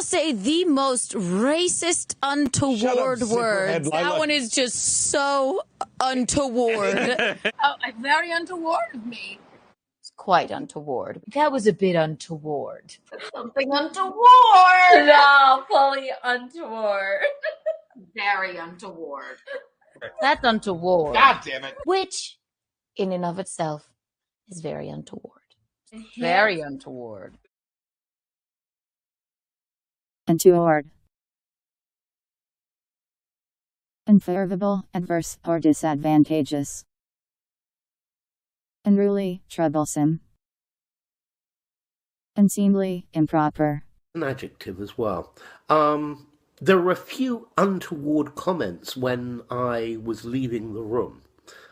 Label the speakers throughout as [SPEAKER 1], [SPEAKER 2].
[SPEAKER 1] say the most racist, untoward word. That one is just so untoward.
[SPEAKER 2] Oh, very untoward of me. It's quite untoward. That was a bit untoward.
[SPEAKER 3] Something untoward. No, fully untoward. Very untoward.
[SPEAKER 2] That's untoward.
[SPEAKER 4] God damn it.
[SPEAKER 2] Which, in and of itself, is very untoward. Very untoward.
[SPEAKER 5] Untoward. Unfavorable, adverse, or disadvantageous. Unruly, troublesome. Unseemly, improper.
[SPEAKER 6] An adjective as well. There were a few untoward comments when I was leaving the room.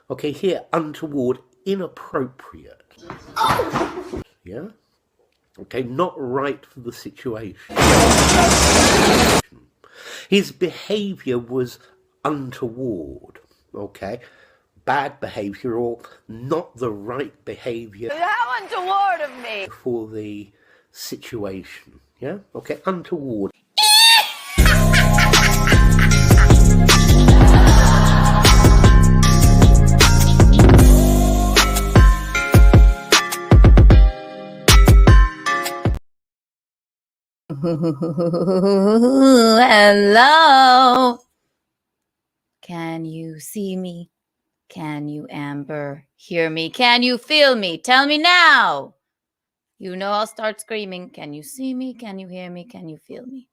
[SPEAKER 6] Okay, here, untoward, inappropriate. Yeah? Okay, not right for the situation. His behaviour was untoward. Okay? Bad behaviour or not the right behaviour.
[SPEAKER 2] How untoward of me!
[SPEAKER 6] For the situation. Yeah? Okay, untoward.
[SPEAKER 2] Hello. Can you see me? Can you, Amber, hear me? Can you feel me? Tell me now. You know I'll start screaming. Can you see me? Can you hear me? Can you feel me?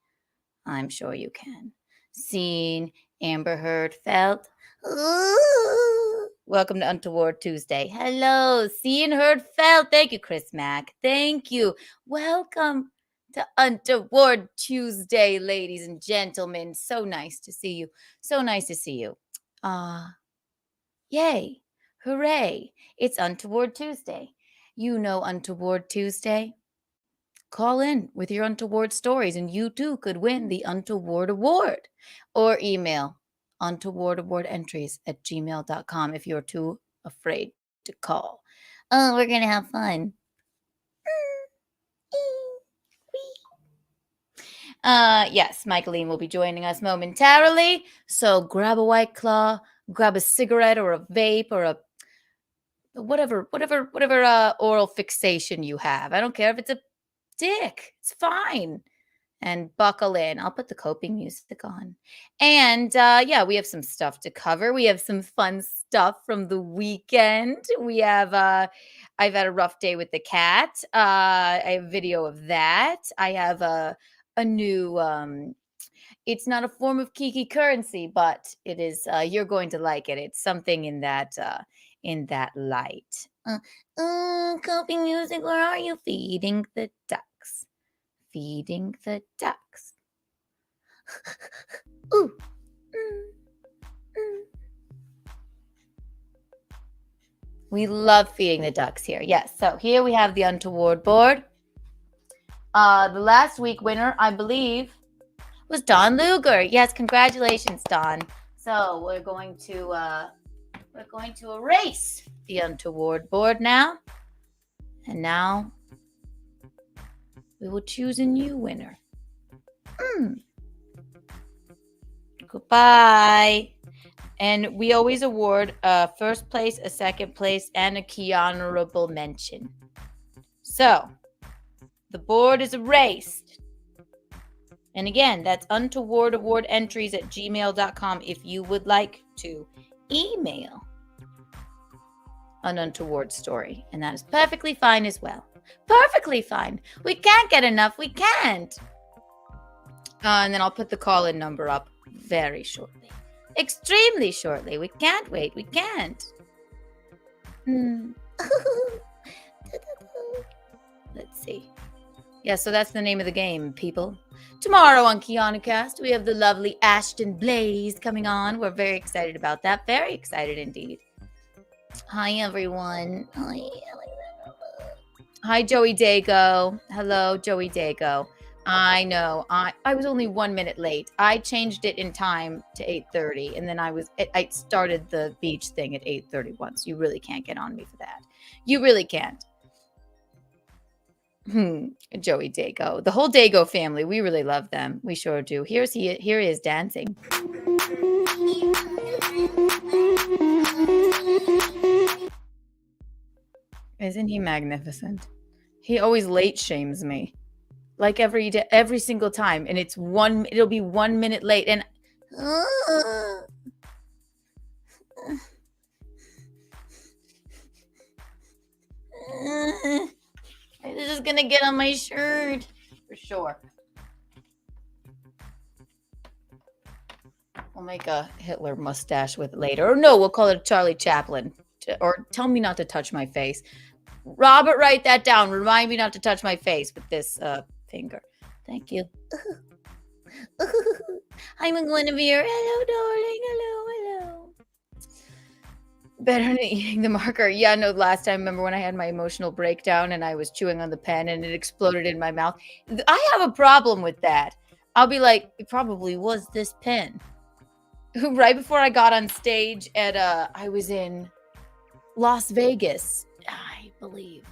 [SPEAKER 2] I'm sure you can. Seen, Amber heard, felt. Ooh. Welcome to Untoward Tuesday. Hello, seen, heard, felt. Thank you, Chris Mack. Thank you. Welcome to Untoward Tuesday, ladies and gentlemen. So nice to see you. So nice to see you. Yay. Hooray. It's Untoward Tuesday. You know Untoward Tuesday. Call in with your untoward stories and you too could win the Untoward Award. Or email untowardawardentries@gmail.com if you're too afraid to call. Oh, we're going to have fun. Yes, Michaeline will be joining us momentarily. So grab a White Claw, grab a cigarette or a vape or a whatever oral fixation you have. I don't care if it's a dick. It's fine. And buckle in. I'll put the coping music on. And yeah, we have some stuff to cover. We have some fun stuff from the weekend. We have I've had a rough day with the cat. I have video of that. I have a new it's not a form of Kiki currency, but it is you're going to like it. It's something in that light. Coping music, where are you? Feeding the ducks. Feeding the ducks. Ooh. We love feeding the ducks here. Yes. So here we have the Untoward board. The last week winner, I believe, was Don Luger. Yes, congratulations, Don. So we're going to erase the Untoward board now. And now we will choose a new winner. Goodbye. And we always award a first place, a second place, and a key honorable mention. So the board is erased. And again, that's untowardawardentries@gmail.com if you would like to email an untoward story. And that is perfectly fine as well. Perfectly fine. We can't get enough. We can't. And then I'll put the call-in number up very shortly. Extremely shortly. We can't wait. We can't. Let's see. Yeah, so that's the name of the game, people. Tomorrow on KeanuCast, we have the lovely Ashton Blaze coming on. We're very excited about that. Very excited indeed. Hi, everyone. Hi, Joey Dago. Hello, Joey Dago. I know. I was only 1 minute late. I changed it in time to 8:30, and then I started the beach thing at 8:31. So you really can't get on me for that. You really can't. Joey Dago. The whole Dago family. We really love them. We sure do. Here he is dancing. Isn't he magnificent? He always late shames me. Like every single time. And it'll be 1 minute late. And this is gonna get on my shirt. For sure. We'll make a Hitler mustache with it later. Or no, we'll call it Charlie Chaplin. Or tell me not to touch my face. Robert, write that down. Remind me not to touch my face with this finger. Thank you. I'm Guinevere. Hello, darling. Hello. Better than eating the marker. Yeah, no, last time, remember when I had my emotional breakdown and I was chewing on the pen and it exploded in my mouth? I have a problem with that. I'll be like, it probably was this pen. Right before I got on stage at, I was in Las Vegas, I believe.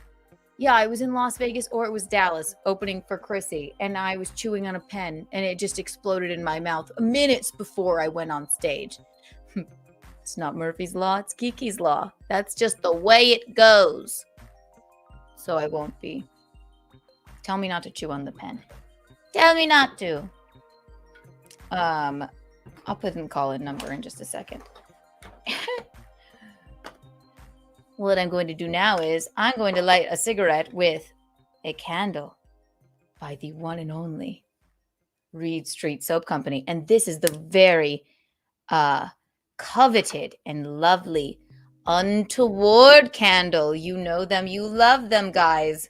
[SPEAKER 2] Yeah, I was in Las Vegas or it was Dallas opening for Chrissy and I was chewing on a pen and it just exploded in my mouth minutes before I went on stage. It's not Murphy's Law, it's Kiki's Law. That's just the way it goes. So I won't be. Tell me not to chew on the pen. Tell me not to. I'll put in call-in number in just a second. What I'm going to do now is I'm going to light a cigarette with a candle by the one and only Reed Street Soap Company. And this is the very coveted and lovely Untoward candle. You know them. You love them, guys.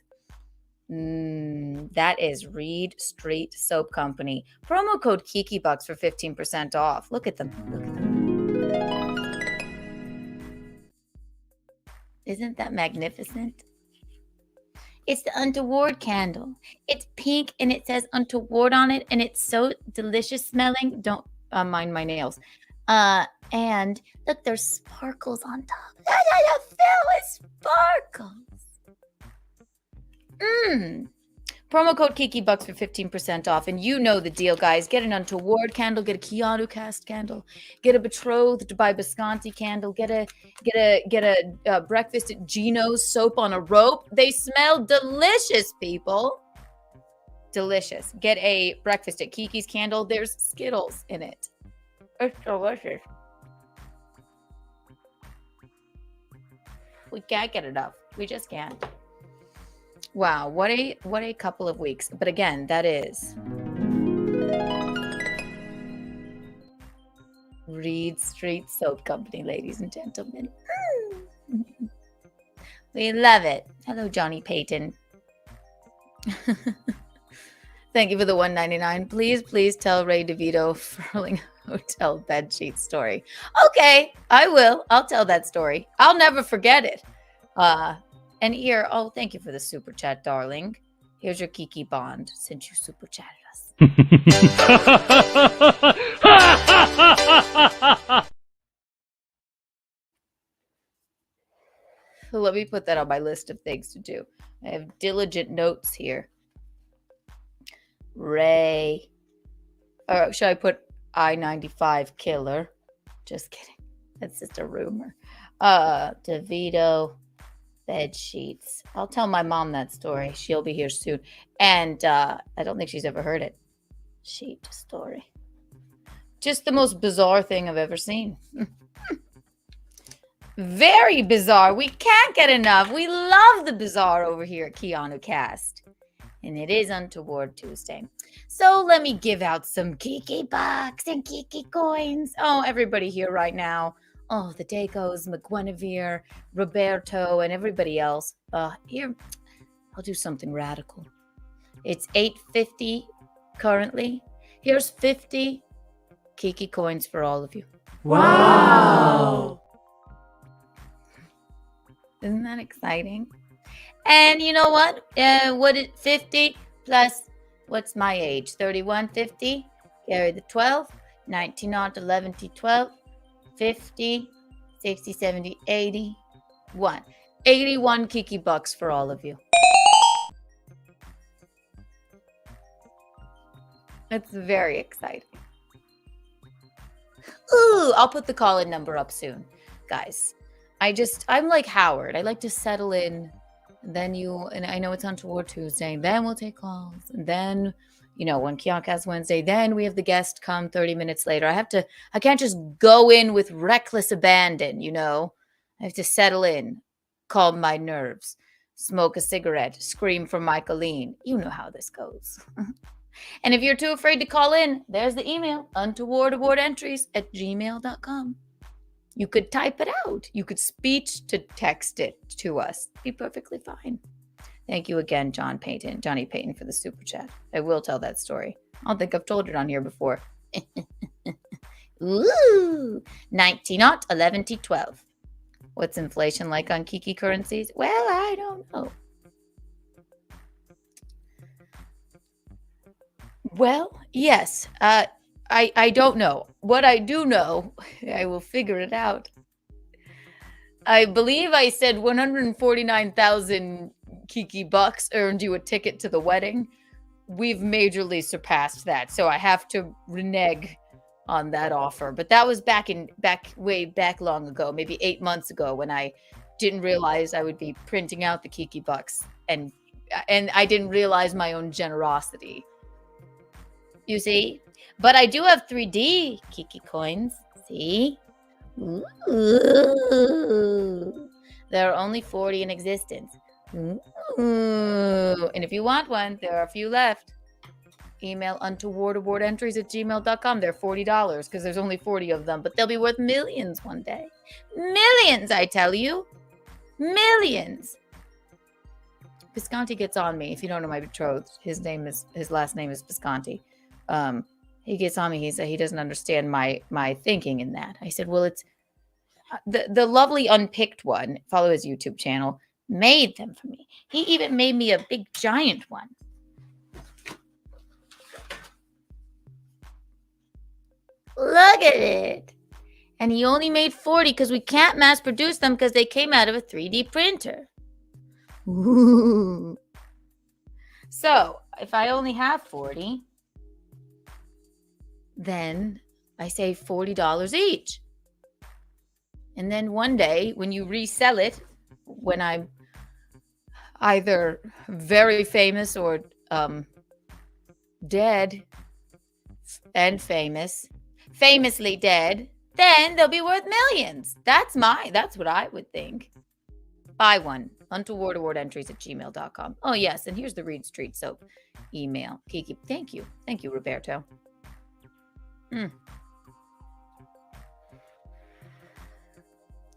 [SPEAKER 2] That is Reed Street Soap Company. Promo code KikiBucks for 15% off. Look at them. Look at them. Isn't that magnificent? It's the Untoward candle. It's pink and it says Untoward on it, and it's so delicious smelling. Don't mind my nails. And look, there's sparkles on top. Fill with sparkles. Promo code KikiBucks for 15% off. And you know the deal, guys. Get an Untoward candle. Get a Keanu Cast candle. Get a Betrothed by Bisconti candle. Get a Breakfast at Gino's soap on a rope. They smell delicious, people. Delicious. Get a Breakfast at Kiki's candle. There's Skittles in it. It's delicious. We can't get enough. We just can't. Wow, what a couple of weeks. But again, that is Reed Street Soap Company, ladies and gentlemen. We love it. Hello, Johnny Payton. Thank you for the $1.99. Please tell Ray DeVito Furling Hotel bedsheet story. Okay, I will. I'll tell that story. I'll never forget it. And here, oh, thank you for the super chat, darling. Here's your Kiki Bond since you super chatted us. So let me put that on my list of things to do. I have diligent notes here. Ray. Or should I put I-95 killer? Just kidding. That's just a rumor. DeVito. Bed sheets. I'll tell my mom that story. She'll be here soon. And I don't think she's ever heard it. Sheet story. Just the most bizarre thing I've ever seen. Very bizarre. We can't get enough. We love the bizarre over here at Keanu Cast. And it is Untoward Tuesday. So let me give out some Kiki bucks and Kiki coins. Oh, everybody here right now. Oh, the Dacos, McGuinevere, Roberto, and everybody else. Here, I'll do something radical. It's $8.50 currently. Here's 50 Kiki coins for all of you.
[SPEAKER 4] Wow!
[SPEAKER 2] Isn't that exciting? And you know what? What is 50 plus, what's my age? 31, 50. Carry the 12. 19 on 11 to 12. 50, 60, 70, 81. 81 Kiki bucks for all of you. It's very exciting. Ooh, I'll put the call-in number up soon, guys. I'm like Howard. I like to settle in. And then and I know it's Untoward Tuesday. Then we'll take calls. And then, when Kionkast Wednesday, then we have the guest come 30 minutes later. I can't just go in with reckless abandon, I have to settle in, calm my nerves, smoke a cigarette, scream for Michaeline. You know how this goes. And if you're too afraid to call in, there's the email, untowardawardentries@gmail.com. You could type it out. You could speech to text it to us. Be perfectly fine. Thank you again, Johnny Payton, for the super chat. I will tell that story. I don't think I've told it on here before. Ooh, 19-0, 11-12. What's inflation like on Kiki currencies? Well, I don't know. Well, yes. I don't know. What I do know, I will figure it out. I believe I said 149,000 Kiki bucks earned you a ticket to the wedding. We've majorly surpassed that, so I have to renege on that offer. But that was way back long ago, maybe 8 months ago, when I didn't realize I would be printing out the Kiki bucks, and I didn't realize my own generosity. You see? But I do have 3D Kiki coins. See? Ooh. There are only 40 in existence. Ooh. And if you want one, there are a few left. Email untowardawardentries@gmail.com. They're $40 because there's only 40 of them, but they'll be worth millions one day. Millions, I tell you. Millions. Visconti gets on me. If you don't know my betrothed, his last name is Visconti. He gets on me. He said he doesn't understand my thinking in that. I said, well, it's the lovely Unpicked one. Follow his YouTube channel. Made them for me. He even made me a big giant one. Look at it. And he only made 40 because we can't mass produce them because they came out of a 3D printer. Ooh. So if I only have 40, then I save $40 each. And then one day when you resell it, when I'm either very famous or dead and famously dead, then they'll be worth millions. That's what I would think. Buy one. untowardawardentries@gmail.com. Oh, yes. And here's the Reed Street soap email. Kiki, thank you. Thank you, Roberto.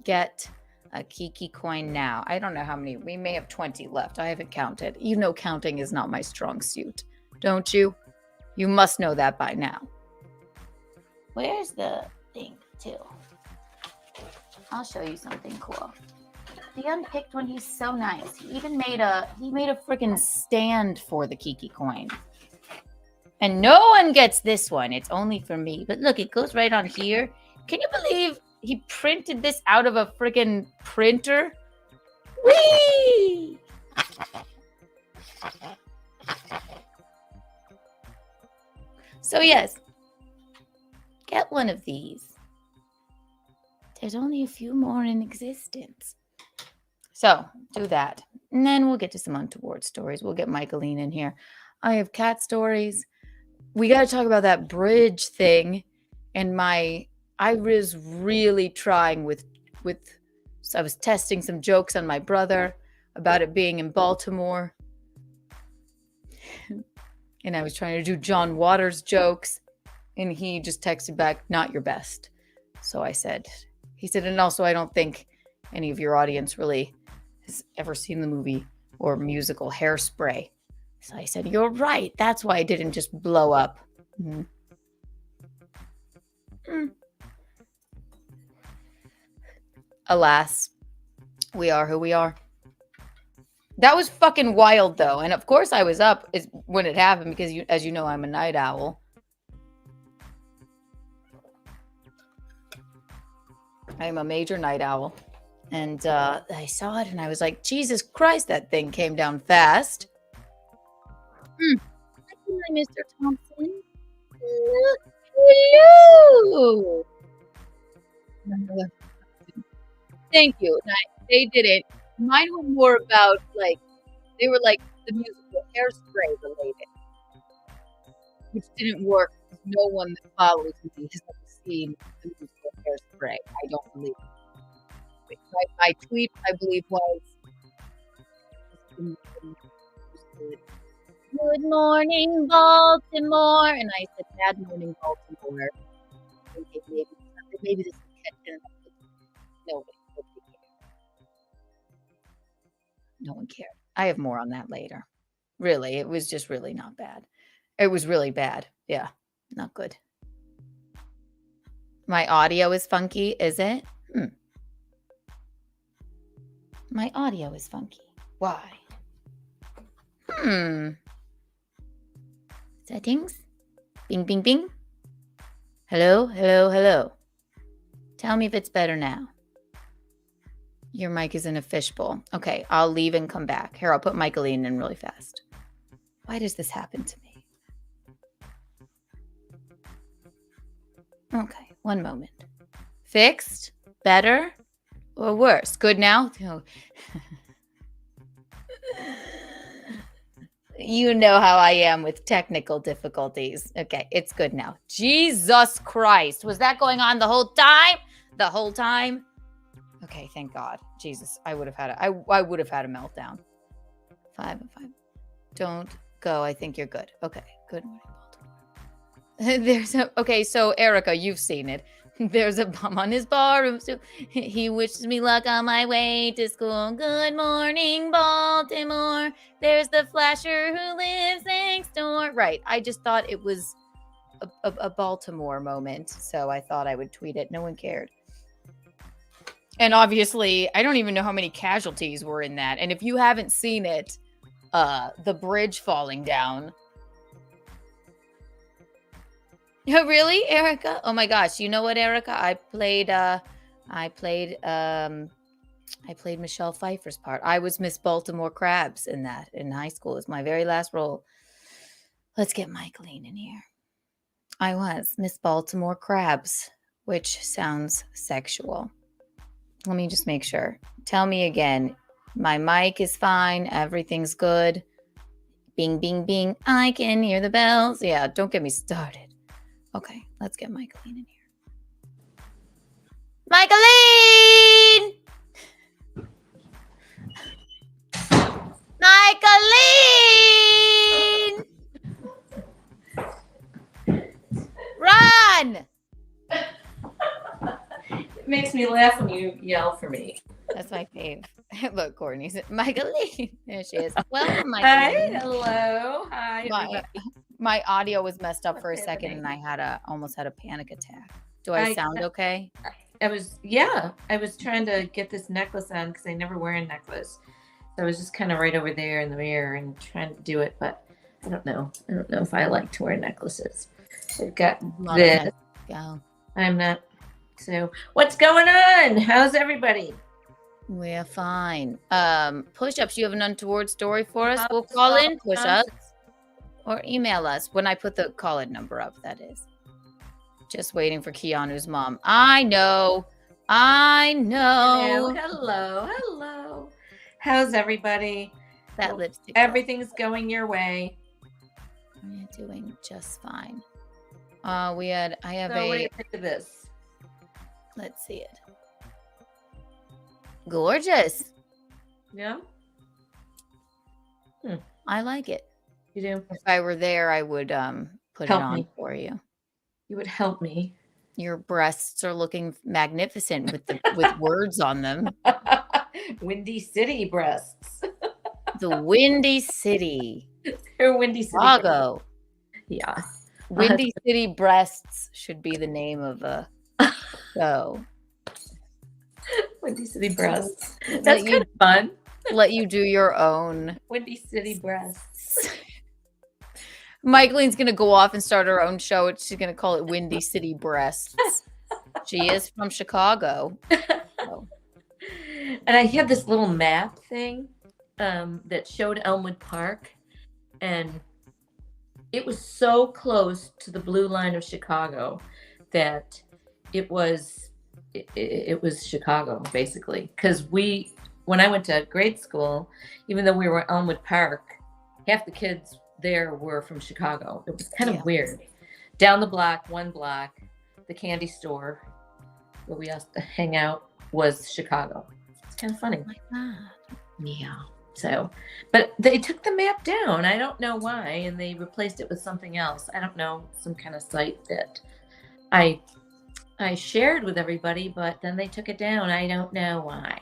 [SPEAKER 2] Get a Kiki coin now. I don't know how many. We may have 20 left. I haven't counted. You know counting is not my strong suit. Don't you? You must know that by now. Where's the thing, too? I'll show you something cool. The Unpicked one, he's so nice. He even made a freaking stand for the Kiki coin. And no one gets this one. It's only for me. But look, it goes right on here. Can you believe he printed this out of a freaking printer? Whee! So yes, get one of these. There's only a few more in existence. So do that. And then we'll get to some Untoward stories. We'll get Michaeline in here. I have cat stories. We got to talk about that bridge thing. And I was really trying so I was testing some jokes on my brother about it being in Baltimore. And I was trying to do John Waters jokes. And he just texted back, not your best. So he said, and also I don't think any of your audience really has ever seen the movie or musical Hairspray. So I said, you're right. That's why I didn't just blow up. Alas, we are who we are. That was fucking wild, though. And of course I was up when it happened because, as you know, I'm a night owl. I am a major night owl. And I saw it and I was like, Jesus Christ, that thing came down fast. Hi, Mr. Thompson. Hello. Thank you. They did it. Mine were more about they were like the musical Hairspray related, which didn't work because no one that follows me has ever seen the musical Hairspray. I don't believe it. My tweet, I believe, was "Good morning, Baltimore," and I said, "Bad morning, Baltimore." Thinking maybe this will catch on. Nobody cared. No one cared. I have more on that later. Really, it was just really not bad. It was really bad. Yeah, not good. My audio is funky, is it? My audio is funky. Why? Settings? Bing, bing, bing. Hello, hello, hello. Tell me if it's better now. Your mic is in a fishbowl. Okay, I'll leave and come back. Here, I'll put Michaeline in really fast. Why does this happen to me? Okay, one moment. Fixed? Better? Or worse? Good now? Oh. You know how I am with technical difficulties. Okay, it's good now. Jesus Christ. Was that going on the whole time? The whole time? Okay, thank God. Jesus, I would have had a meltdown. 5 and 5. Don't go. I think you're good. Okay, good morning, Baltimore. Okay, so Erica, you've seen it. There's a bum on his barroom stool. He wishes me luck on my way to school. Good morning, Baltimore. There's the flasher who lives next door. Right. I just thought it was a Baltimore moment, so I thought I would tweet it. No one cared. And obviously, I don't even know how many casualties were in that. And if you haven't seen it, the bridge falling down. Oh, really, Erica? Oh my gosh! You know what, Erica? I played Michelle Pfeiffer's part. I was Miss Baltimore Crabs in that in high school. It was my very last role. Let's get Michaeline in here. I was Miss Baltimore Crabs, which sounds sexual. Let me just make sure. Tell me again. My mic is fine. Everything's good. Bing, bing, bing. I can hear the bells. Yeah, don't get me started. Okay, let's get Michaeline in here. Michaeline! Michaeline! Run!
[SPEAKER 3] It makes me laugh when you yell for me.
[SPEAKER 2] That's my fave. Look, Courtney's Michaeline. There she is. Welcome, Michaeline.
[SPEAKER 3] Hi, hello. Hi,
[SPEAKER 2] my audio was messed up for a second, and I almost had a panic attack. Do I sound okay?
[SPEAKER 3] I was trying to get this necklace on because I never wear a necklace. So I was just kind of right over there in the mirror and trying to do it, but I don't know. I don't know if I like to wear necklaces. I've got this.
[SPEAKER 2] Go.
[SPEAKER 3] I'm not. So what's going on? How's everybody?
[SPEAKER 2] We're fine. Push-ups. You have an untoward story for us? We'll call in push-ups or email us when I put the call-in number up, that is. Just waiting for Keanu's mom. I know.
[SPEAKER 3] Hello. How's everybody?
[SPEAKER 2] That lipstick.
[SPEAKER 3] Everything's going your way.
[SPEAKER 2] I'm doing just fine. What do you think of this? Let's see it. Gorgeous.
[SPEAKER 3] Yeah.
[SPEAKER 2] I like it.
[SPEAKER 3] You do?
[SPEAKER 2] If I were there, I would put
[SPEAKER 3] Help
[SPEAKER 2] it on
[SPEAKER 3] me.
[SPEAKER 2] for you.
[SPEAKER 3] You would help me.
[SPEAKER 2] Your breasts are looking magnificent with words on them.
[SPEAKER 3] Windy City breasts.
[SPEAKER 2] The Windy City.
[SPEAKER 3] They're Windy City.
[SPEAKER 2] Chicago.
[SPEAKER 3] Yeah.
[SPEAKER 2] Windy City Breasts should be the name of a show.
[SPEAKER 3] Windy City breasts. That's kind of fun.
[SPEAKER 2] Let you do your own.
[SPEAKER 3] Windy City breasts.
[SPEAKER 2] Michaeline's going to go off and start her own show. She's going to call it Windy City Breasts. She is from Chicago. So.
[SPEAKER 3] And I had this little map thing that showed Elmwood Park. And it was so close to the blue line of Chicago that it was Chicago, basically. Because when I went to grade school, even though we were at Elmwood Park, half the kids there were from Chicago. It was kind of weird. Down the block, one block, the candy store where we used to hang out was Chicago. It's kind of funny.
[SPEAKER 2] Oh my God.
[SPEAKER 3] Yeah. So, but they took the map down. I don't know why, and they replaced it with something else. I don't know, some kind of site that I shared with everybody, but then they took it down. I don't know why.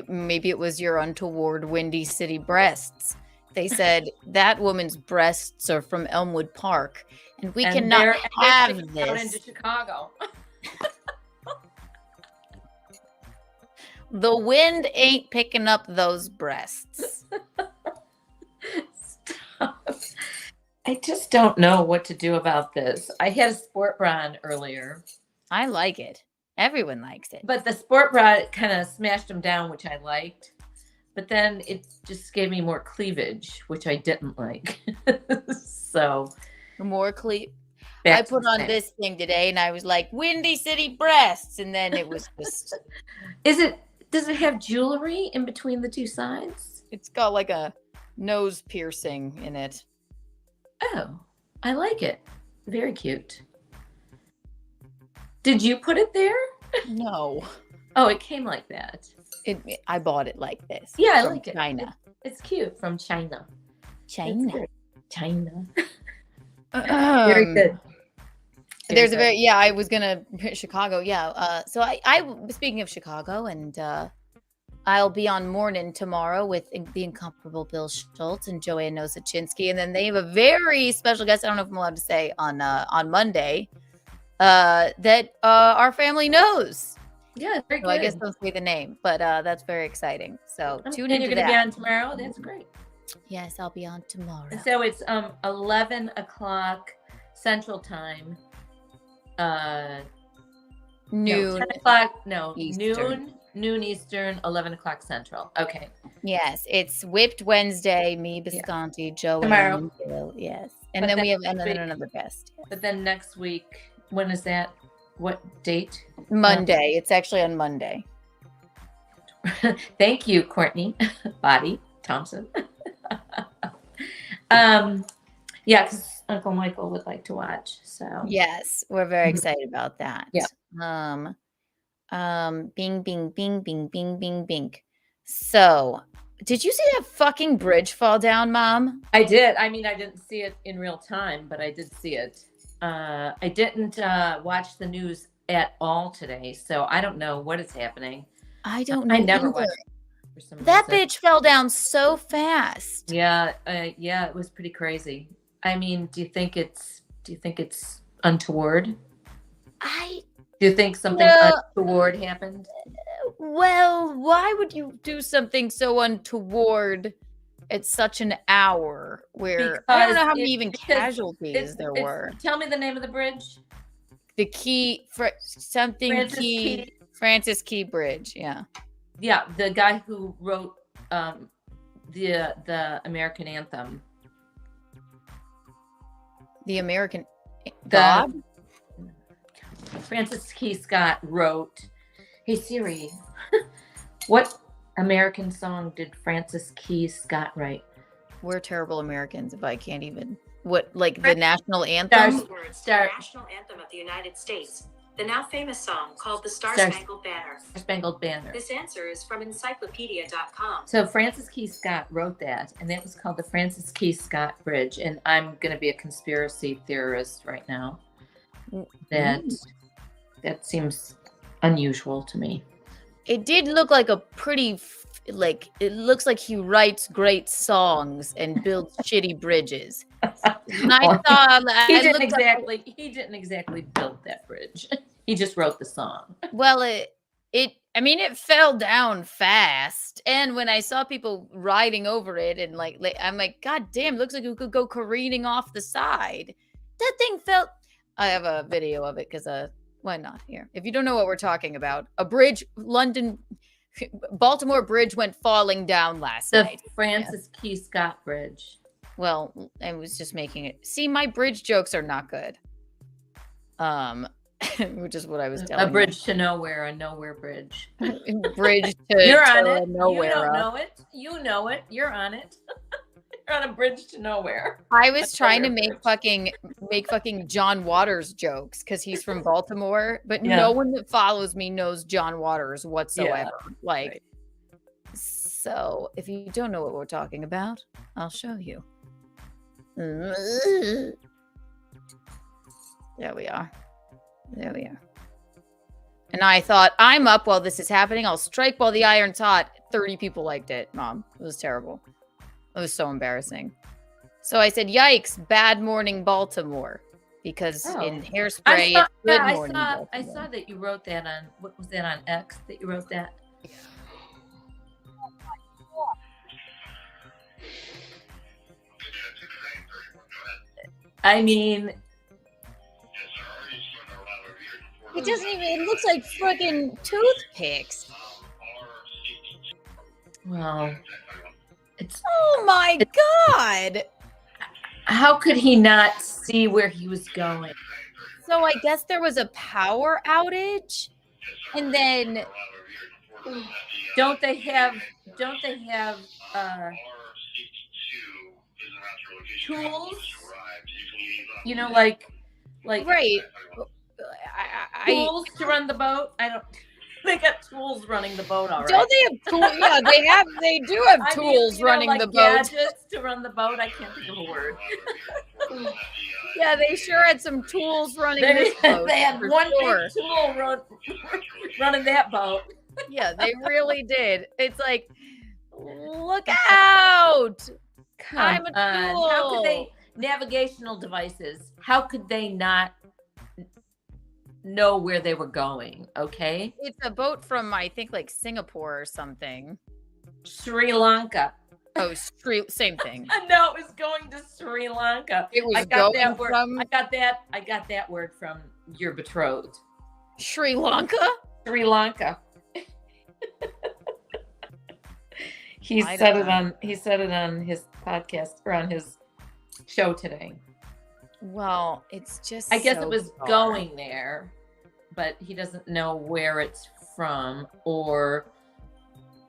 [SPEAKER 2] Maybe it was your untoward Windy City breasts. They said that woman's breasts are from Elmwood Park, and we cannot have this.
[SPEAKER 3] Out into Chicago.
[SPEAKER 2] The wind ain't picking up those breasts.
[SPEAKER 3] Stop. I just don't know what to do about this. I had a sport bra on earlier.
[SPEAKER 2] I like it. Everyone likes it.
[SPEAKER 3] But the sport bra kind of smashed them down, which I liked. But then it just gave me more cleavage, which I didn't like. So
[SPEAKER 2] more I put on this thing today and I was like, Windy City breasts. And then it was just.
[SPEAKER 3] Does it have jewelry in between the two sides?
[SPEAKER 2] It's got like a nose piercing in it.
[SPEAKER 3] Oh, I like it. Very cute. Did you put it there?
[SPEAKER 2] No.
[SPEAKER 3] Oh, it came like that.
[SPEAKER 2] I bought it like this.
[SPEAKER 3] Yeah, I like it.
[SPEAKER 2] China.
[SPEAKER 3] It's cute. From China.
[SPEAKER 2] China.
[SPEAKER 3] Very good.
[SPEAKER 2] There's I was gonna Chicago. Yeah. So I speaking of Chicago, and I'll be on Morning tomorrow with the incomparable Bill Schultz and Joanne Nosachinsky, and then they have a very special guest. I don't know if I'm allowed to say on Monday that our family knows.
[SPEAKER 3] Yeah, very good.
[SPEAKER 2] I guess don't say the name, but that's very exciting. So tune in.
[SPEAKER 3] You're going to be on tomorrow. That's great.
[SPEAKER 2] Yes, I'll be on tomorrow.
[SPEAKER 3] So it's 11 o'clock Central Time.
[SPEAKER 2] Noon.
[SPEAKER 3] 10 o'clock. No,
[SPEAKER 2] Eastern.
[SPEAKER 3] Noon Eastern, 11 o'clock Central. Okay.
[SPEAKER 2] Yes, it's Whipped Wednesday. Me, Bisconti, Joe,
[SPEAKER 3] tomorrow.
[SPEAKER 2] And Bill. Yes, and then we have another guest. Yes.
[SPEAKER 3] But then next week, when is that? What date?
[SPEAKER 2] Monday. It's actually on Monday.
[SPEAKER 3] Thank you, Courtney Body Thompson. Yeah, because Uncle Michael would like to watch. So
[SPEAKER 2] yes, we're very excited about that.
[SPEAKER 3] Yeah.
[SPEAKER 2] Bing, bing, bing, bing, bing, bing, bing. So, did you see that fucking bridge fall down, Mom?
[SPEAKER 3] I did. I mean, I didn't see it in real time, but I did see it. I didn't watch the news at all today, so I don't know what is happening.
[SPEAKER 2] I don't know.
[SPEAKER 3] I never watched it for some
[SPEAKER 2] that
[SPEAKER 3] reason.
[SPEAKER 2] bitch fell down so fast.
[SPEAKER 3] Yeah, it was pretty crazy. I mean, do you think it's untoward? Do you think something untoward happened?
[SPEAKER 2] Well, why would you do something so untoward at such an hour where I don't know how many casualties there were?
[SPEAKER 3] Tell me the name of the bridge.
[SPEAKER 2] The Francis Key Bridge. Yeah.
[SPEAKER 3] Yeah, the guy who wrote the American anthem.
[SPEAKER 2] The American God?
[SPEAKER 3] Francis Key Scott wrote, hey Siri, what American song did Francis Key Scott write?
[SPEAKER 2] We're terrible Americans if I can't even. What, like the national anthem?
[SPEAKER 4] The national anthem of the United States. The now famous song called the Star-Spangled Banner.
[SPEAKER 3] Star-Spangled Banner.
[SPEAKER 4] This answer is from encyclopedia.com.
[SPEAKER 3] So Francis Key Scott wrote that, and that was called the Francis Key Scott Bridge. And I'm going to be a conspiracy theorist right now. That seems unusual to me.
[SPEAKER 2] It did look like a pretty, it looks like he writes great songs and builds shitty bridges. And I thought
[SPEAKER 3] he didn't exactly build that bridge. He just wrote the song.
[SPEAKER 2] Well, it fell down fast. And when I saw people riding over it and I'm like, God damn, looks like it could go careening off the side. That thing felt. I have a video of it because why not here? If you don't know what we're talking about, a bridge, Baltimore bridge went falling down last night.
[SPEAKER 3] The Francis Key Scott Bridge.
[SPEAKER 2] Well, I was just making it. See, my bridge jokes are not good. Which is what I was telling
[SPEAKER 3] A bridge to nowhere, a nowhere bridge.
[SPEAKER 2] Bridge to
[SPEAKER 3] You're on
[SPEAKER 2] to
[SPEAKER 3] it.
[SPEAKER 2] nowhere.
[SPEAKER 3] You don't know it. You know it. You're on it. You're on a bridge to nowhere.
[SPEAKER 2] I was trying to make fucking John Waters jokes because he's from Baltimore, but no one that follows me knows John Waters whatsoever. Like, so if you don't know what we're talking about, I'll show you. There we are. There we are. And I thought, I'm up while this is happening. I'll strike while the iron's hot. 30 people liked it, Mom. It was terrible. It was so embarrassing. So I said, yikes, bad morning Baltimore. Because in Hairspray, it's good morning Baltimore.
[SPEAKER 3] I saw that you wrote that on, what was that, on X, that you wrote that? I mean,
[SPEAKER 2] it doesn't even, it looks like fucking toothpicks.
[SPEAKER 3] Well, it's,
[SPEAKER 2] oh my God.
[SPEAKER 3] How could he not see where he was going?
[SPEAKER 2] So I guess there was a power outage, and then
[SPEAKER 3] don't they have tools? You know, like
[SPEAKER 2] right.
[SPEAKER 3] Tools to run the boat. I don't. They got tools running the boat already.
[SPEAKER 2] Don't they have tools? Yeah, they do have tools running the boat.
[SPEAKER 3] Gadgets to run the boat. I can't think of a word.
[SPEAKER 2] Yeah, they sure had some tools running this boat.
[SPEAKER 3] They had one big tool running that boat.
[SPEAKER 2] Yeah, they really did. It's like, look out! I'm a tool.
[SPEAKER 3] How could they? Navigational devices. How could they not know where they were going? Okay,
[SPEAKER 2] it's a boat from, I think, like Singapore or something.
[SPEAKER 3] Sri Lanka.
[SPEAKER 2] Oh, same thing.
[SPEAKER 3] No, it was going to Sri Lanka.
[SPEAKER 2] It was
[SPEAKER 3] I got
[SPEAKER 2] going
[SPEAKER 3] that word.
[SPEAKER 2] from.
[SPEAKER 3] I got that word from your betrothed.
[SPEAKER 2] Sri Lanka.
[SPEAKER 3] Sri Lanka. He said it on his podcast or on his show today.
[SPEAKER 2] Well, it's just,
[SPEAKER 3] I guess
[SPEAKER 2] so
[SPEAKER 3] it was
[SPEAKER 2] bizarre.
[SPEAKER 3] going there, but he doesn't know where it's from, or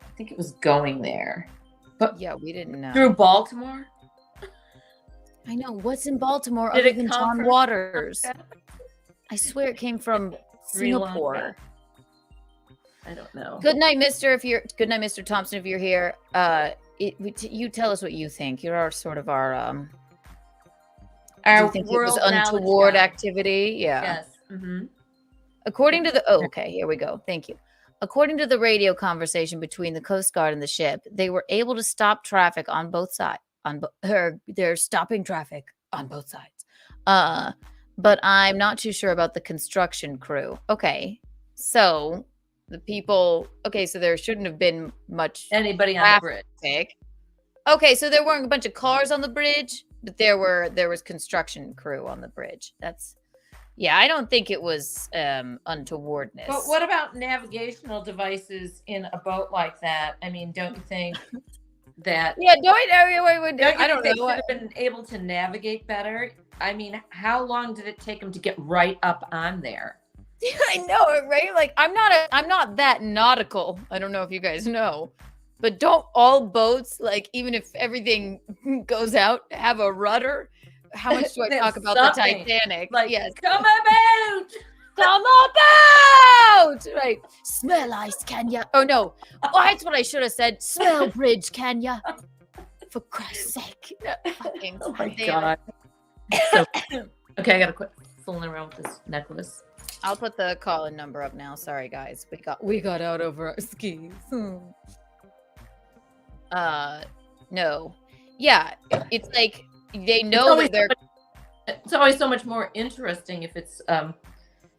[SPEAKER 3] I think it was going there. But
[SPEAKER 2] yeah, we didn't know.
[SPEAKER 3] Through Baltimore?
[SPEAKER 2] I know. What's in Baltimore
[SPEAKER 3] Did
[SPEAKER 2] other
[SPEAKER 3] it
[SPEAKER 2] than
[SPEAKER 3] come
[SPEAKER 2] John
[SPEAKER 3] from
[SPEAKER 2] Waters?
[SPEAKER 3] America?
[SPEAKER 2] I swear it came from
[SPEAKER 3] Sri
[SPEAKER 2] Singapore.
[SPEAKER 3] Lanka. I don't know.
[SPEAKER 2] Good night, Mr. Thompson, if you're here. You tell us what you think. You're our sort of our do you think it was untoward activity? Yeah.
[SPEAKER 3] Yes. Mm-hmm.
[SPEAKER 2] According to the okay, here we go. Thank you. According to the radio conversation between the Coast Guard and the ship, they were able to stop traffic on both sides. They're stopping traffic on both sides. But I'm not too sure about the construction crew. Okay, so the people. Okay, so there shouldn't have been much
[SPEAKER 3] anybody on the bridge.
[SPEAKER 2] Okay, so there weren't a bunch of cars on the bridge, but there was construction crew on the bridge. I don't think it was untowardness.
[SPEAKER 3] But what about navigational devices in a boat like that? I mean, don't you think that?
[SPEAKER 2] Yeah, I don't know.
[SPEAKER 3] They should have been able to navigate better. I mean, how long did it take them to get right up on there?
[SPEAKER 2] I know it, right? Like, I'm not that nautical. I don't know if you guys know, but don't all boats, like, even if everything goes out, have a rudder? How much do I talk about the Titanic?
[SPEAKER 3] Like,
[SPEAKER 2] yes.
[SPEAKER 3] Come about!
[SPEAKER 2] Come about! Right. Smell ice, can ya? Oh, no. Oh, that's what I should have said. Smell bridge, can ya? For Christ's sake.
[SPEAKER 3] Oh, my God. So, okay, I got to quit fooling around with this necklace.
[SPEAKER 2] I'll put the call-in number up now. Sorry, guys. We got out over our skis. No. Yeah, it's like they know that they're.
[SPEAKER 3] It's always so much more interesting if it's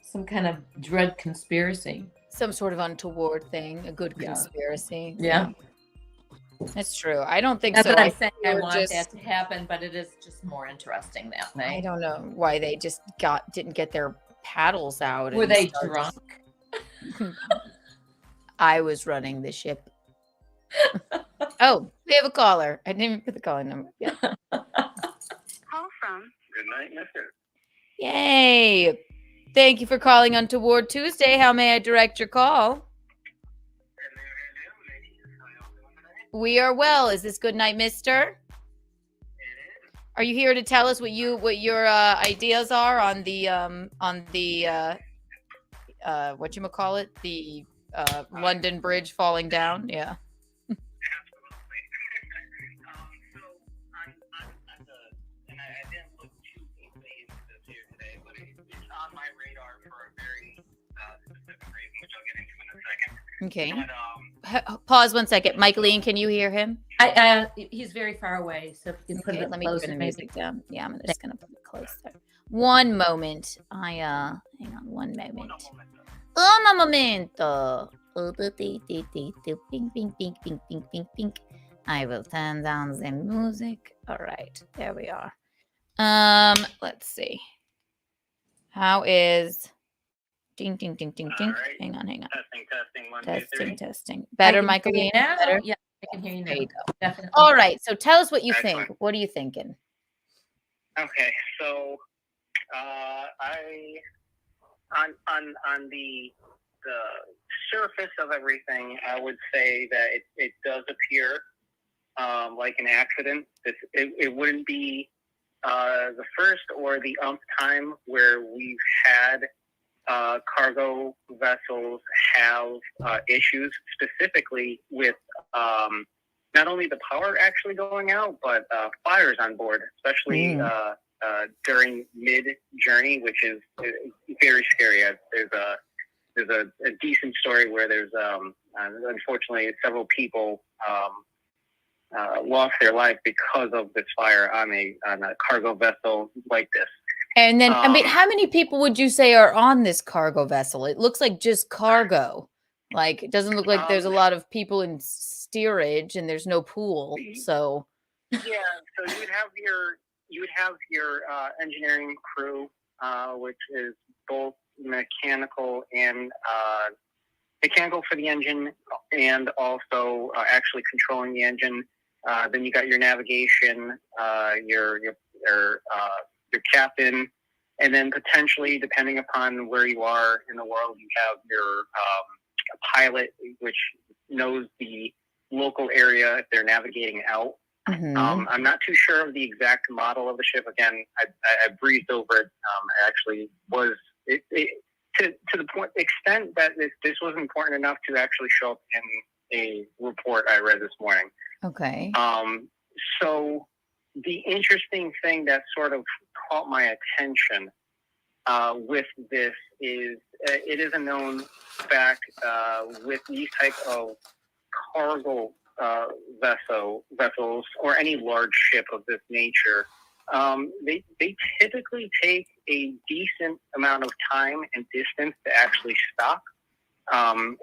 [SPEAKER 3] some kind of dread conspiracy,
[SPEAKER 2] some sort of untoward thing, a good conspiracy.
[SPEAKER 3] Yeah,
[SPEAKER 2] that's true. I don't think
[SPEAKER 3] that's
[SPEAKER 2] so.
[SPEAKER 3] What I'm saying. I want that to happen, but it is just more interesting that way.
[SPEAKER 2] I don't know why they just didn't get their paddles out.
[SPEAKER 3] Were they drunk?
[SPEAKER 2] I was running the ship. Oh, we have a caller. I didn't even put the calling number. Yeah.
[SPEAKER 7] mister.
[SPEAKER 2] Yay. Thank you for calling Untoward Tuesday. How may I direct your call? We are well. Is this good night, mister? Are you here to tell us what your ideas are on the whatchamacallit, the London Bridge falling down? Yeah.
[SPEAKER 7] Absolutely. And I didn't look too deeply into this here today, but it's on my radar for a very specific reason, which I'll get into in a second.
[SPEAKER 2] Okay.
[SPEAKER 7] But
[SPEAKER 2] Pause 1 second. Michaeline, can you hear him?
[SPEAKER 3] He's very far away, so if you can put
[SPEAKER 2] Okay,
[SPEAKER 3] it
[SPEAKER 2] let me
[SPEAKER 3] closer,
[SPEAKER 2] turn the
[SPEAKER 3] maybe.
[SPEAKER 2] music down. Yeah, I'm just gonna put it closer. One moment. Hang on one moment. Un momento. Pink, pink, pink, pink, pink, pink, pink. I will turn down the music. All right, there we are. Let's see. How is ding ding ding ding ding?
[SPEAKER 7] right.
[SPEAKER 2] Hang on.
[SPEAKER 7] Testing, 1, 2, 3.
[SPEAKER 2] Testing. Better,
[SPEAKER 3] I can hear
[SPEAKER 2] Michaeline?
[SPEAKER 3] you now?
[SPEAKER 2] Better?
[SPEAKER 3] Yeah, I can hear you now.
[SPEAKER 2] There you go.
[SPEAKER 3] Definitely.
[SPEAKER 2] All right, so tell us what you
[SPEAKER 7] Excellent.
[SPEAKER 2] think. What are you thinking?
[SPEAKER 7] Okay, so on the surface of everything, I would say that it does appear like an accident. It wouldn't be the first or the umpth time where we've had cargo vessels have issues, specifically with not only the power actually going out, but fires on board, especially during mid-journey, which is very scary. There's a decent story where there's unfortunately several people lost their life because of this fire on a cargo vessel like this.
[SPEAKER 2] And then, I mean, how many people would you say are on this cargo vessel? It looks like just cargo. Like, it doesn't look like there's a lot of people in steerage, and there's no pool. So
[SPEAKER 7] yeah, so you would have your engineering crew, which is both mechanical and mechanical for the engine, and also actually controlling the engine. Then you got your navigation, your captain, and then potentially, depending upon where you are in the world, you have your pilot, which knows the local area if they're navigating out. I'm not too sure of the exact model of the ship. Again, I breezed over it. I actually was to the extent that this was important enough to actually show up in a report I read this morning.
[SPEAKER 2] okay.
[SPEAKER 7] So the interesting thing that sort of caught my attention with this is it is a known fact with these type of cargo vessels or any large ship of this nature, they typically take a decent amount of time and distance to actually stop.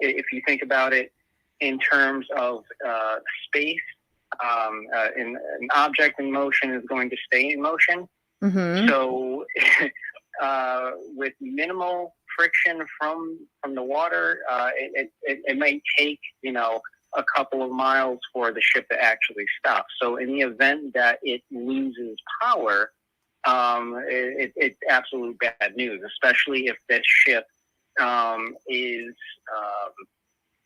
[SPEAKER 7] If you think about it in terms of space, an object in motion is going to stay in motion. So with minimal friction from the water, it may take, a couple of miles for the ship to actually stop. So in the event that it loses power, it's absolute bad news, especially if this ship is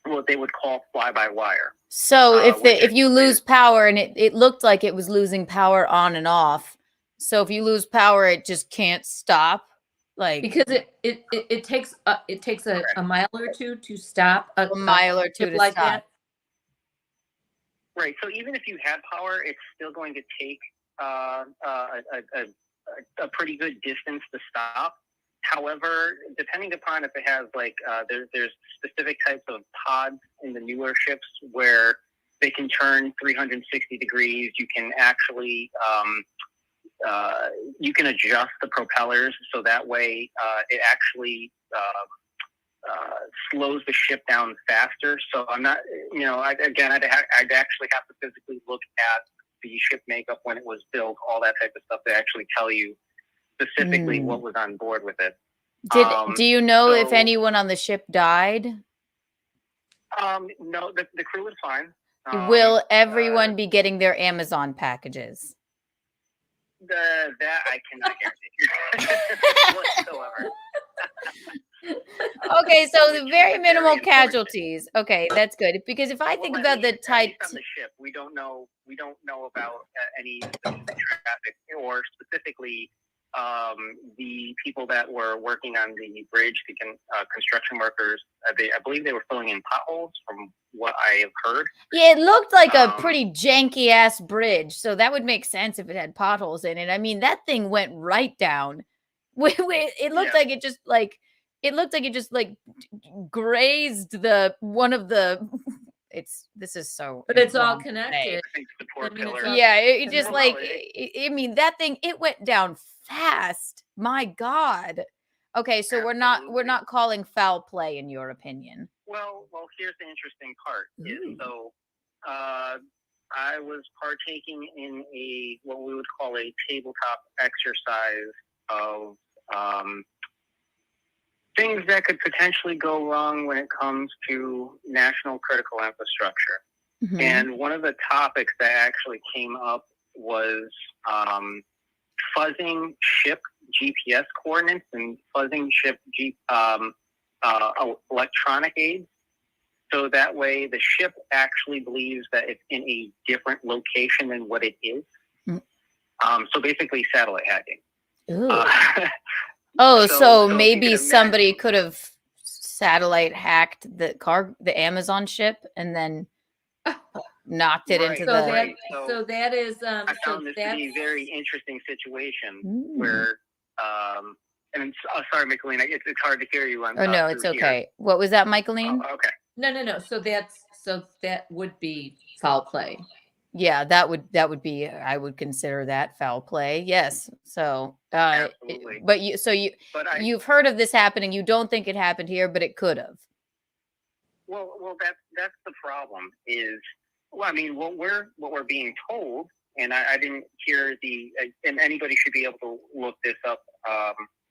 [SPEAKER 7] what they would call fly-by-wire.
[SPEAKER 2] So if you lose power, and it looked like it was losing power on and off. So if you lose power, it just can't stop. Like,
[SPEAKER 3] Because it takes a mile or two to stop
[SPEAKER 2] a mile or two to
[SPEAKER 3] like
[SPEAKER 2] stop.
[SPEAKER 3] that.
[SPEAKER 7] Right. So even if you had power, it's still going to take a pretty good distance to stop. However, depending upon if it has there's specific types of pods in the newer ships where they can turn 360 degrees. You can actually you can adjust the propellers so that way it actually slows the ship down faster. So I'm not, I'd actually have to physically look at the ship makeup when it was built, all that type of stuff to actually tell you specifically what was on board with it.
[SPEAKER 2] Do you know if anyone on the ship died?
[SPEAKER 7] No, the crew is fine.
[SPEAKER 2] Will everyone be getting their Amazon packages?
[SPEAKER 7] That I cannot guarantee whatsoever.
[SPEAKER 2] Okay, so the very minimal casualties. Okay, that's good. Because if I think about the
[SPEAKER 7] at
[SPEAKER 2] type,
[SPEAKER 7] least on the ship, we don't know about any specific traffic, or specifically the people that were working on the bridge, the construction workers. I believe they were filling in potholes, from what I have heard.
[SPEAKER 2] yeah, it looked like a pretty janky ass bridge, so that would make sense if it had potholes in it. I mean, that thing went right down. It looked like it looked like it just like grazed the one of the. This is so.
[SPEAKER 3] But it's all
[SPEAKER 2] wrong to say.
[SPEAKER 3] connected.
[SPEAKER 7] I think support
[SPEAKER 3] I mean, it's
[SPEAKER 7] pillar.
[SPEAKER 3] all-
[SPEAKER 2] Yeah, it just
[SPEAKER 7] Well,
[SPEAKER 2] like
[SPEAKER 7] no,
[SPEAKER 2] I mean that thing, it went down fast. My God. Okay, so we're not
[SPEAKER 7] Absolutely.
[SPEAKER 2] calling foul play in your opinion.
[SPEAKER 7] Well, here's the interesting part.
[SPEAKER 2] Ooh.
[SPEAKER 7] Is so, I was partaking in what we would call a tabletop exercise of things that could potentially go wrong when it comes to national critical infrastructure.
[SPEAKER 2] Mhm.
[SPEAKER 7] And one of the topics that actually came up was fuzzing ship GPS coordinates and fuzzing ship electronic aids. So that way the ship actually believes that it's in a different location than what it is.
[SPEAKER 2] Mm.
[SPEAKER 7] So basically satellite hacking.
[SPEAKER 2] Ooh. So
[SPEAKER 7] if you
[SPEAKER 2] maybe
[SPEAKER 7] could
[SPEAKER 2] somebody
[SPEAKER 7] imagine-
[SPEAKER 2] could have satellite hacked the Amazon ship and then knocked it into
[SPEAKER 3] So
[SPEAKER 2] the.
[SPEAKER 3] that
[SPEAKER 7] Right,
[SPEAKER 3] so that is
[SPEAKER 7] I
[SPEAKER 3] so
[SPEAKER 7] found this to be a
[SPEAKER 3] that's
[SPEAKER 7] very interesting situation
[SPEAKER 2] Mm.
[SPEAKER 7] where, and sorry, Michaelina, it's hard to hear you on.
[SPEAKER 2] Oh no,
[SPEAKER 7] through
[SPEAKER 2] it's
[SPEAKER 7] here.
[SPEAKER 2] okay. What was that, Michaeline?
[SPEAKER 7] Oh, okay.
[SPEAKER 3] no. So that would be foul play.
[SPEAKER 2] Yeah, that would be, I would consider that foul play. Yes. So,
[SPEAKER 7] Absolutely.
[SPEAKER 2] but you've heard of this happening. You don't think it happened here, but it could have.
[SPEAKER 7] Well, that's the problem. Is, well, I mean, what we're being told, and I didn't hear and anybody should be able to look this up.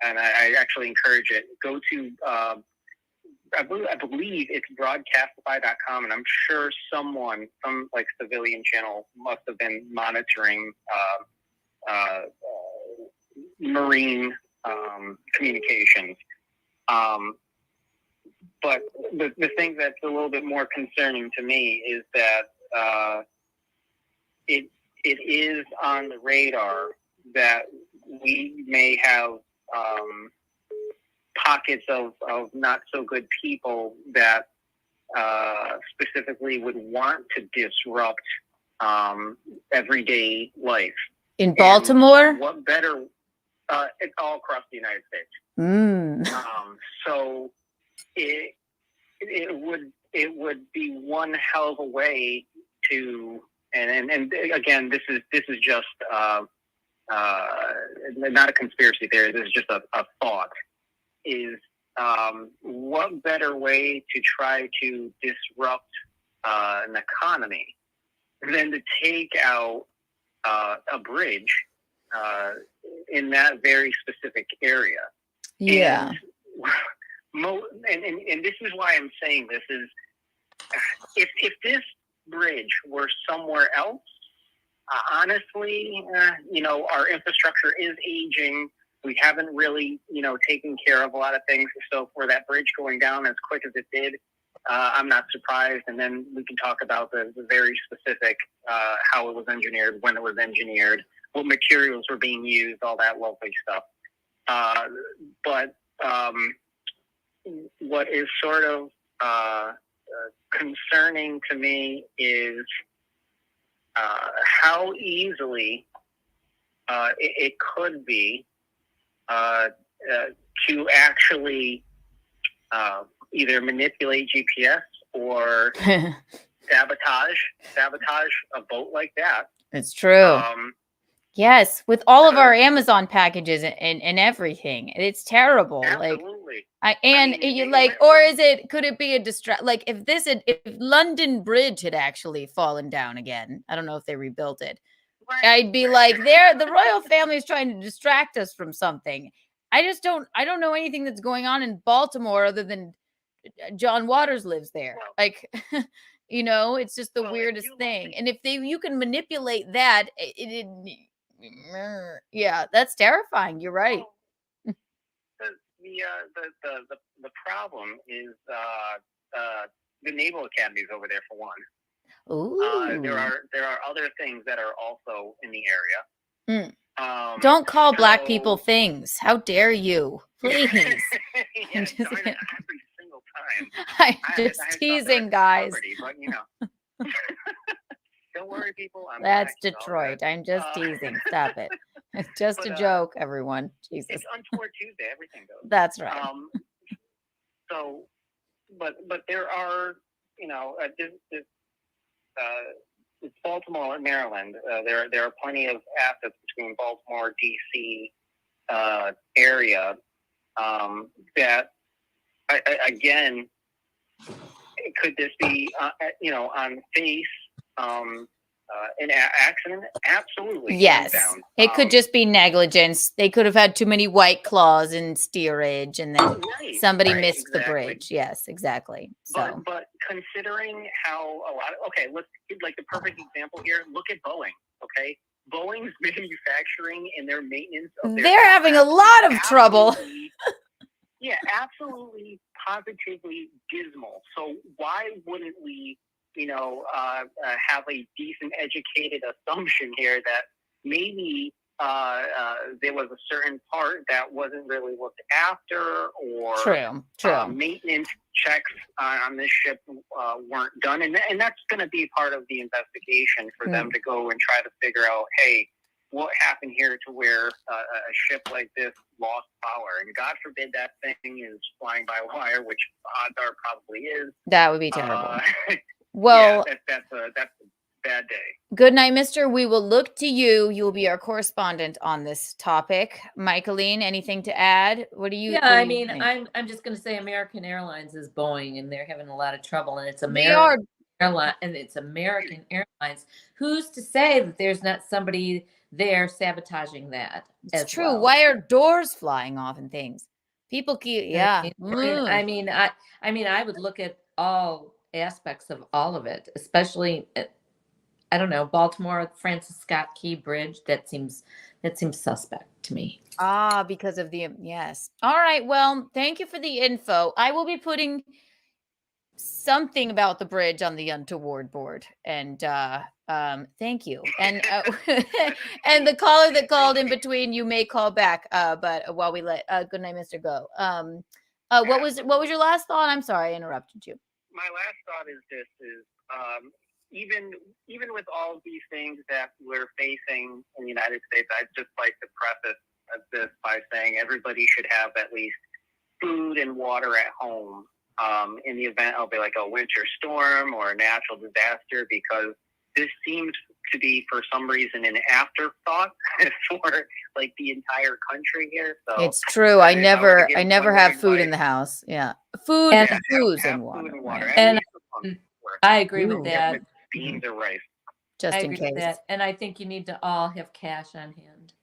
[SPEAKER 7] And I actually encourage it. Go to I believe it's broadcastify.com, and I'm sure some like civilian channel must have been monitoring marine communications. But the thing that's a little bit more concerning to me is that it is on the radar that we may have pockets of not so good people that specifically would want to disrupt everyday life.
[SPEAKER 2] In Baltimore?
[SPEAKER 7] And what better? It's all across the United States.
[SPEAKER 2] Mm.
[SPEAKER 7] So it would be one hell of a way to, and again, this is just not a conspiracy theory. This is just a thought. Is what better way to try to disrupt an economy than to take out a bridge in that very specific area?
[SPEAKER 2] Yeah.
[SPEAKER 7] And this is why I'm saying this is, if this bridge were somewhere else, honestly, our infrastructure is aging. We haven't really, taken care of a lot of things. So for that bridge going down as quick as it did, I'm not surprised. And then we can talk about the very specific, how it was engineered, when it was engineered, what materials were being used, all that lovely stuff. But what is sort of concerning to me is how easily it could be to actually either manipulate GPS or sabotage a boat like that.
[SPEAKER 2] It's true. Yes, with all of our Amazon packages and everything, it's terrible.
[SPEAKER 7] Absolutely.
[SPEAKER 2] Could it be a distract? Like if London Bridge had actually fallen down again, I don't know if they rebuilt it.
[SPEAKER 7] Right.
[SPEAKER 2] I'd be like, the royal family is trying to distract us from something. I don't know anything that's going on in Baltimore other than John Waters lives there. It's just the weirdest thing. And if you can manipulate that, Yeah, that's terrifying. You're right.
[SPEAKER 7] The problem is the naval academies over there for one. There are other things that are also in the area.
[SPEAKER 2] Don't call black people things. How dare you? Please.
[SPEAKER 7] Yeah, every single time.
[SPEAKER 2] I'm just teasing, guys.
[SPEAKER 7] But, don't worry, people.
[SPEAKER 2] That's Detroit. I'm just teasing. Stop it. It's just a joke, everyone. Jesus.
[SPEAKER 7] It's Untoward Tuesday. Everything goes.
[SPEAKER 2] That's right.
[SPEAKER 7] So, but there are, it's Baltimore, Maryland. There are plenty of assets between Baltimore, D.C. Area that, again, could this be, on face, an accident? Absolutely.
[SPEAKER 2] Yes. It could just be negligence. They could have had too many White Claws in steerage, and then somebody missed the bridge. Yes, exactly. So,
[SPEAKER 7] but considering how let's give like the perfect example here. Look at Boeing. Okay, Boeing's manufacturing and their maintenance of
[SPEAKER 2] they're having a lot of trouble.
[SPEAKER 7] Yeah, absolutely, positively dismal. So why wouldn't we, have a decent educated assumption here that maybe there was a certain part that wasn't really looked after, or
[SPEAKER 2] true.
[SPEAKER 7] Maintenance checks on this ship weren't done, and that's going to be part of the investigation for them to go and try to figure out, hey, what happened here to where a ship like this lost power? And God forbid that thing is flying by wire, which odds are probably is.
[SPEAKER 2] That would be terrible. Well,
[SPEAKER 7] yeah, that's a bad day.
[SPEAKER 2] Good night, mister. We will look to you. You will be our correspondent on this topic. Michaeline, anything to add? What do you think?
[SPEAKER 3] I'm just going to say American Airlines is Boeing, and they're having a lot of trouble, and it's American Airline, and it's American Airlines. Who's to say that there's not somebody there sabotaging that?
[SPEAKER 2] It's true. Well. Why are doors flying off and things? People keep,
[SPEAKER 3] I would look at all aspects of all of it, especially I don't know, Baltimore, Francis Scott Key Bridge. That seems suspect to me.
[SPEAKER 2] Because of the yes. All right. Well, thank you for the info. I will be putting something about the bridge on the Untoward board, and thank you. And and the caller that called in between, you may call back. But while we let good night, Mr. Go. What was your last thought? I'm sorry, I interrupted you.
[SPEAKER 7] My last thought is this: even with all of these things that we're facing in the United States, I'd just like to preface this by saying everybody should have at least food and water at home in the event of like a winter storm or a natural disaster, because this seems to be, for some reason, an afterthought for like the entire country here. So
[SPEAKER 2] it's true. I never have food in the house. Yeah, food and booze and water.
[SPEAKER 3] Right. And I agree with that.
[SPEAKER 7] Beans or rice,
[SPEAKER 2] just in case.
[SPEAKER 3] That. And I think you need to all have cash on hand.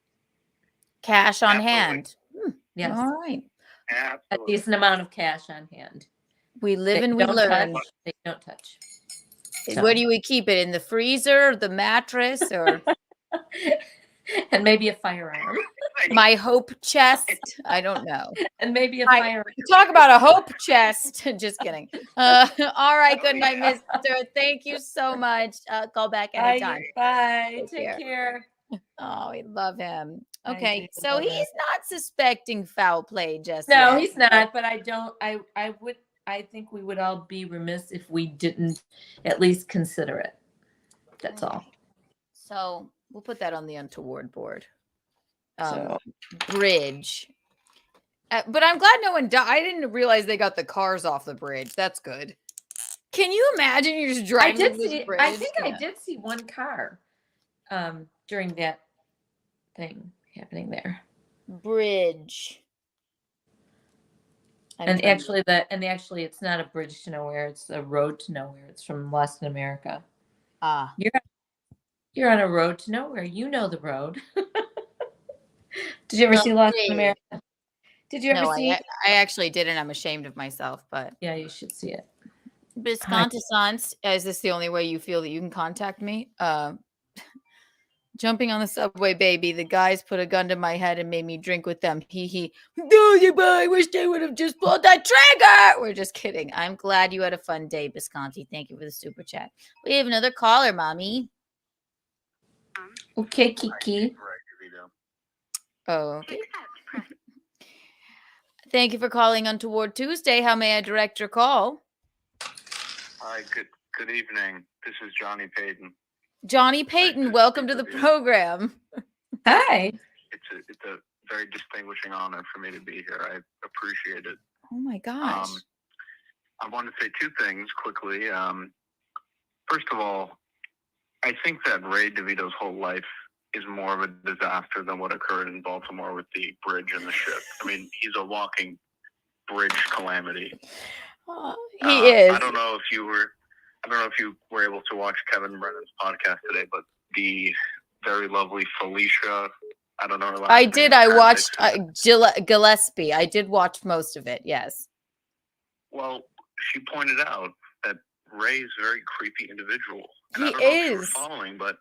[SPEAKER 2] Cash on hand.
[SPEAKER 3] Yes.
[SPEAKER 2] All right.
[SPEAKER 7] Absolutely.
[SPEAKER 3] A decent amount of cash on hand.
[SPEAKER 2] We live and we learn.
[SPEAKER 3] They don't touch.
[SPEAKER 2] Where do we keep it? In the freezer, the mattress, or
[SPEAKER 3] and maybe a firearm?
[SPEAKER 2] My hope chest. I don't know.
[SPEAKER 3] And maybe a firearm.
[SPEAKER 2] Talk about a hope chest. Just kidding. All right. Good night, mister. Thank you so much. Call back anytime.
[SPEAKER 3] Bye. Take care.
[SPEAKER 2] Oh, we love him. Okay. So he's not suspecting foul play just
[SPEAKER 3] No,
[SPEAKER 2] yet.
[SPEAKER 3] He's not. But I think we would all be remiss if we didn't at least consider it. That's all.
[SPEAKER 2] So we'll put that on the Untoward board. Bridge. But I'm glad no one died. I didn't realize they got the cars off the bridge. That's good. Can you imagine you're just driving this bridge?
[SPEAKER 3] I think I did see one car during that thing happening there.
[SPEAKER 2] Bridge.
[SPEAKER 3] And actually it's not a bridge to nowhere, it's a road to nowhere. It's from Lost in America. You're on a road to nowhere. You know the road. Did you ever see Lost in America? Did you ever see it?
[SPEAKER 2] I actually didn't. I'm ashamed of myself, but
[SPEAKER 3] yeah, you should see it.
[SPEAKER 2] Biscontessance, is this the only way you feel that you can contact me?
[SPEAKER 1] Jumping on the subway, baby. The guys put a gun to my head and made me drink with them. Hee hee. I wish they would have just pulled that trigger. We're just kidding. I'm glad you had a fun day, Bisconti. Thank you for the super chat. We have another caller, Mommy.
[SPEAKER 3] Okay, Kiki.
[SPEAKER 1] Oh, okay. Thank you for calling Untoward Tuesday. How may I direct your call?
[SPEAKER 8] Hi, good evening. This is Johnny Payton.
[SPEAKER 1] Johnny Payton, welcome to the program.
[SPEAKER 3] Hi.
[SPEAKER 8] It's a very distinguishing honor for me to be here. I appreciate it.
[SPEAKER 1] Oh my gosh.
[SPEAKER 8] I want to say two things quickly. First of all, I think that Ray DeVito's whole life is more of a disaster than what occurred in Baltimore with the bridge and the ship. I mean, he's a walking bridge calamity.
[SPEAKER 1] He is.
[SPEAKER 8] I don't know if you were able to watch Kevin Brennan's podcast today, but the very lovely Felicia, I don't know her last
[SPEAKER 1] I
[SPEAKER 8] name.
[SPEAKER 1] did. I watched Gillespie. I did watch most of it. Yes.
[SPEAKER 8] Well, she pointed out that Ray is a very creepy individual. And
[SPEAKER 1] He
[SPEAKER 8] I don't know if you were
[SPEAKER 1] is.
[SPEAKER 8] following, but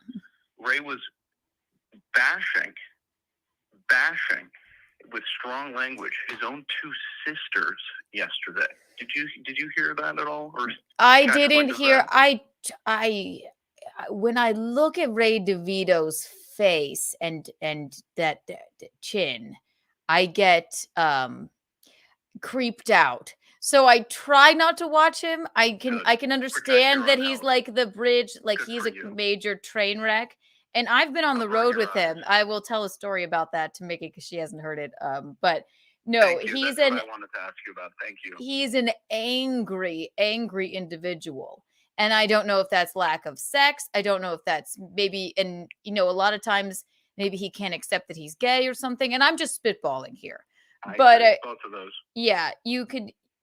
[SPEAKER 8] Ray was bashing with strong language his own two sisters yesterday. Did you hear that at all? Or
[SPEAKER 1] I didn't hear. I when I look at Ray DeVito's face and that chin, I get creeped out. So I try not to watch him. I can understand that he's like the bridge, like he's a major train wreck. And I've been on the road with him. I will tell a story about that to make it because she hasn't heard it. But no, he's
[SPEAKER 8] That's what I wanted to ask you about. Thank you.
[SPEAKER 1] He's an angry individual. And I don't know if that's lack of sex. I don't know if that's maybe, and a lot of times maybe he can't accept that he's gay or something. And I'm just spitballing here. But
[SPEAKER 8] both of those.
[SPEAKER 1] Yeah,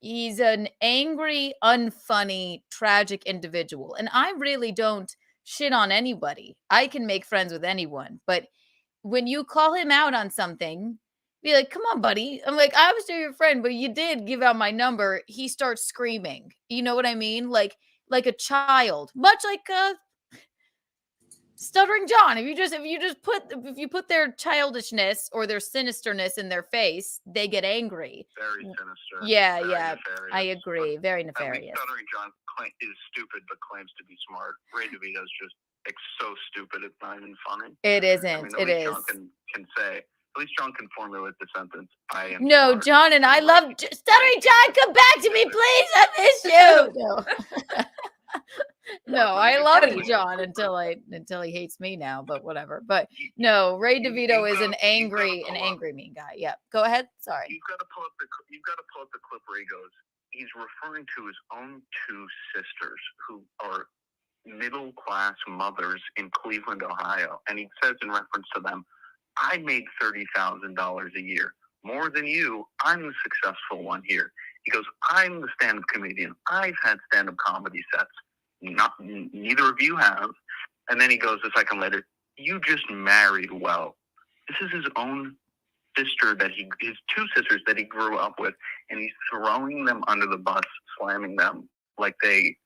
[SPEAKER 1] he's an angry, unfunny, tragic individual. And I really don't shit on anybody. I can make friends with anyone. But when you call him out on something, be like, come on, buddy. I'm like, I was your friend, but you did give out my number. He starts screaming. You know what I mean? Like a child, much like Stuttering John. If you put their childishness or their sinisterness in their face, they get angry.
[SPEAKER 8] Very sinister.
[SPEAKER 1] Yeah,
[SPEAKER 8] very
[SPEAKER 1] yeah.
[SPEAKER 8] nefarious.
[SPEAKER 1] I agree. Very
[SPEAKER 8] At least
[SPEAKER 1] nefarious.
[SPEAKER 8] Stuttering John is stupid but claims to be smart. Ray DeVito's just so stupid it's not even funny.
[SPEAKER 1] It isn't.
[SPEAKER 8] I mean,
[SPEAKER 1] it is.
[SPEAKER 8] John can say. At least John can formulate the sentence. I am.
[SPEAKER 1] No,
[SPEAKER 8] smart.
[SPEAKER 1] John and I love Stuttering John. Come back to me, please. I miss you. No, I love John until he hates me now. But whatever. But no, Ray DeVito is an angry mean guy. Yeah. Go ahead. Sorry.
[SPEAKER 8] You've got to pull up the clip where he goes. He's referring to his own two sisters who are middle class mothers in Cleveland, Ohio, and he says in reference to them, I make $30,000 a year. More than you, I'm the successful one here. He goes, I'm the stand-up comedian. I've had stand-up comedy sets. Neither of you have. And then he goes a second later, you just married well. This is his own sister his two sisters that he grew up with, and he's throwing them under the bus, slamming them like they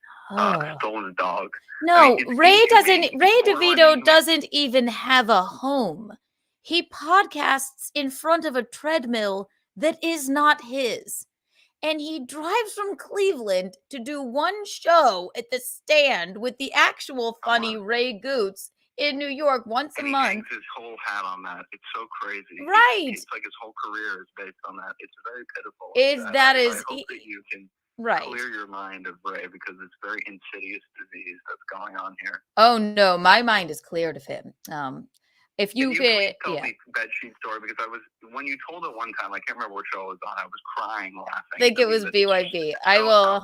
[SPEAKER 8] stole his dog.
[SPEAKER 1] No, Ray DeVito doesn't even have a home. He podcasts in front of a treadmill that is not his. And he drives from Cleveland to do one show at the Stand with the actual funny Ray Goots in New York once a month.
[SPEAKER 8] He hangs his whole hat on that. It's so crazy.
[SPEAKER 1] Right.
[SPEAKER 8] It's like his whole career is based on that. It's very pitiful.
[SPEAKER 1] I
[SPEAKER 8] hope that you can
[SPEAKER 1] right.
[SPEAKER 8] clear your mind of Ray because it's a very insidious disease that's going on here.
[SPEAKER 1] Oh, no. My mind is cleared of him. If you
[SPEAKER 8] could tell me that sheet story, because when you told it one time, I can't remember what show it was on. I was crying laughing.
[SPEAKER 1] I think it was BYB. I will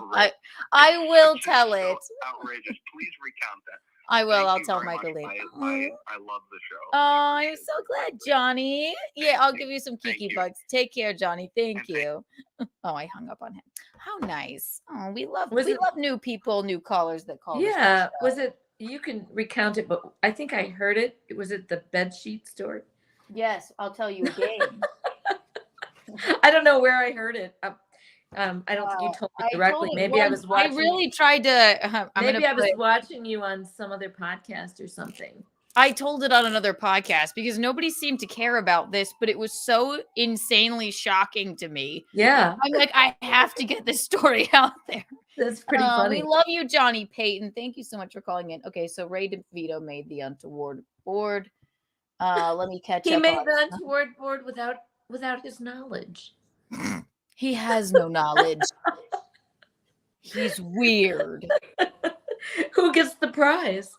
[SPEAKER 1] tell it.
[SPEAKER 8] Outrageous. Please recount that.
[SPEAKER 1] I will. I'll tell Michael Lee.
[SPEAKER 8] I love the show.
[SPEAKER 1] Oh, I'm so glad, Johnny. Yeah, I'll give you some Kiki bugs. Take care, Johnny. Thank you. Oh, I hung up on him. How nice. Oh, we love new people, new callers that call.
[SPEAKER 3] Yeah. Was it? You can recount it, but I think I heard it. Was it the bed sheet story?
[SPEAKER 1] Yes, I'll tell you again.
[SPEAKER 3] I don't know where I heard it. I don't think you told me directly. Maybe I was watching.
[SPEAKER 1] I really tried to.
[SPEAKER 3] Maybe I was watching you on some other podcast or something.
[SPEAKER 1] I told it on another podcast because nobody seemed to care about this, but it was so insanely shocking to me.
[SPEAKER 3] Yeah,
[SPEAKER 1] I'm like, I have to get this story out there.
[SPEAKER 3] that's pretty
[SPEAKER 1] We
[SPEAKER 3] funny.
[SPEAKER 1] love you, Johnny Payton. Thank you so much for calling in. Okay, so Ray DeVito made the Untoward board. Let me catch
[SPEAKER 3] He
[SPEAKER 1] up.
[SPEAKER 3] made
[SPEAKER 1] on-
[SPEAKER 3] the Untoward board without his knowledge.
[SPEAKER 1] He has no knowledge. He's weird.
[SPEAKER 3] Who gets the prize?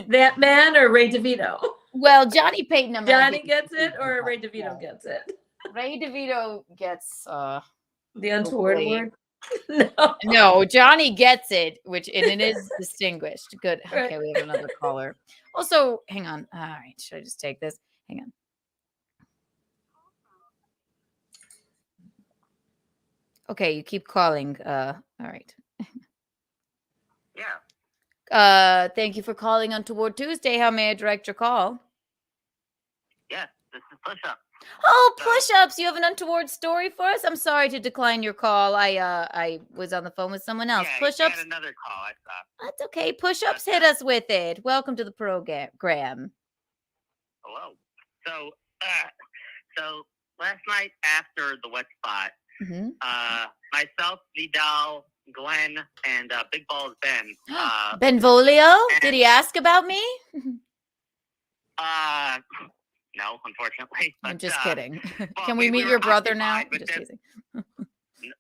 [SPEAKER 3] That man or Ray DeVito?
[SPEAKER 1] Well, Johnny Payton. I'm gonna
[SPEAKER 3] Johnny
[SPEAKER 1] give
[SPEAKER 3] gets
[SPEAKER 1] you
[SPEAKER 3] it or
[SPEAKER 1] the
[SPEAKER 3] Ray
[SPEAKER 1] prize.
[SPEAKER 3] DeVito gets it?
[SPEAKER 1] Ray DeVito gets
[SPEAKER 3] The Untoward
[SPEAKER 1] hopefully-
[SPEAKER 3] award? No.
[SPEAKER 1] No, Johnny gets it, and it is distinguished. Good.
[SPEAKER 3] Right.
[SPEAKER 1] Okay, we have another caller. Also, hang on. All right, should I just take this? Hang on. Okay, you keep calling. All right.
[SPEAKER 8] Yeah.
[SPEAKER 1] Thank you for calling Untoward Tuesday. How may I direct your call?
[SPEAKER 8] Yeah. This is Push Up.
[SPEAKER 1] Oh, push-ups. You have an untoward story for us? I'm sorry to decline your call. I was on the phone with someone else.
[SPEAKER 8] Yeah,
[SPEAKER 1] Push-ups.
[SPEAKER 8] You had another call. I thought.
[SPEAKER 1] That's okay. Push-ups, hit us with it. Welcome to the program.
[SPEAKER 8] Hello. So last night after the wet spot,
[SPEAKER 1] Mm-hmm.
[SPEAKER 8] myself, Vidal, Glenn, and Big Balls Ben.
[SPEAKER 1] Benvolio? Did he ask about me?
[SPEAKER 8] No, unfortunately.
[SPEAKER 1] I'm
[SPEAKER 8] But,
[SPEAKER 1] just kidding.
[SPEAKER 8] well,
[SPEAKER 1] Can we meet
[SPEAKER 8] were
[SPEAKER 1] your brother now?
[SPEAKER 8] occupied
[SPEAKER 1] I'm
[SPEAKER 8] with
[SPEAKER 1] just
[SPEAKER 8] this-
[SPEAKER 1] teasing.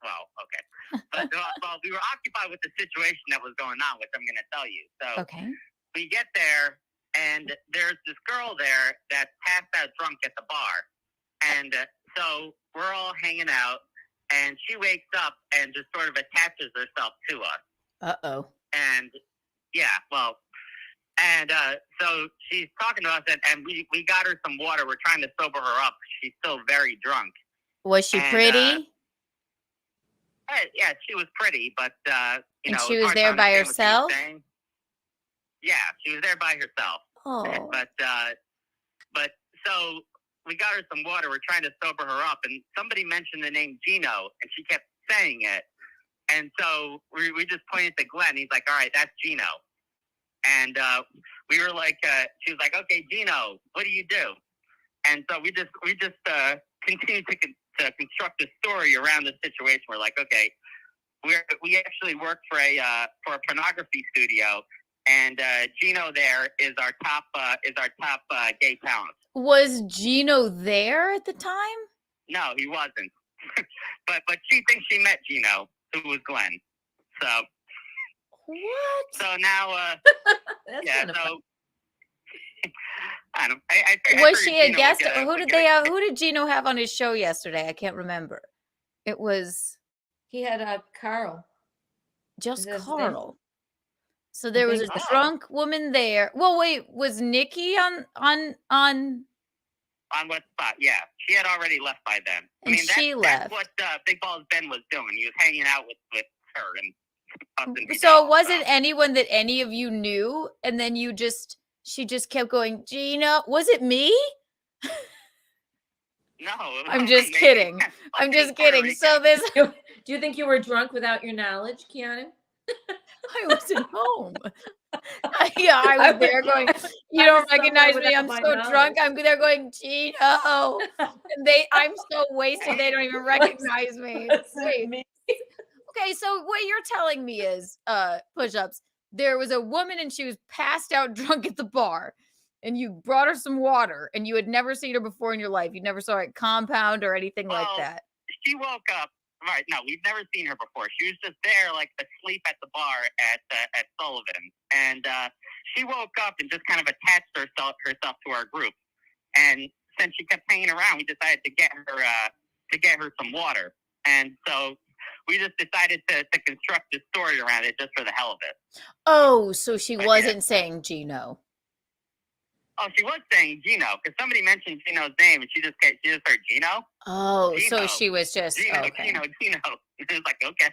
[SPEAKER 8] Well, okay. But well, we were occupied with the situation that was going on, which I'm going to tell you. So
[SPEAKER 1] Okay.
[SPEAKER 8] we get there, and there's this girl there that's passed out drunk at the bar. And so we're all hanging out, and she wakes up and just sort of attaches herself to us.
[SPEAKER 1] Uh-oh.
[SPEAKER 8] And yeah, well, and so she's talking to us, and we got her some water. We're trying to sober her up. She's still very drunk.
[SPEAKER 1] Was she
[SPEAKER 8] And,
[SPEAKER 1] pretty?
[SPEAKER 8] Yeah, she was pretty, but you
[SPEAKER 1] And
[SPEAKER 8] know,
[SPEAKER 1] she
[SPEAKER 8] it's
[SPEAKER 1] was
[SPEAKER 8] hard to
[SPEAKER 1] there by
[SPEAKER 8] understand what she was
[SPEAKER 1] herself?
[SPEAKER 8] saying. Yeah, she was there by herself.
[SPEAKER 1] Oh.
[SPEAKER 8] But so we got her some water. We're trying to sober her up, and somebody mentioned the name Gino, and she kept saying it. And so we just pointed to Glenn. He's like, "All right, that's Gino." And we were like, she was like, "Okay, Gino, what do you do?" And so we just continued to construct a story around the situation. We're like, okay, we actually work for a pornography studio, and Gino there is our top gay talent.
[SPEAKER 1] Was Gino there at the time?
[SPEAKER 8] No, he wasn't. but she thinks she met Gino, who was Glenn. So
[SPEAKER 1] What?
[SPEAKER 8] so now
[SPEAKER 3] That's
[SPEAKER 8] yeah,
[SPEAKER 3] kind of
[SPEAKER 8] so I don't. I
[SPEAKER 1] Was
[SPEAKER 8] figured
[SPEAKER 1] she a
[SPEAKER 8] Gino would
[SPEAKER 1] guest?
[SPEAKER 8] get a-
[SPEAKER 1] Who
[SPEAKER 8] would
[SPEAKER 1] did
[SPEAKER 8] get a-
[SPEAKER 1] they have? Who did Gino have on his show yesterday? I can't remember. It was
[SPEAKER 3] He had Carl.
[SPEAKER 1] just
[SPEAKER 3] Is that his name?
[SPEAKER 1] Carl. So there was a
[SPEAKER 3] think
[SPEAKER 8] so.
[SPEAKER 1] drunk woman there. Well, wait, was Nikki on?
[SPEAKER 8] On what spot? Yeah, she had already left by then. I
[SPEAKER 1] And
[SPEAKER 8] mean,
[SPEAKER 1] she
[SPEAKER 8] that's
[SPEAKER 1] left.
[SPEAKER 8] what Big Balls Ben was doing. He was hanging out with her and us and
[SPEAKER 1] So
[SPEAKER 8] Vidal,
[SPEAKER 1] it wasn't anyone that any of you knew, and then she just kept going, Gino. Was it me?
[SPEAKER 8] No, it was
[SPEAKER 1] I'm
[SPEAKER 8] not
[SPEAKER 1] just
[SPEAKER 8] me.
[SPEAKER 1] kidding. I'm
[SPEAKER 8] Fucking
[SPEAKER 1] just
[SPEAKER 8] Puerto
[SPEAKER 1] kidding.
[SPEAKER 8] Rican.
[SPEAKER 1] So this,
[SPEAKER 3] Do you think you were drunk without your knowledge, Keanu?
[SPEAKER 1] I was at home. Yeah, I was there going, you
[SPEAKER 3] I
[SPEAKER 1] don't
[SPEAKER 3] was somewhere
[SPEAKER 1] recognize me.
[SPEAKER 3] without
[SPEAKER 1] I'm
[SPEAKER 3] my
[SPEAKER 1] so drunk.
[SPEAKER 3] knowledge.
[SPEAKER 1] I'm there going, Gino. And I'm so wasted. They don't even recognize me. Wait. Okay, so what you're telling me is, push-ups. There was a woman and she was passed out drunk at the bar, and you brought her some water, and you had never seen her before in your life. You never saw her at Compound or anything like
[SPEAKER 8] Well,
[SPEAKER 1] that.
[SPEAKER 8] She woke up. Right? No, we've never seen her before. She was just there, like asleep at the bar at Sullivan, and she woke up and just kind of attached herself to our group. And since she kept hanging around, we decided to get her some water. And so we just decided to construct a story around it just for the hell of it.
[SPEAKER 1] Oh, so she
[SPEAKER 8] But
[SPEAKER 1] wasn't saying Gino.
[SPEAKER 8] Oh, she was saying Gino because somebody mentioned Gino's name, and she just heard Gino.
[SPEAKER 1] Oh, so
[SPEAKER 8] Gino.
[SPEAKER 1] she was just
[SPEAKER 8] Gino,
[SPEAKER 1] okay.
[SPEAKER 8] Gino. It was like, okay.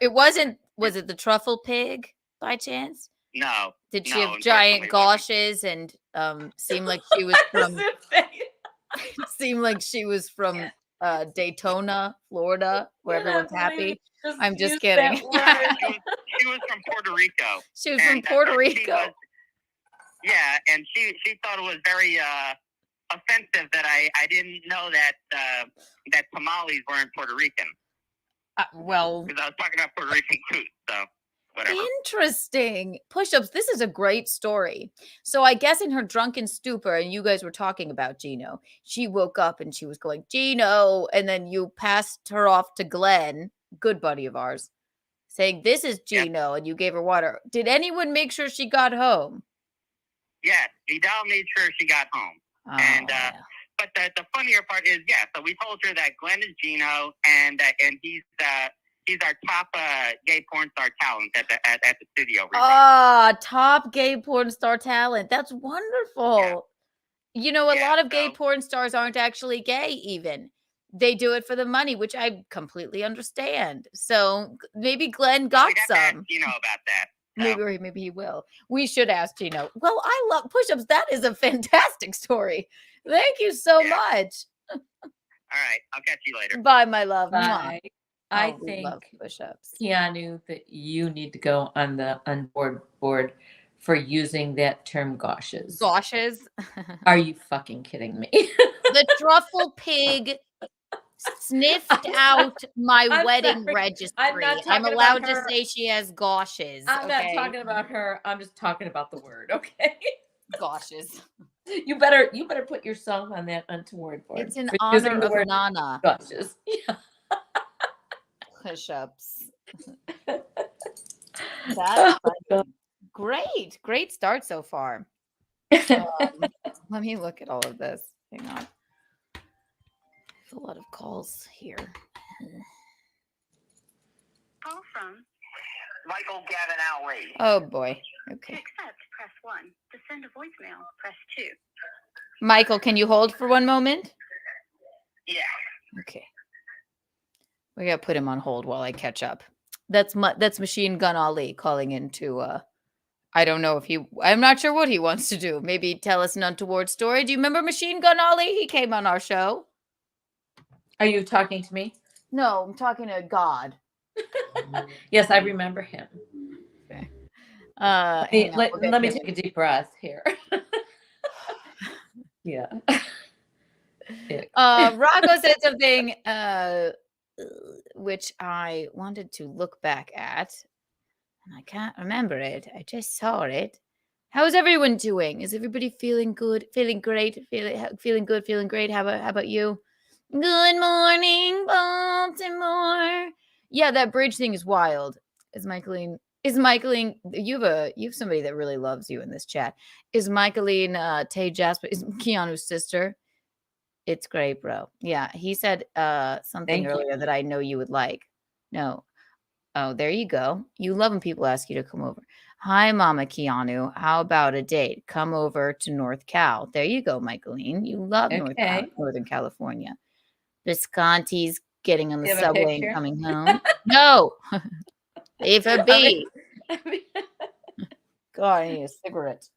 [SPEAKER 1] It wasn't. Was it the truffle pig by chance?
[SPEAKER 8] No.
[SPEAKER 1] Did she
[SPEAKER 8] No,
[SPEAKER 1] have giant
[SPEAKER 8] unfortunately
[SPEAKER 1] gauches and seemed like she was from seemed like she was from Daytona, Florida, where everyone's happy? I'm just kidding.
[SPEAKER 8] She was from Puerto Rico.
[SPEAKER 1] She was from
[SPEAKER 8] And,
[SPEAKER 1] Puerto
[SPEAKER 8] she
[SPEAKER 1] Rico.
[SPEAKER 8] was-
[SPEAKER 9] Yeah, and she thought it was very offensive that I didn't know that that tamales weren't Puerto Rican
[SPEAKER 1] Well,
[SPEAKER 9] because I was talking about Puerto Rican food. So whatever.
[SPEAKER 1] interesting. Push-ups. This is a great story. So I guess in her drunken stupor, and you guys were talking about Gino, she woke up and she was going, Gino, and then you passed her off to Glenn, good buddy of ours, saying, this is Gino, and you gave her water. Did anyone make sure she got home?
[SPEAKER 9] Yes, Vidal made sure she got home.
[SPEAKER 1] Oh,
[SPEAKER 9] And
[SPEAKER 1] yeah.
[SPEAKER 9] but the funnier part is, so we told her that Glenn is Gino, and he's our top gay porn star talent at the studio.
[SPEAKER 1] Ah, top gay porn star talent. That's wonderful. You know, a lot of gay porn stars aren't actually gay even. They do it for the money, which I completely understand. So maybe Glenn got
[SPEAKER 9] we'd have to ask
[SPEAKER 1] some.
[SPEAKER 9] Gino about that. So.
[SPEAKER 1] Maybe he will. We should ask Gino. Well, I love push-ups. That is a fantastic story. Thank you so much.
[SPEAKER 9] All right. I'll catch you later.
[SPEAKER 1] Bye, my love.
[SPEAKER 3] Bye. I
[SPEAKER 1] Oh, we love
[SPEAKER 3] think,
[SPEAKER 1] push-ups.
[SPEAKER 3] Keanu, that you need to go on the Untoward board for using that term goshes.
[SPEAKER 1] Goshes.
[SPEAKER 3] Are you fucking kidding me?
[SPEAKER 1] The truffle pig sniffed out my
[SPEAKER 3] I'm
[SPEAKER 1] wedding
[SPEAKER 3] sorry.
[SPEAKER 1] registry.
[SPEAKER 3] I'm not
[SPEAKER 1] I'm
[SPEAKER 3] talking
[SPEAKER 1] allowed
[SPEAKER 3] about
[SPEAKER 1] to
[SPEAKER 3] her.
[SPEAKER 1] say she has goshes.
[SPEAKER 3] I'm
[SPEAKER 1] okay?
[SPEAKER 3] not talking about her. I'm just talking about the word, okay?
[SPEAKER 1] Goshes.
[SPEAKER 3] You better put yourself on that Untoward board.
[SPEAKER 1] It's in
[SPEAKER 3] for using
[SPEAKER 1] honor
[SPEAKER 3] the
[SPEAKER 1] of
[SPEAKER 3] word
[SPEAKER 1] Nana.
[SPEAKER 3] goshes. Yeah.
[SPEAKER 1] Push-ups. That's funny. Great start so far. Let me look at all of this. Hang on. I have a lot of calls here.
[SPEAKER 4] Call from.
[SPEAKER 9] Michael Gavin Alley.
[SPEAKER 1] Oh boy.
[SPEAKER 4] To
[SPEAKER 1] Okay.
[SPEAKER 4] accept, press 1. To send a voicemail, press 2.
[SPEAKER 1] Michael, can you hold for one moment?
[SPEAKER 9] Yeah.
[SPEAKER 1] Okay. We gotta put him on hold while I catch up. That's Machine Gun Ali calling into I don't know if I'm not sure what he wants to do. Maybe tell us an untoward story. Do you remember Machine Gun Ali? He came on our show.
[SPEAKER 3] Are you talking to me?
[SPEAKER 1] No, I'm talking to God.
[SPEAKER 3] Yes, I remember him.
[SPEAKER 1] Okay.
[SPEAKER 3] Let me take a deep breath here. Yeah.
[SPEAKER 1] Rocco said something which I wanted to look back at, and I can't remember it. I just saw it. How is everyone doing? Is everybody feeling good? Feeling great? Feeling good? Feeling great? How about you? Good morning, Baltimore. Yeah, that bridge thing is wild. Is Michaeline? You have somebody that really loves you in this chat. Is Michaeline Tay Jasper? Is Keanu's sister? It's great, bro. Yeah, he said something
[SPEAKER 3] Thank you.
[SPEAKER 1] earlier that I know you would like. No. Oh, there you go. You love when people ask you to come over. Hi, Mama Keanu. How about a date? Come over to North Cal. There you go, Michaeline. You love
[SPEAKER 3] Okay.
[SPEAKER 1] Northern California. Visconti's getting on the
[SPEAKER 3] You have a
[SPEAKER 1] subway and
[SPEAKER 3] picture?
[SPEAKER 1] coming home. No. Leave her be. God, I need a cigarette.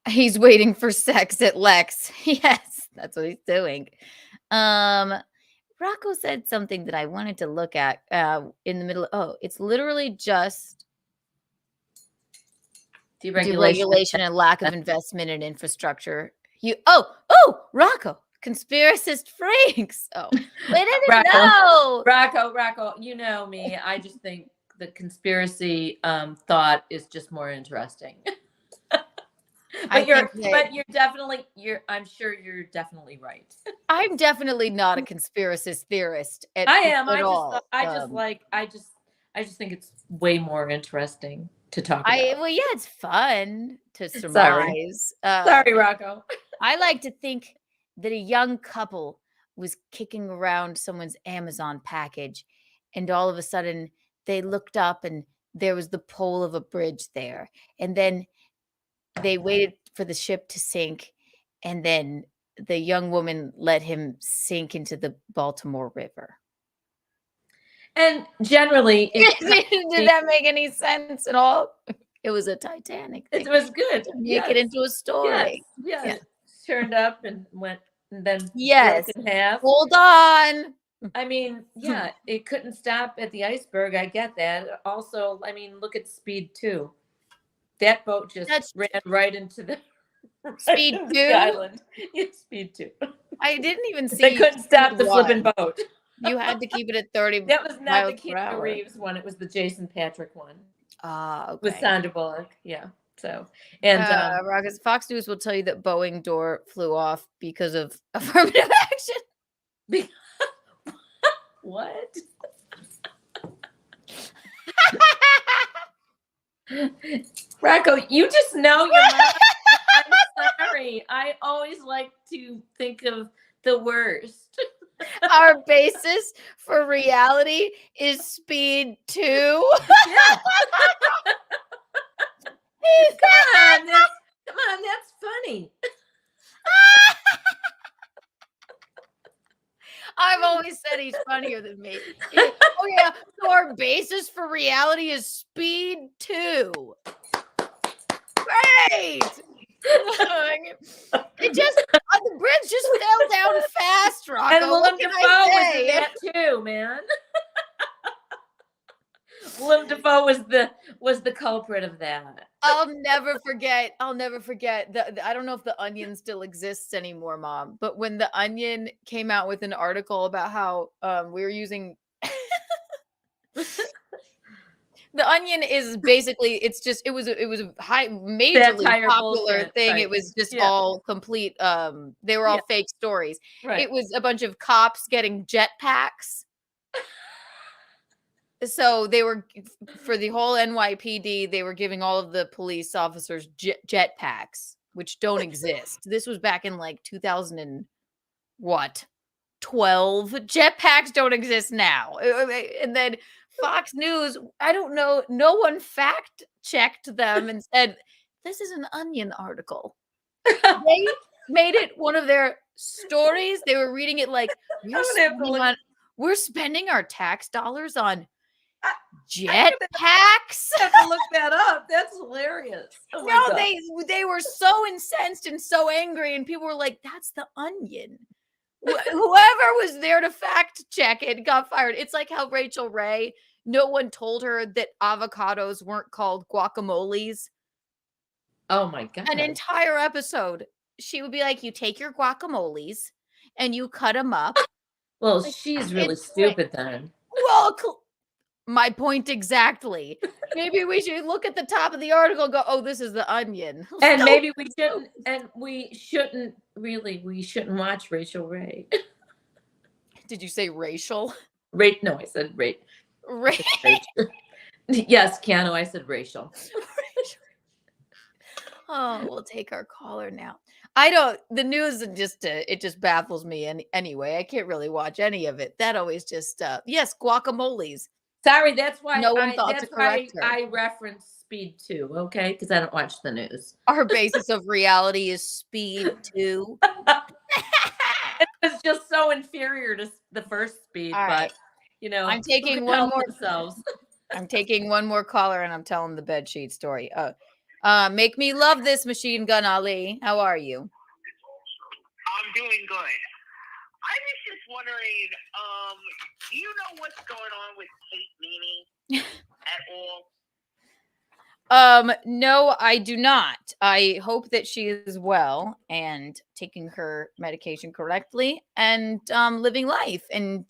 [SPEAKER 1] He's waiting for sex at Lex. Yes, that's what he's doing. Rocco said something that I wanted to look at in the middle. Oh, it's literally just deregulation and lack of investment in infrastructure. Rocco, conspiracist freaks. Oh, we didn't know.
[SPEAKER 3] Rocco, you know me. I just think the conspiracy thought is just more interesting. I'm sure you're definitely right.
[SPEAKER 1] I'm definitely not a conspiracist theorist.
[SPEAKER 3] I am.
[SPEAKER 1] At all.
[SPEAKER 3] I just think it's way more interesting to talk about.
[SPEAKER 1] It's fun to surmise.
[SPEAKER 3] Sorry, Rocco.
[SPEAKER 1] I like to think that a young couple was kicking around someone's Amazon package, and all of a sudden they looked up and there was the pole of a bridge there. And then they waited for the ship to sink, and then the young woman let him sink into the Baltimore River.
[SPEAKER 3] And generally,
[SPEAKER 1] did that make any sense at all? It was a Titanic thing.
[SPEAKER 3] It was good.
[SPEAKER 1] Make it into a story.
[SPEAKER 3] Yes. Turned up and went, and then
[SPEAKER 1] yes,
[SPEAKER 3] broke in half.
[SPEAKER 1] Hold on.
[SPEAKER 3] I mean, yeah, it couldn't stop at the iceberg. I get that. Also, I mean, look at Speed 2. That boat just
[SPEAKER 1] That's
[SPEAKER 3] ran right into the
[SPEAKER 1] Speed
[SPEAKER 3] into the
[SPEAKER 1] 2?
[SPEAKER 3] island. Yeah, Speed 2.
[SPEAKER 1] I didn't even see
[SPEAKER 3] They couldn't stop the
[SPEAKER 1] Speed
[SPEAKER 3] flipping
[SPEAKER 1] 1.
[SPEAKER 3] boat.
[SPEAKER 1] You had to keep it at 30
[SPEAKER 3] That was not the
[SPEAKER 1] miles per
[SPEAKER 3] Keanu
[SPEAKER 1] hour.
[SPEAKER 3] Reeves one. It was the Jason Patrick one with
[SPEAKER 1] Okay.
[SPEAKER 3] Sandra Bullock. Yeah. So, and
[SPEAKER 1] Rockets, Fox News will tell you that Boeing door flew off because of affirmative action.
[SPEAKER 3] what? Rocco, you just know your mom. I'm sorry. I always like to think of the worst.
[SPEAKER 1] Our basis for reality is Speed 2.
[SPEAKER 3] Yeah. Come on, that's funny.
[SPEAKER 1] I've always said he's funnier than me. Oh yeah, so our basis for reality is Speed 2. Great. It just the bridge just fell down fast, Rocco.
[SPEAKER 3] And Willem
[SPEAKER 1] What can
[SPEAKER 3] Dafoe
[SPEAKER 1] I
[SPEAKER 3] was
[SPEAKER 1] say?
[SPEAKER 3] in that too, man. Willem Dafoe was the culprit of that.
[SPEAKER 1] I'll never forget. I don't know if the Onion still exists anymore, Mom. But when the Onion came out with an article about how we were using the Onion is basically it was a high majorly
[SPEAKER 3] Satire
[SPEAKER 1] popular
[SPEAKER 3] bullshit,
[SPEAKER 1] thing.
[SPEAKER 3] right.
[SPEAKER 1] It was just
[SPEAKER 3] Yeah.
[SPEAKER 1] all complete. They were all
[SPEAKER 3] Yeah.
[SPEAKER 1] fake stories.
[SPEAKER 3] Right.
[SPEAKER 1] It was a bunch of cops getting jetpacks. So they were for the whole NYPD. They were giving all of the police officers jetpacks, which don't exist. This was back in like 2000 and what 12. Jetpacks don't exist now. And then Fox News, I don't know, no one fact checked them and said this is an Onion article. They made it one of their stories. They were reading it like we're spending our tax dollars on jetpacks.
[SPEAKER 3] I have to look that up. That's hilarious. Oh my
[SPEAKER 1] No,
[SPEAKER 3] God.
[SPEAKER 1] they were so incensed and so angry, and people were like, "That's the Onion." Whoever was there to fact check it got fired. It's like how Rachel Ray, no one told her that avocados weren't called guacamoles.
[SPEAKER 3] Oh my God.
[SPEAKER 1] An entire episode. She would be like, you take your guacamoles and you cut them up.
[SPEAKER 3] Well, she's really stupid then.
[SPEAKER 1] Well, my point exactly. Maybe we should look at the top of the article and go, oh, this is the Onion.
[SPEAKER 3] And maybe we shouldn't watch Rachel Ray.
[SPEAKER 1] Did you say racial?
[SPEAKER 3] No, I said rate. Yes, Keanu, I said racial.
[SPEAKER 1] Oh, we'll take our caller now. The news it just baffles me anyway. I can't really watch any of it. That always just, yes, guacamoles.
[SPEAKER 3] Sorry, that's why
[SPEAKER 1] no one thought to correct her.
[SPEAKER 3] I reference Speed 2, okay? Because I don't watch the news.
[SPEAKER 1] Our basis of reality is Speed 2.
[SPEAKER 3] It was just so inferior to the first Speed,
[SPEAKER 1] All right.
[SPEAKER 3] you know,
[SPEAKER 1] I'm taking one more.
[SPEAKER 3] Themselves.
[SPEAKER 1] I'm taking one more caller, and I'm telling the bedsheet story. Make me love this, Machine Gun Ali. How are you?
[SPEAKER 9] I'm doing good. I was just wondering, do you know what's going on with Kate Meany at all?
[SPEAKER 1] No, I do not. I hope that she is well and taking her medication correctly and living life and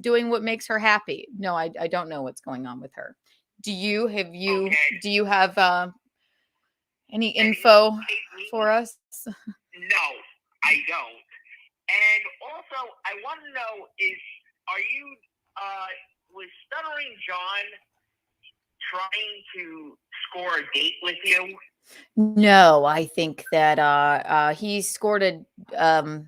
[SPEAKER 1] doing what makes her happy. No, I don't know what's going on with her. Do you have any info for us?
[SPEAKER 9] No, I don't. And also, I want to know was Stuttering John trying to score a date with you?
[SPEAKER 1] No, I think that he scored a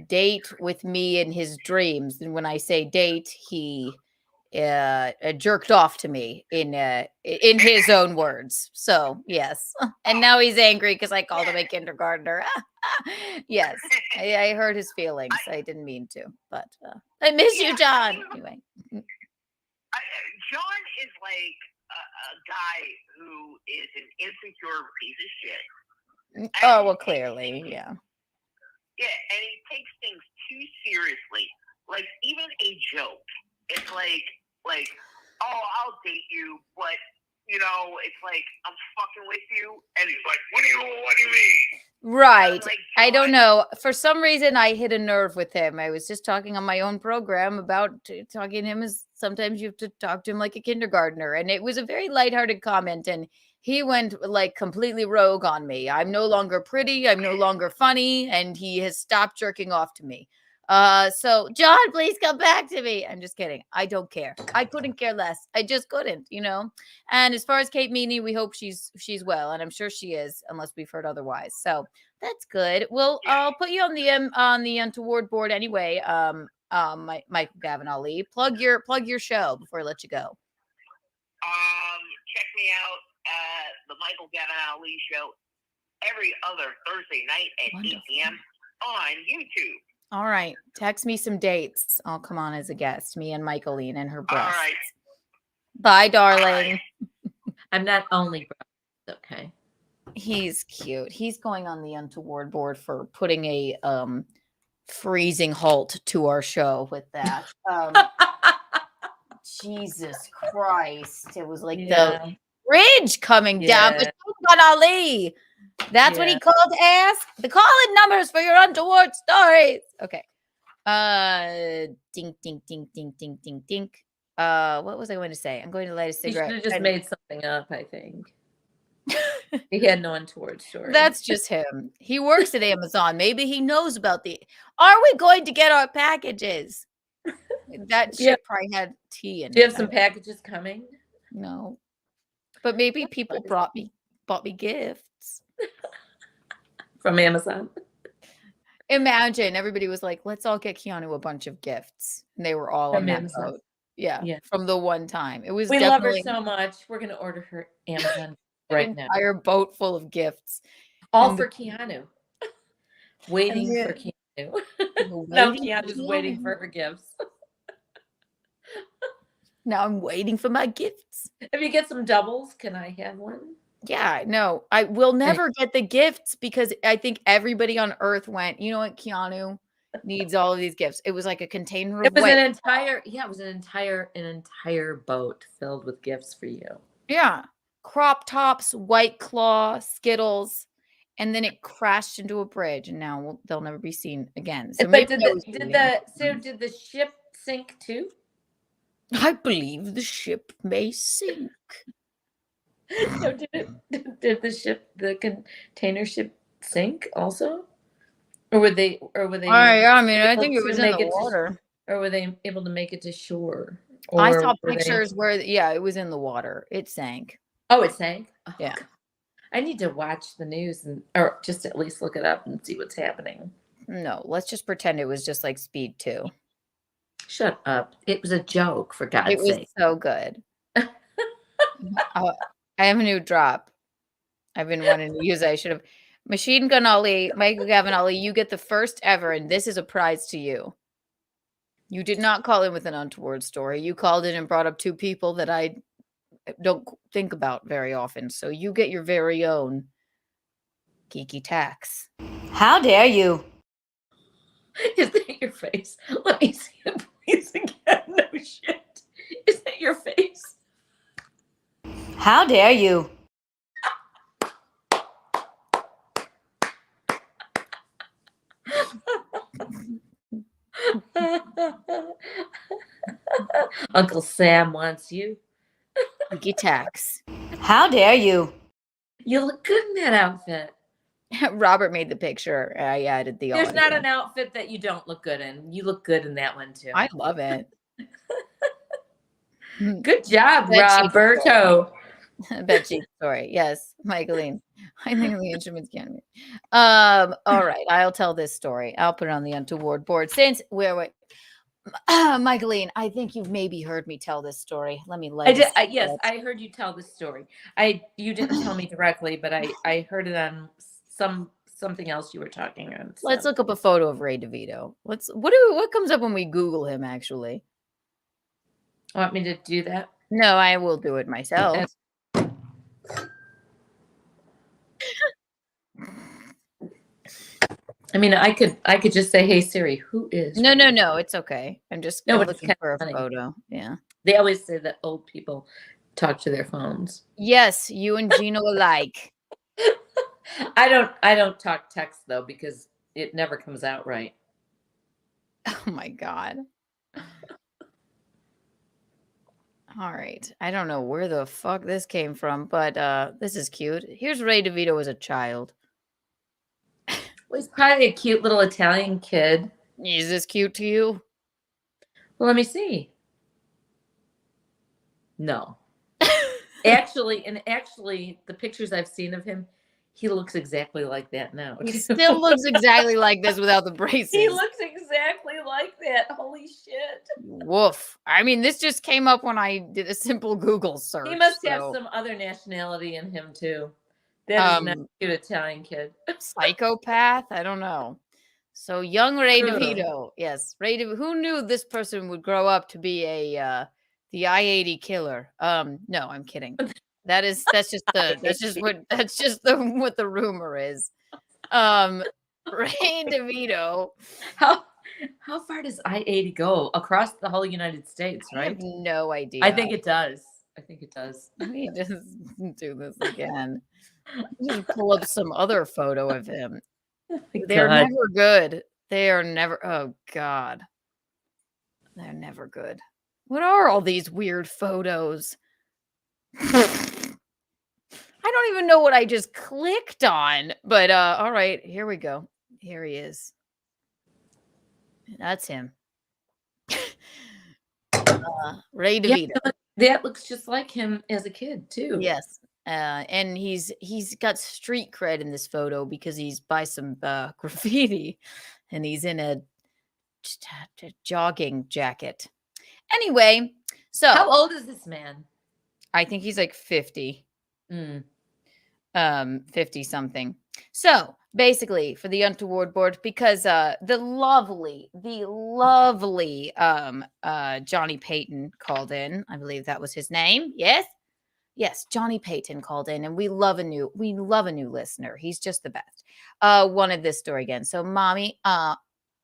[SPEAKER 1] date with me in his dreams. And when I say date, he jerked off to me in his own words. So yes, and now he's angry because I called him a kindergartner. Yes, I hurt his feelings. I didn't mean to, but I miss you, John. Anyway,
[SPEAKER 9] John is like a guy who is an insecure piece of shit.
[SPEAKER 1] Oh well, clearly, yeah.
[SPEAKER 9] Yeah, and he takes things too seriously. Like even a joke, it's like oh, I'll date you, but you know, it's like I'm fucking with you, and he's like, what do you mean?
[SPEAKER 1] Right.
[SPEAKER 9] Like,
[SPEAKER 1] I don't
[SPEAKER 9] God.
[SPEAKER 1] know. For some reason, I hit a nerve with him. I was just talking on my own program about talking to him as sometimes you have to talk to him like a kindergartner. And it was a very lighthearted comment. And he went like completely rogue on me. I'm no longer pretty. I'm no longer funny. And he has stopped jerking off to me. So John, please come back to me. I'm just kidding. I don't care. I couldn't care less. I just couldn't, you know. And as far as Kate Meany, we hope she's well, and I'm sure she is, unless we've heard otherwise. So that's good. Well, I'll put you on the Untoward board anyway. Michael Gavin Ali, plug your show before I let you go.
[SPEAKER 9] Check me out at the Michael Gavin Ali Show every other Thursday night at
[SPEAKER 1] Wonderful.
[SPEAKER 9] 8 p.m. on YouTube.
[SPEAKER 1] All right, text me some dates. I'll come on as a guest. Me and Michaeline and her breasts.
[SPEAKER 9] All right.
[SPEAKER 1] Bye, darling.
[SPEAKER 3] I'm not only brown. Okay.
[SPEAKER 1] He's cute. He's going on the Untoward board for putting a freezing halt to our show with that. Jesus Christ. It was like the bridge coming down. But Ali. That's what he called to ask. The call-in numbers for your Untoward stories. Okay. Dink, dink, dink, dink, dink, dink, dink. What was I going to say? I'm going to light a
[SPEAKER 3] You
[SPEAKER 1] cigarette.
[SPEAKER 3] should have just made something up, I think. He had no Untoward story.
[SPEAKER 1] That's just him. He works at Amazon. Maybe he knows about the. Are we going to get our packages? That shit probably had tea in it.
[SPEAKER 3] Do you have some packages coming?
[SPEAKER 1] No, but maybe people bought me gifts
[SPEAKER 3] from Amazon.
[SPEAKER 1] Imagine everybody was like, "Let's all get Keanu a bunch of gifts," and they were all on that boat. Yeah, from the one time. It was.
[SPEAKER 3] We love her so much. We're gonna order her Amazon right now.
[SPEAKER 1] Entire boat full of gifts,
[SPEAKER 3] all for Keanu. Waiting for Keanu. Now Keanu's waiting for her gifts.
[SPEAKER 1] Now I'm waiting for my gifts.
[SPEAKER 3] If you get some doubles, can I have one?
[SPEAKER 1] Yeah, no, I will never get the gifts because I think everybody on Earth went, you know what, Keanu needs all of these gifts. It was like a container of
[SPEAKER 3] it was an entire boat filled with gifts for you.
[SPEAKER 1] Yeah. Crop tops, White Claw, Skittles, and then it crashed into a bridge, and now they'll never be seen again. So
[SPEAKER 3] but did the ship sink too?
[SPEAKER 1] I believe the ship may sink.
[SPEAKER 3] No, did the container ship sink also? Or were they
[SPEAKER 1] I mean, I think it was in the water.
[SPEAKER 3] Or were they able to make it to shore?
[SPEAKER 1] I saw pictures where it was in the water. It sank.
[SPEAKER 3] Oh, it sank? Oh,
[SPEAKER 1] yeah.
[SPEAKER 3] God. I need to watch the news or just at least look it up and see what's happening.
[SPEAKER 1] No, let's just pretend it was just like Speed 2.
[SPEAKER 3] Shut up. It was a joke, for God's sake.
[SPEAKER 1] It was so good. I have a new drop. I've been wanting to use it. I should have. Machine Gun Ali, Michael Gavin Ali, you get the first ever, and this is a prize to you. You did not call in with an untoward story. You called in and brought up two people that I don't think about very often. So you get your very own geeky tax.
[SPEAKER 2] How dare you?
[SPEAKER 3] Is that your face? Let me see it, please, again. No shit. Is that your face?
[SPEAKER 2] How dare you? Uncle Sam wants you.
[SPEAKER 1] Geeky tax.
[SPEAKER 2] How dare you?
[SPEAKER 3] You look good in that outfit.
[SPEAKER 1] Robert made the picture. I added the
[SPEAKER 3] There's
[SPEAKER 1] audio.
[SPEAKER 3] not an outfit that you don't look good in. You look good in that one too.
[SPEAKER 1] I love it.
[SPEAKER 3] Good job, Roberto.
[SPEAKER 1] Betsy, sorry. Yes, Michaeline. I think the instruments can be. All right, I'll tell this story. I'll put it on the Untoward board. Since wait. Michaeline, I think you've maybe heard me tell this story. Let me let
[SPEAKER 3] yes, I heard you tell this story. You didn't tell me directly, but I heard it on something else you were talking on. So.
[SPEAKER 1] Let's look up a photo of Ray DeVito. What comes up when we Google him, actually?
[SPEAKER 3] Want me to do that?
[SPEAKER 1] No, I will do it myself.
[SPEAKER 3] I mean, I could just say, "Hey Siri, who is?"
[SPEAKER 1] No, it's okay. I'm just looking for a photo. Yeah.
[SPEAKER 3] They always say that old people talk to their phones.
[SPEAKER 1] Yes, you and Gino alike.
[SPEAKER 3] I don't talk text though because it never comes out right.
[SPEAKER 1] Oh my God. All right. I don't know where the fuck this came from, but this is cute. Here's Ray DeVito as a child.
[SPEAKER 3] Well, he's probably a cute little Italian kid.
[SPEAKER 1] Is this cute to you?
[SPEAKER 3] Well, let me see. No. Actually, the pictures I've seen of him, he looks exactly like that now.
[SPEAKER 1] He still looks exactly like this without the braces.
[SPEAKER 3] He looks exactly like that. Holy shit.
[SPEAKER 1] Woof. I mean, this just came up when I did a simple Google search.
[SPEAKER 3] He must have
[SPEAKER 1] so,
[SPEAKER 3] some other nationality in him too. That is not a cute Italian kid.
[SPEAKER 1] psychopath? I don't know. So young Ray
[SPEAKER 3] Ugh.
[SPEAKER 1] DeVito. Yes, who knew this person would grow up to be the I-80 killer? No, I'm kidding. That's just what the rumor is. Ray DeVito.
[SPEAKER 3] How far does I-80 go? Across the whole United States,
[SPEAKER 1] I have
[SPEAKER 3] right?
[SPEAKER 1] no idea.
[SPEAKER 3] I think it does.
[SPEAKER 1] Let me just do this again. Just pull up some other photo of him. They're
[SPEAKER 3] God.
[SPEAKER 1] never good. They are never. Oh God, they're never good. What are all these weird photos? I don't even know what I just clicked on. But all right, here we go. Here he is. That's him. Ray DeVito.
[SPEAKER 3] Yeah, that looks just like him as a kid too.
[SPEAKER 1] Yes. And he's got street cred in this photo because he's by some graffiti and he's in a jogging jacket. Anyway, so
[SPEAKER 3] How old is this man?
[SPEAKER 1] I think he's like 50.
[SPEAKER 3] Mm.
[SPEAKER 1] 50 something. So basically for the Untoward board, because the lovely Johnny Payton called in. I believe that was his name. Yes, Johnny Payton called in, and we love a new listener. He's just the best. Wanted this story again. So, mommy,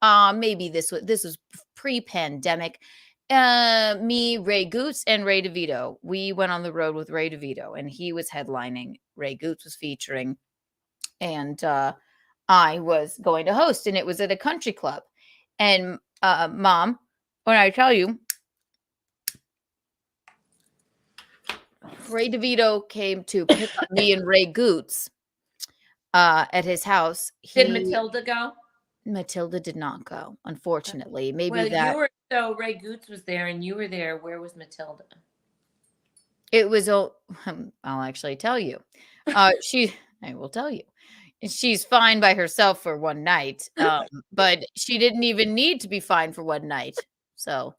[SPEAKER 1] maybe this was pre-pandemic. Me, Ray Goots, and Ray DeVito. We went on the road with Ray DeVito, and he was headlining. Ray Goots was featuring, and I was going to host, and it was at a country club. And Mom, when I tell you, Ray DeVito came to pick up me and Ray Goots at his house.
[SPEAKER 3] Did Matilda go?
[SPEAKER 1] Matilda did not go, unfortunately. Maybe
[SPEAKER 3] so Ray Goots was there and you were there. Where was Matilda?
[SPEAKER 1] It was I'll actually tell you. I will tell you. She's fine by herself for one night. But she didn't even need to be fine for one night. So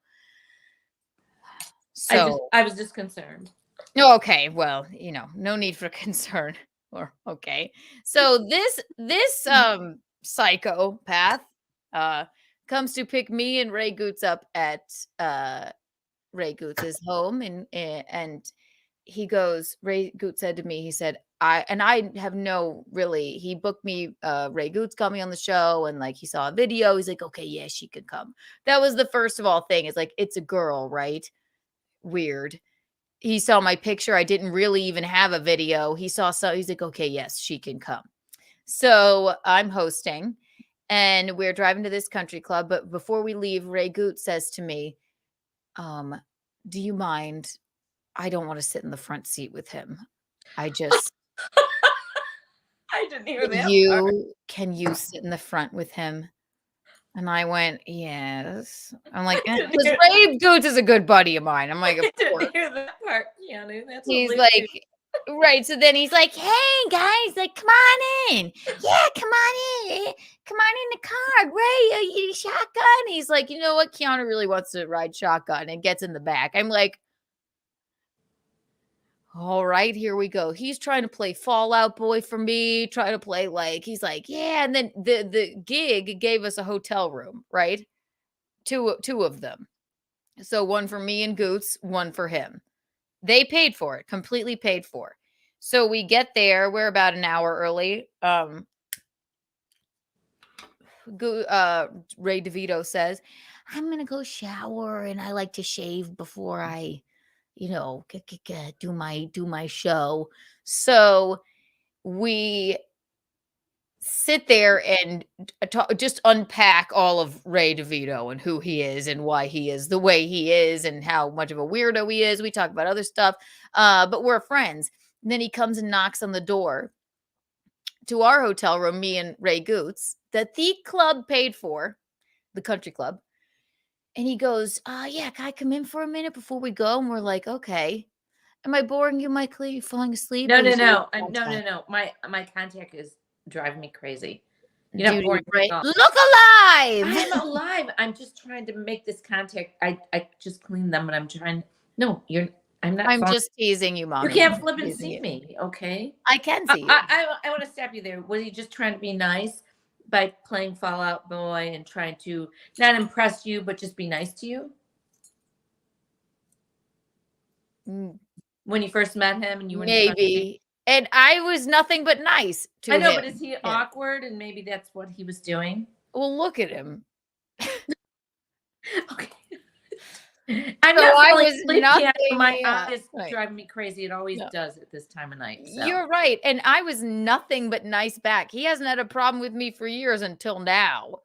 [SPEAKER 3] I was just concerned.
[SPEAKER 1] Okay, well, no need for concern. Or okay. So this psychopath comes to pick me and Ray Goots up at Ray Goots' home, and he goes, Ray Goots said to me, he said, he booked me, Ray Goots coming on the show, and like he saw a video, he's like, okay, yeah, she could come. That was the first of all thing. It's like, it's a girl, right? Weird. He saw my picture. I didn't really even have a video. He's like, okay, yes, she can come. So I'm hosting and we're driving to this country club. But before we leave, Ray Goots says to me, do you mind? I don't want to sit in the front seat with him. I didn't hear that. Can you sit in the front with him? And I went, yes. I'm like, because Ray Goots is a good buddy of mine. I'm like, of course. I didn't hear that part. Yeah, he's like, right. So then he's like, hey guys, like, come on in. Yeah, come on in. Come on in the car. Ray, you shotgun. He's like, you know what? Keanu really wants to ride shotgun and gets in the back. I'm like, all right, here we go. He's trying to play Fallout Boy for me, trying to play he's like, yeah. And then the gig gave us a hotel room, right? Two of them. So one for me and Goots, one for him. They paid for it, completely paid for. So we get there. We're about an hour early. Ray DeVito says,
[SPEAKER 2] I'm going to go shower and I like to shave before I, do my show. So we sit there and just unpack all of Ray DeVito and who he is and why he is the way he is and how much of a weirdo he is. We talk about other stuff, but we're friends. And then he comes and knocks on the door to our hotel room, me and Ray Goots, that the club paid for, the country club. And he goes, yeah, can I come in for a minute before we go? And we're like, okay. Am I boring you, Michael? Are you falling asleep?
[SPEAKER 3] No,
[SPEAKER 2] Or
[SPEAKER 3] no,
[SPEAKER 2] is it
[SPEAKER 3] no.
[SPEAKER 2] bedtime?
[SPEAKER 3] No. My contact is driving me crazy. You're not
[SPEAKER 2] Dude,
[SPEAKER 3] boring me
[SPEAKER 2] right?
[SPEAKER 3] at all.
[SPEAKER 2] Look alive!
[SPEAKER 3] I'm alive. I'm just trying to make this contact. I just cleaned them, and I'm trying. No, I'm not.
[SPEAKER 2] I'm
[SPEAKER 3] falling.
[SPEAKER 2] just teasing you,
[SPEAKER 3] You
[SPEAKER 2] mommy.
[SPEAKER 3] can't
[SPEAKER 2] I'm
[SPEAKER 3] flip and
[SPEAKER 2] teasing
[SPEAKER 3] see
[SPEAKER 2] you.
[SPEAKER 3] me, okay?
[SPEAKER 2] I can see you.
[SPEAKER 3] I want to stop you there. Was he just trying to be nice by playing Fallout Boy and trying to not impress you, but just be nice to you? When you first met him and you were in the country?
[SPEAKER 2] Maybe. And I was nothing but nice to
[SPEAKER 3] I know,
[SPEAKER 2] him.
[SPEAKER 3] but is he
[SPEAKER 2] Yeah.
[SPEAKER 3] awkward and maybe that's what he was doing?
[SPEAKER 2] Well, look at him.
[SPEAKER 3] Okay. I'm
[SPEAKER 2] So
[SPEAKER 3] not
[SPEAKER 2] I
[SPEAKER 3] falling
[SPEAKER 2] was
[SPEAKER 3] asleep, Kat.
[SPEAKER 2] nothing.
[SPEAKER 3] My
[SPEAKER 2] Yeah,
[SPEAKER 3] eyes
[SPEAKER 2] right.
[SPEAKER 3] driving me crazy. It always
[SPEAKER 2] No.
[SPEAKER 3] does at this time of night. So.
[SPEAKER 2] You're right. And I was nothing but nice back. He hasn't had a problem with me for years until now.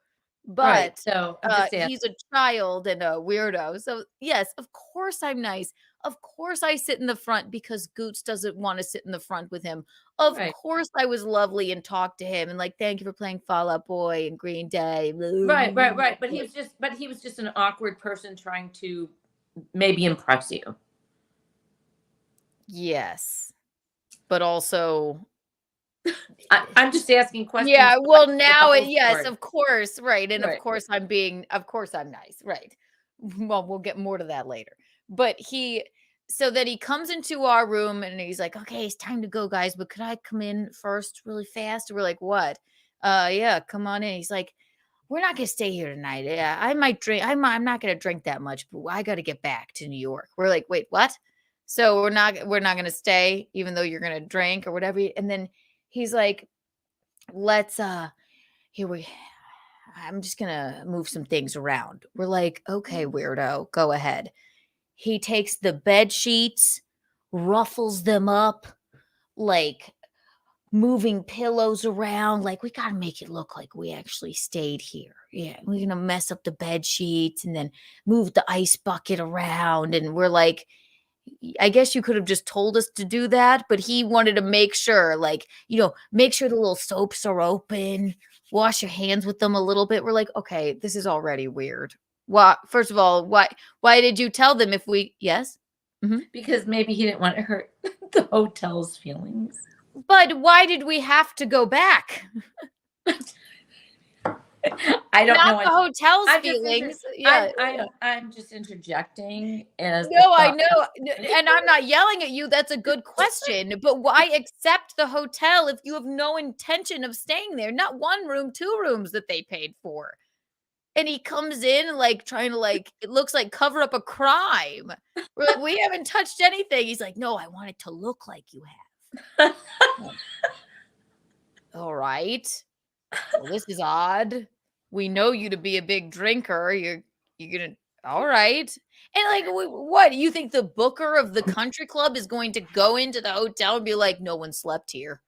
[SPEAKER 2] But
[SPEAKER 3] Right. So I'm just asking.
[SPEAKER 2] he's a child and a weirdo. So yes, of course I'm nice. Of course I sit in the front because Goots doesn't want to sit in the front with him. Of
[SPEAKER 3] Right.
[SPEAKER 2] course I was lovely and talked to him and like, thank you for playing Fall Out Boy and Green Day.
[SPEAKER 3] Right. But he was just an awkward person trying to maybe impress you.
[SPEAKER 2] Yes. But also
[SPEAKER 3] I'm just asking questions.
[SPEAKER 2] yeah, well now
[SPEAKER 3] yes,
[SPEAKER 2] yes, of course, right. And
[SPEAKER 3] Right.
[SPEAKER 2] of course I'm nice, right. Well, we'll get more to that later. But so that he comes into our room and he's like, "Okay, it's time to go, guys, but could I come in first really fast?" We're like, "What?" Yeah, come on in." He's like, "We're not going to stay here tonight. Yeah, I might drink. I'm not going to drink that much, but I got to get back to New York." We're like, "Wait, what?" So we're not going to stay even though you're going to drink or whatever. And then he's like, let's here we I'm just gonna move some things around. We're like, okay, weirdo, go ahead. He takes the bed sheets, ruffles them up, like moving pillows around. Like, we gotta make it look like we actually stayed here. Yeah, we're gonna mess up the bed sheets and then move the ice bucket around. And we're like, I guess you could have just told us to do that, but he wanted to make sure, like, make sure the little soaps are open, wash your hands with them a little bit. We're like, okay, this is already weird. Well, first of all, why did you tell them if we, yes?
[SPEAKER 3] Because maybe he didn't want to hurt the hotel's feelings.
[SPEAKER 2] But why did we have to go back?
[SPEAKER 3] I don't know.
[SPEAKER 2] Not the hotel's
[SPEAKER 3] I'm
[SPEAKER 2] feelings.
[SPEAKER 3] I'm just interjecting as
[SPEAKER 2] No, I know. And I'm not yelling at you. That's a good question. But why accept the hotel if you have no intention of staying there? Not one room, 2 rooms that they paid for. And he comes in like trying to it looks like cover up a crime. We're like, we haven't touched anything. He's like, no, I want it to look like you have. All right. Well, this is odd. We know you to be a big drinker. You're gonna all right. And what? You think the booker of the country club is going to go into the hotel and be like, no one slept here?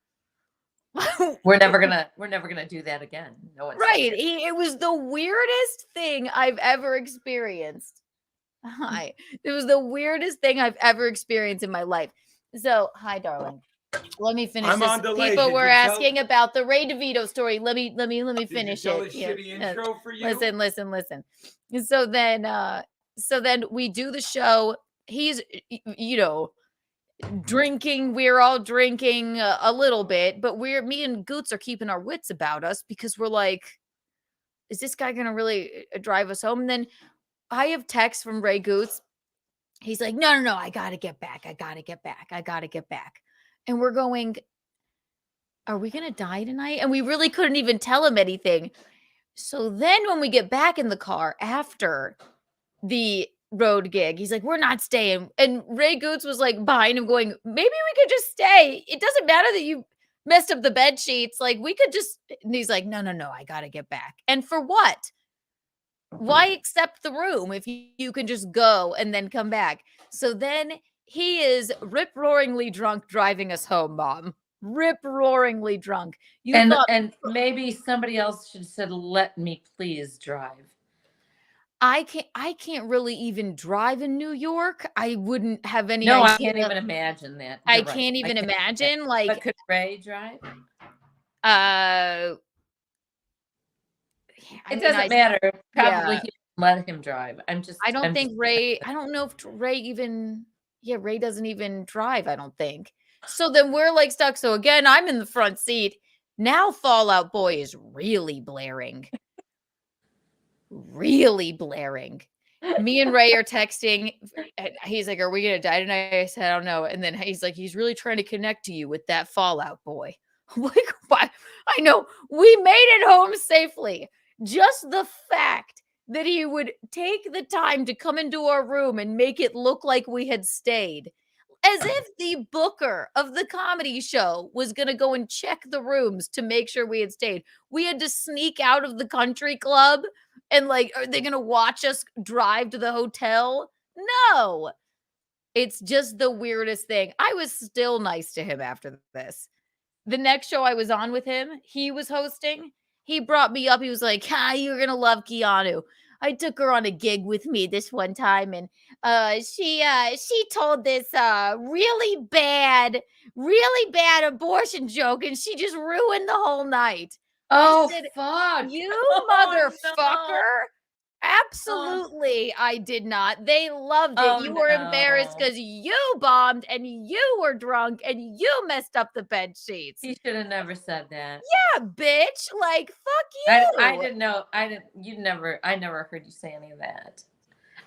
[SPEAKER 3] We're never gonna do that again. No one.
[SPEAKER 2] Right. It was the weirdest thing I've ever experienced. Hi. It was the weirdest thing I've ever experienced in my life. So, hi, darling. Let me finish
[SPEAKER 10] I'm
[SPEAKER 2] this.
[SPEAKER 10] on delay.
[SPEAKER 2] People
[SPEAKER 10] Did
[SPEAKER 2] were
[SPEAKER 10] you tell-
[SPEAKER 2] asking about the Ray DeVito story. Let me finish
[SPEAKER 10] Did you tell
[SPEAKER 2] it.
[SPEAKER 10] a shitty intro for you?
[SPEAKER 2] Listen. So then we do the show. He's drinking. We're all drinking a little bit, but me and Goots are keeping our wits about us because we're like, is this guy gonna really drive us home? And then I have texts from Ray Goots. He's like, no, I gotta get back. And we're going, are we going to die tonight? And we really couldn't even tell him anything. So then when we get back in the car after the road gig, he's like, we're not staying. And Ray Goots was like behind him going, maybe we could just stay. It doesn't matter that you messed up the bed sheets. Like, we could just, and he's like, no, I got to get back. And for what?
[SPEAKER 1] Why accept the room if you can just go and then come back? So then he is rip-roaringly drunk driving us home, Mom. Rip-roaringly drunk. You
[SPEAKER 3] And
[SPEAKER 1] thought
[SPEAKER 3] maybe somebody else should have said, "Let me please drive."
[SPEAKER 1] I can't really even drive in New York. I wouldn't have any
[SPEAKER 3] No, I
[SPEAKER 1] idea.
[SPEAKER 3] can't even imagine that.
[SPEAKER 1] I
[SPEAKER 3] You're right.
[SPEAKER 1] can't even
[SPEAKER 3] can't
[SPEAKER 1] imagine,
[SPEAKER 3] But
[SPEAKER 1] like,
[SPEAKER 3] could Ray drive?
[SPEAKER 1] uh, I
[SPEAKER 3] It
[SPEAKER 1] mean,
[SPEAKER 3] doesn't matter. Probably
[SPEAKER 1] yeah.
[SPEAKER 3] he let him drive.
[SPEAKER 1] I don't
[SPEAKER 3] I'm just
[SPEAKER 1] think Ray I don't know if Ray even yeah, Ray doesn't even drive, I don't think. So then we're, like, stuck. So again, I'm in the front seat. Now Fallout Boy is really blaring. Really blaring. Me and Ray are texting, and he's like, "Are we gonna die tonight?" I said, "I don't know." And then he's like, "He's really trying to connect to you with that Fallout Boy." I'm like, "Why?" I know we made it home safely. Just the fact that he would take the time to come into our room and make it look like we had stayed, as if the booker of the comedy show was gonna go and check the rooms to make sure we had stayed. We had to sneak out of the country club and, like, are they gonna watch us drive to the hotel? No. It's just the weirdest thing. I was still nice to him after this. The next show I was on with him, he was hosting. He brought me up. He was like, "Ah, you're gonna love Keanu." I took her on a gig with me this one time, and she told this really bad abortion joke, and she just ruined the whole night. I
[SPEAKER 3] Oh,
[SPEAKER 1] said,
[SPEAKER 3] fuck.
[SPEAKER 1] "You
[SPEAKER 3] Oh, no.
[SPEAKER 1] motherfucker."
[SPEAKER 3] Oh,
[SPEAKER 1] Absolutely, I did not. They loved it.
[SPEAKER 3] oh
[SPEAKER 1] You were embarrassed
[SPEAKER 3] no.
[SPEAKER 1] because you bombed and you were drunk and you messed up the bed sheets.
[SPEAKER 3] He should have never said that.
[SPEAKER 1] Yeah, bitch. Like, fuck
[SPEAKER 3] I
[SPEAKER 1] you.
[SPEAKER 3] didn't know. I never heard you say any of that.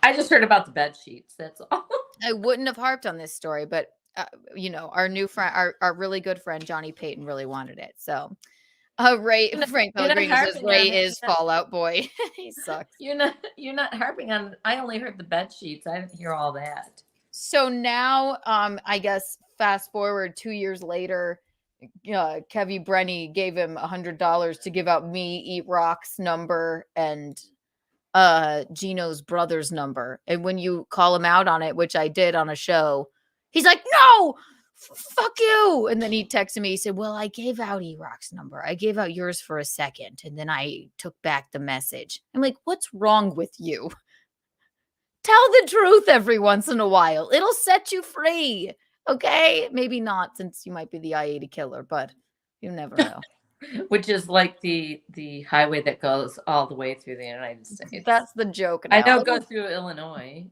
[SPEAKER 3] I just heard about the bed sheets. That's all.
[SPEAKER 1] I wouldn't have harped on this story, but our new friend, our really good friend Johnny Payton really wanted it. So, Ray Frank
[SPEAKER 3] You're not
[SPEAKER 1] Pellegrino says
[SPEAKER 3] harping on
[SPEAKER 1] Ray
[SPEAKER 3] it.
[SPEAKER 1] is Fallout Boy. He sucks.
[SPEAKER 3] You're not harping on. I only heard the bed sheets. I didn't hear all that.
[SPEAKER 1] So now, I guess fast forward 2 years later, Kevy Brenny gave him $100 to give out me, Eat Rock's number, and Gino's brother's number. And when you call him out on it, which I did on a show, he's like, "No, fuck you." And then he texted me. He said, "Well, I gave out Eat Rock's number. I gave out yours for a second, and then I took back the message." I'm like, "What's wrong with you? Tell the truth every once in a while. It'll set you free." Okay? Maybe not, since you might be the I-80 killer, but you never know.
[SPEAKER 3] Which is like the highway that goes all the way through the United States.
[SPEAKER 1] That's the joke
[SPEAKER 3] I
[SPEAKER 1] now.
[SPEAKER 3] know it goes through Illinois.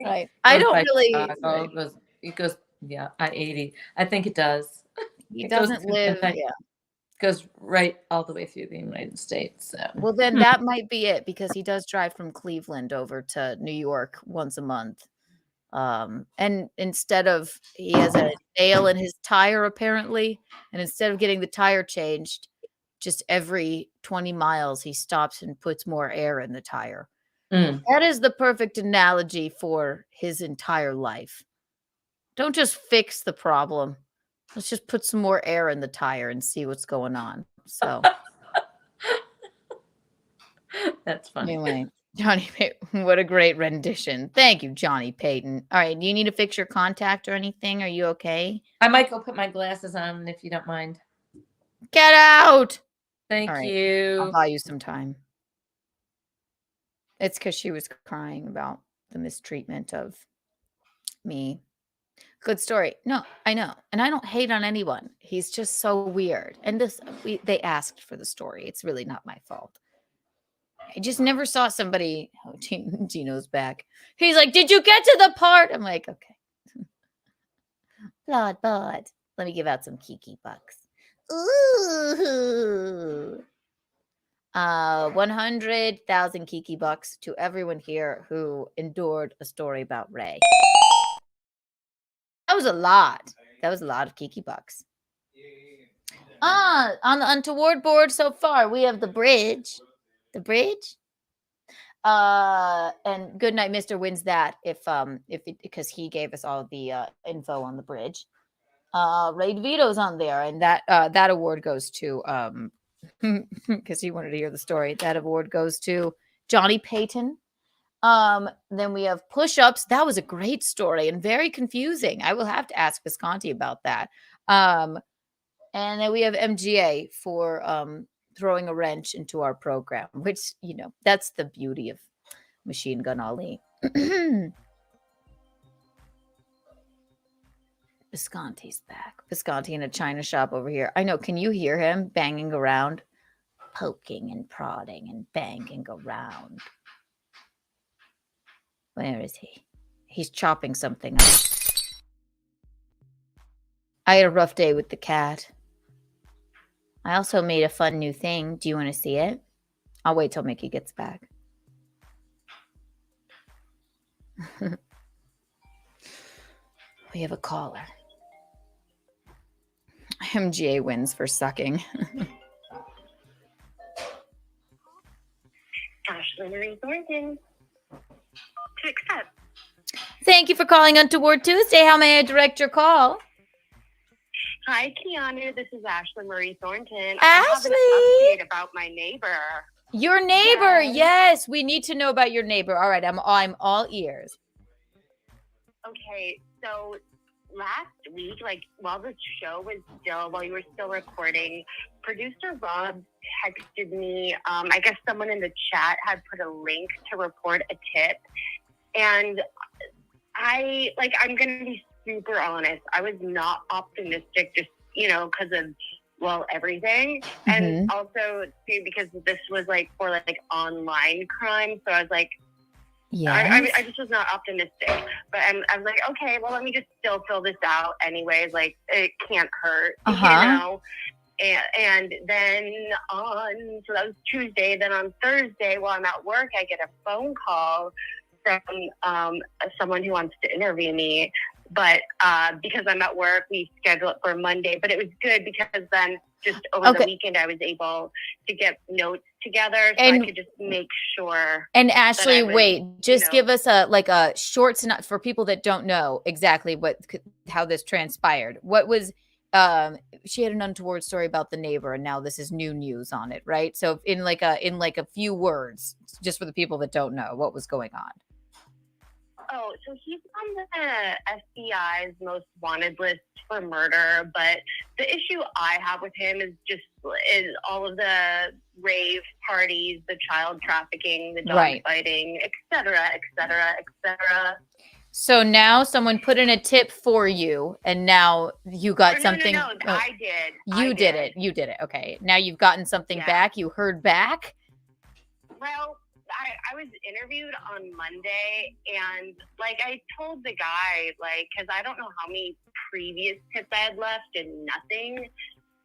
[SPEAKER 1] Right. I
[SPEAKER 3] Goes
[SPEAKER 1] don't
[SPEAKER 3] by
[SPEAKER 1] really
[SPEAKER 3] Chicago, it goes yeah, I-80. I think it does.
[SPEAKER 1] he
[SPEAKER 3] It goes
[SPEAKER 1] doesn't
[SPEAKER 3] through
[SPEAKER 1] live,
[SPEAKER 3] the-
[SPEAKER 1] yeah.
[SPEAKER 3] goes right all the way through the United States. So.
[SPEAKER 1] Well, then that might be it, because he does drive from Cleveland over to New York once a month. And instead of he has a nail in his tire apparently, and instead of getting the tire changed, just every 20 miles he stops and puts more air in the tire. That is the perfect analogy for his entire life. Don't just fix the problem. Let's just put some more air in the tire and see what's going on. So
[SPEAKER 3] That's funny.
[SPEAKER 1] anyway, Johnny Payton, what a great rendition. Thank you, Johnny Payton. All right, do you need to fix your contact or anything? Are you okay?
[SPEAKER 3] I might go put my glasses on if you don't mind.
[SPEAKER 1] Get out.
[SPEAKER 3] Thank
[SPEAKER 1] All right,
[SPEAKER 3] you.
[SPEAKER 1] I'll buy you some time. It's because she was crying about the mistreatment of me. Good story. No, I know. And I don't hate on anyone. He's just so weird. And they asked for the story. It's really not my fault. I just never saw somebody. Oh, Gino's back. He's like, "Did you get to the part?" I'm like, "Okay." Blood. Let me give out some Kiki bucks. Ooh. 100,000 Kiki bucks to everyone here who endured a story about Ray. That was a lot. That was a lot of Kiki bucks. On the Untoward board so far, we have the bridge. The bridge. And Goodnight Mister wins that because he gave us all the info on the bridge. Ray DeVito's on there, and that award goes to because he wanted to hear the story. That award goes to
[SPEAKER 2] Johnny Payton. Then we have push-ups. That was a great story and very confusing. I will have to ask Visconti about that. And then we have MGA for throwing a wrench into our program, which, you know, that's the beauty of Machine Gun Ali. Visconti's back. Visconti in a china shop over here. I know. Can you hear him banging around? Poking and prodding and banging around. Where is he? He's chopping something up. I had a rough day with the cat. I also made a fun new thing. Do you want to see it? I'll wait till Mickey gets back. We have a caller. MGA wins for sucking.
[SPEAKER 10] Ashley Marie Thornton. To accept.
[SPEAKER 2] Thank you for calling Untoward Tuesday. How may I direct your call?
[SPEAKER 10] Hi, Keanu. This is Ashley Marie Thornton.
[SPEAKER 2] Ashley!
[SPEAKER 10] I have an update about my neighbor.
[SPEAKER 2] Your neighbor. Yes, we need to know about your neighbor. All right, I'm all ears.
[SPEAKER 10] Okay, so last week, like while the show was while you were still recording, producer Rob texted me. I guess someone in the chat had put a link to report a tip. And I'm going to be super honest. I was not optimistic just, you know, because of, well, everything. And also, too, because this was, like, for, like, online crime. So I was like,
[SPEAKER 2] yes.
[SPEAKER 10] I just was not optimistic. But I was like, okay, well, let me just still fill this out anyways. Like, it can't hurt, you know? And then so that was Tuesday. Then on Thursday, while I'm at work, I get a phone call from someone who wants to interview me. But because I'm at work, we schedule it for Monday. But it was good because then just over the weekend, I was able to get notes together so I could just make sure.
[SPEAKER 2] And Ashley, wait, just give us a short synopsis for people that don't know exactly how this transpired. What was she had an untoward story about the neighbor, and now this is new news on it, right? So in like a few words, just for the people that don't know what was going on.
[SPEAKER 10] Oh, so he's on the FBI's most wanted list for murder, but the issue I have with him is all of the rave parties, the child trafficking, the dog fighting, et cetera, et cetera, et cetera.
[SPEAKER 2] So now someone put in a tip for you, and now you got something.
[SPEAKER 10] No, I did.
[SPEAKER 2] You did it. Okay. Now you've gotten something back. You heard back?
[SPEAKER 10] Well, I was interviewed on Monday, and like I told the guy, like, because I don't know how many previous tips I had left and nothing,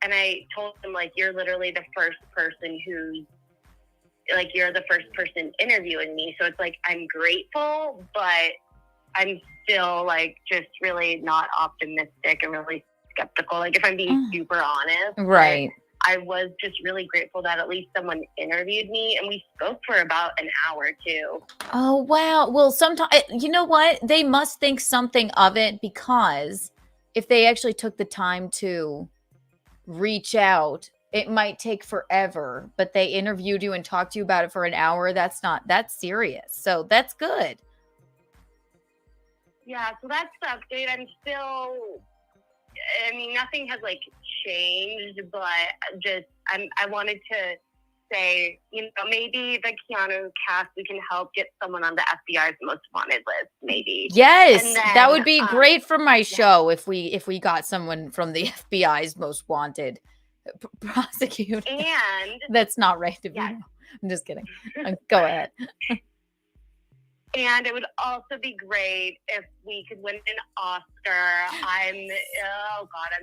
[SPEAKER 10] and I told him, like, you're literally the first person you're the first person interviewing me, so it's like I'm grateful, but I'm still like just really not optimistic and really skeptical. Like if I'm being super honest,
[SPEAKER 2] right?
[SPEAKER 10] I was just really grateful that at least someone interviewed me, and we spoke for about an hour too.
[SPEAKER 2] Oh, wow. Well, sometimes, you know what? They must think something of it, because if they actually took the time to reach out, it might take forever, but they interviewed you and talked to you about it for an hour. That's serious. So that's good.
[SPEAKER 10] Yeah. So that's the update. Nothing has like changed, but I wanted to say, you know, maybe the Keanu cast, we can help get someone on the FBI's most wanted list, maybe.
[SPEAKER 2] Yes, then, that would be great for my show if we got someone from the FBI's most wanted prosecuted.
[SPEAKER 10] And
[SPEAKER 2] that's not right to be. I'm just kidding. Go ahead.
[SPEAKER 10] And it would also be great if we could win an Oscar. I'm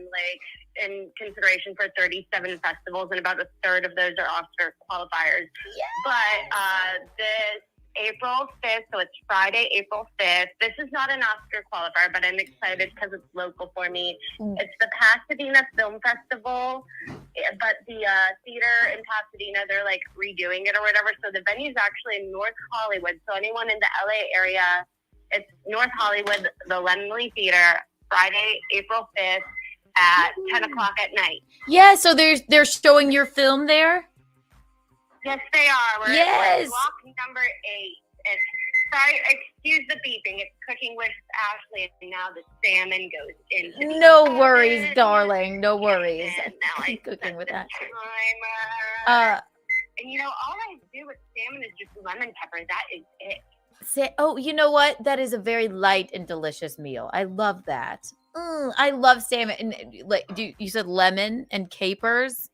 [SPEAKER 10] like in consideration for 37 festivals, and about a third of those are Oscar qualifiers. Yes. But this April 5th, so it's Friday, April 5th. This is not an Oscar qualifier, but I'm excited because it's local for me. It's the Pasadena Film Festival, but the theater in Pasadena, they're like redoing it or whatever. So the venue is actually in North Hollywood. So anyone in the LA area, it's North Hollywood, the Laemmle Theater, Friday, April 5th at 10 o'clock at night.
[SPEAKER 2] Yeah, so they're showing your film there?
[SPEAKER 10] Yes, they are. We're
[SPEAKER 2] Yes.
[SPEAKER 10] block number 8. It's, sorry, excuse the beeping. It's cooking with Ashley, and now the salmon goes into the
[SPEAKER 2] No worries,
[SPEAKER 10] oven.
[SPEAKER 2] darling. No worries.
[SPEAKER 10] And now I
[SPEAKER 2] Cooking
[SPEAKER 10] set
[SPEAKER 2] with
[SPEAKER 10] the
[SPEAKER 2] that.
[SPEAKER 10] timer. And you know, all I do with salmon is just lemon pepper. That is it.
[SPEAKER 2] Oh, you know what? That is a very light and delicious meal. I love that. I love salmon. And like you said lemon and capers.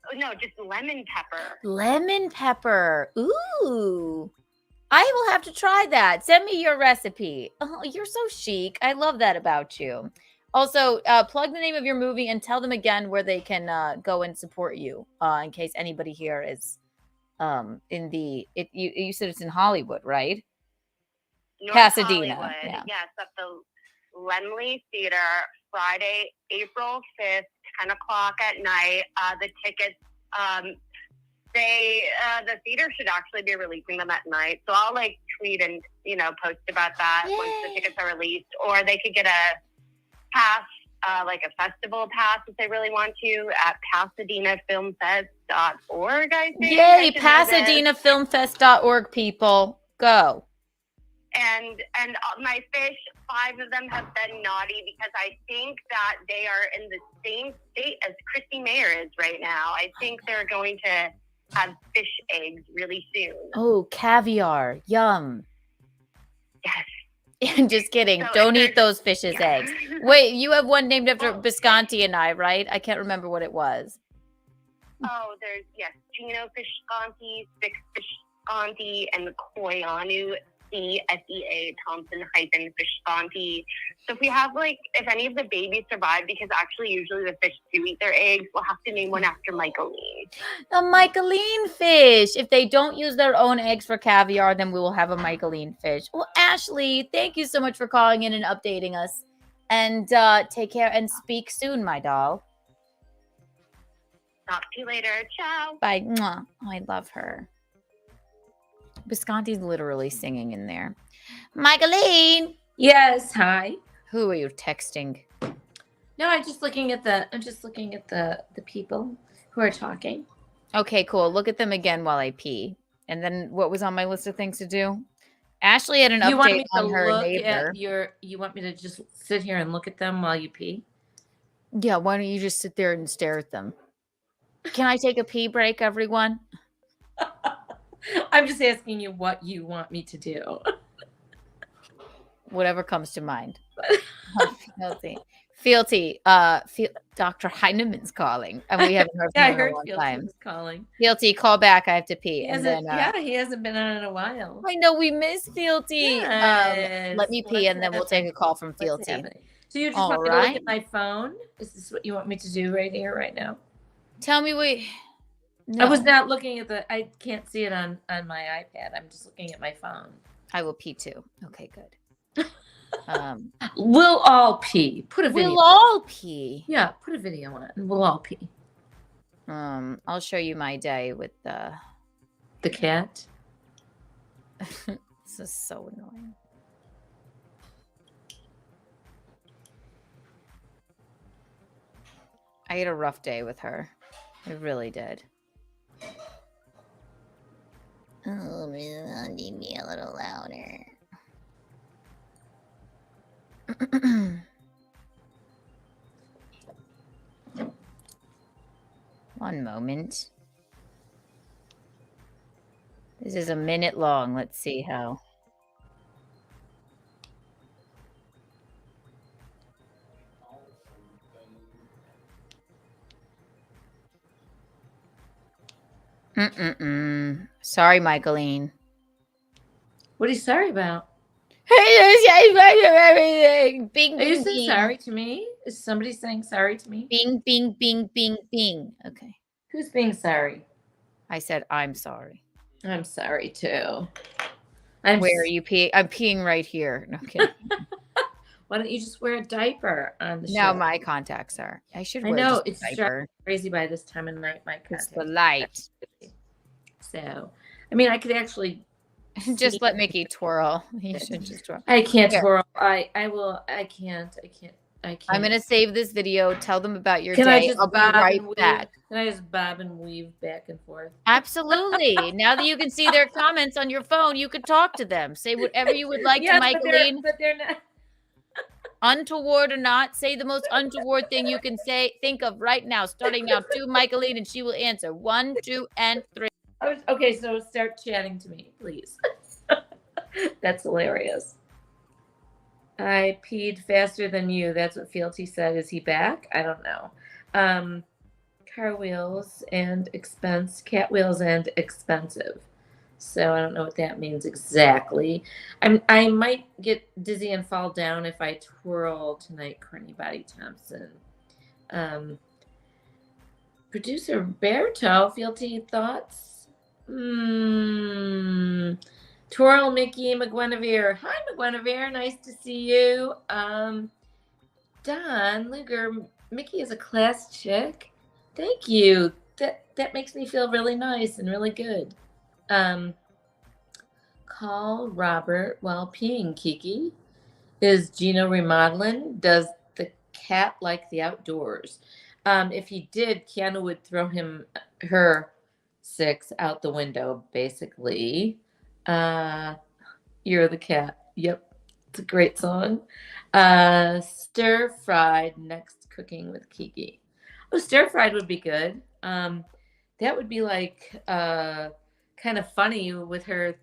[SPEAKER 10] Oh, no, just lemon pepper.
[SPEAKER 2] Lemon pepper. Ooh. I will have to try that. Send me your recipe. Oh, you're so chic. I love that about you. Also, plug the name of your movie and tell them again where they can go and support you in case anybody here is in the you said it's in Hollywood, right?
[SPEAKER 10] North
[SPEAKER 2] Pasadena.
[SPEAKER 10] Hollywood.
[SPEAKER 2] Yeah.
[SPEAKER 10] Yes, at the Lemley Theater, Friday, April 5th, 10 o'clock at night. The tickets, the theater should actually be releasing them at night. So I'll like tweet and, post about that once the tickets are released. Or they could get a pass, like a festival pass if they really want to at PasadenaFilmFest.org, I think.
[SPEAKER 2] Yay, PasadenaFilmFest.org, people. Go.
[SPEAKER 10] And my fish, 5 of them have been naughty because I think that they are in the same state as Christy Mayer is right now. I think they're going to have fish eggs really soon.
[SPEAKER 2] Oh, caviar. Yum.
[SPEAKER 10] Yes.
[SPEAKER 2] Just kidding.
[SPEAKER 10] So
[SPEAKER 2] Don't eat those fish's
[SPEAKER 10] yeah.
[SPEAKER 2] eggs. Wait, you have one named after Bisconti and I, right? I can't remember what it was.
[SPEAKER 10] Oh, there's, yes, Gino Fisconti, Fix Fisconti, and the Koyanu CSEA Thompson-Fisconti. So if we have if any of the babies survive, because actually usually the fish do eat their eggs, we'll have to name one after Michaeline.
[SPEAKER 2] The Michaeline fish. If they don't use their own eggs for caviar, then we will have a Michaeline fish. Well, Ashley, thank you so much for calling in and updating us. And take care and speak soon, my doll.
[SPEAKER 10] Talk to you later. Ciao.
[SPEAKER 2] Bye. Mwah. Oh, I love her. Bisconti's literally singing in there. Michaeline.
[SPEAKER 3] Yes. Hi.
[SPEAKER 2] Who are you texting?
[SPEAKER 3] No, I'm just looking at the people who are talking.
[SPEAKER 2] Okay, cool. Look at them again while I pee. And then what was on my list of things to do? Ashley had an update on her neighbor.
[SPEAKER 3] You want me to just sit here and look at them while you pee?
[SPEAKER 2] Yeah, why don't you just sit there and stare at them? Can I take a pee break, everyone?
[SPEAKER 3] I'm just asking you what you want me to do.
[SPEAKER 2] Whatever comes to mind. Fealty. Dr. Heinemann's calling. And we haven't heard from him in a long time.
[SPEAKER 3] Was calling.
[SPEAKER 2] Fealty, call back. I have to pee.
[SPEAKER 3] He hasn't been on in a while.
[SPEAKER 2] I know, we miss Fealty.
[SPEAKER 3] Yes.
[SPEAKER 2] Let me pee and then we'll take a call from Fealty.
[SPEAKER 3] So you just want me to look at my phone? Is this what you want me to do right here, right now?
[SPEAKER 2] Tell me what... No.
[SPEAKER 3] I was not looking at I can't see it on my iPad. I'm just looking at my phone.
[SPEAKER 2] I will pee too. Okay, good.
[SPEAKER 3] We'll all pee. Put a video.
[SPEAKER 2] We'll all pee.
[SPEAKER 3] Yeah, put a video on it and we'll all pee.
[SPEAKER 2] I'll show you my day with the
[SPEAKER 3] cat.
[SPEAKER 2] This is so annoying. I had a rough day with her. I really did. Oh, need me a little louder. One moment. This is a minute long. Let's see how. Sorry, Michaeline.
[SPEAKER 3] What are you sorry about?
[SPEAKER 2] Everything. Bing,
[SPEAKER 3] Are you
[SPEAKER 2] bing,
[SPEAKER 3] saying
[SPEAKER 2] bing.
[SPEAKER 3] sorry to me? Is somebody saying sorry to me?
[SPEAKER 2] Bing, bing, bing, bing, bing. Okay.
[SPEAKER 3] Who's being sorry?
[SPEAKER 2] I said I'm sorry.
[SPEAKER 3] I'm sorry too.
[SPEAKER 2] Where are you peeing? I'm peeing right here. No kidding.
[SPEAKER 3] Why don't you just wear a diaper on the show?
[SPEAKER 2] Now my contacts are. I should wear
[SPEAKER 3] know
[SPEAKER 2] just a
[SPEAKER 3] it's
[SPEAKER 2] diaper.
[SPEAKER 3] crazy by this time of night. My
[SPEAKER 2] It's
[SPEAKER 3] contacts.
[SPEAKER 2] the light.
[SPEAKER 3] So, I mean, I could actually
[SPEAKER 2] Just let Mickey twirl. You should just twirl.
[SPEAKER 3] I can't
[SPEAKER 2] Here.
[SPEAKER 3] twirl. I will. I can't. I can't.
[SPEAKER 1] I'm gonna save this video. Tell them about your
[SPEAKER 3] Can
[SPEAKER 1] day.
[SPEAKER 3] I just
[SPEAKER 1] I'll be
[SPEAKER 3] bob
[SPEAKER 1] right
[SPEAKER 3] and weave?
[SPEAKER 1] back.
[SPEAKER 3] Can I just bob and weave back and forth?
[SPEAKER 1] Absolutely. Now that you can see their comments on your phone, you could talk to them. Say whatever you would like to
[SPEAKER 3] Yes,
[SPEAKER 1] Michaeline.
[SPEAKER 3] but they're not.
[SPEAKER 1] Untoward or not, say the most untoward thing you can say. Think of right now, starting now, to Michaeline, and she will answer. 1, 2, and 3.
[SPEAKER 3] Okay, so start chatting to me, please. That's hilarious. I peed faster than you. That's what Fealty said. Is he back? I don't know. Car wheels and expense, cat wheels and expensive. So I don't know what that means exactly. I might get dizzy and fall down if I twirl tonight, Courtney Body Thompson. Producer Berto, Fealty thoughts? Twirl, Mickey, McGuinevere. Hi, McGuinevere. Nice to see you. Don Luger, Mickey is a class chick. Thank you. That makes me feel really nice and really good. Call Robert while peeing, Kiki. Is Gino remodeling? Does the cat like the outdoors? If he did, Keanu would throw her 6 out the window, basically. You're the cat. Yep. It's a great song. Stir fried next cooking with Kiki. Oh, stir fried would be good. That would be like kind of funny with her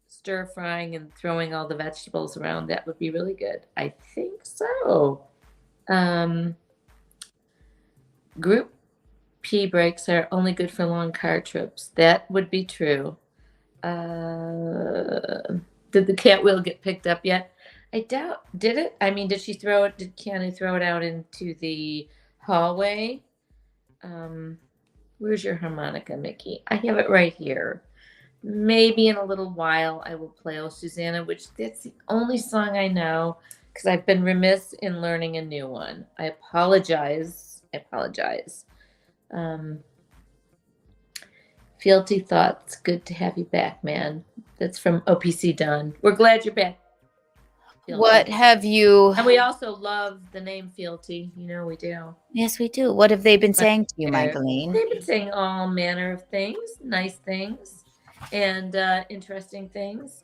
[SPEAKER 3] stir frying and throwing all the vegetables around. That would be really good. I think so. Group pee breaks are only good for long car trips. That would be true. Did the cat wheel get picked up yet? I doubt. Did it? I mean, did Keanu throw it out into the hallway? Where's your harmonica, Mickey? I have it right here. Maybe in a little while I will play Oh Susanna, which that's the only song I know because I've been remiss in learning a new one. I apologize. Fealty thoughts. Good to have you back, man. That's from OPC Dunn. We're glad you're back. Fealty.
[SPEAKER 1] What have you?
[SPEAKER 3] And we also love the name Fealty. You know we do.
[SPEAKER 1] Yes, we do. What have they been saying to you, Michaeline?
[SPEAKER 3] They've been saying all manner of things, nice things, and interesting things.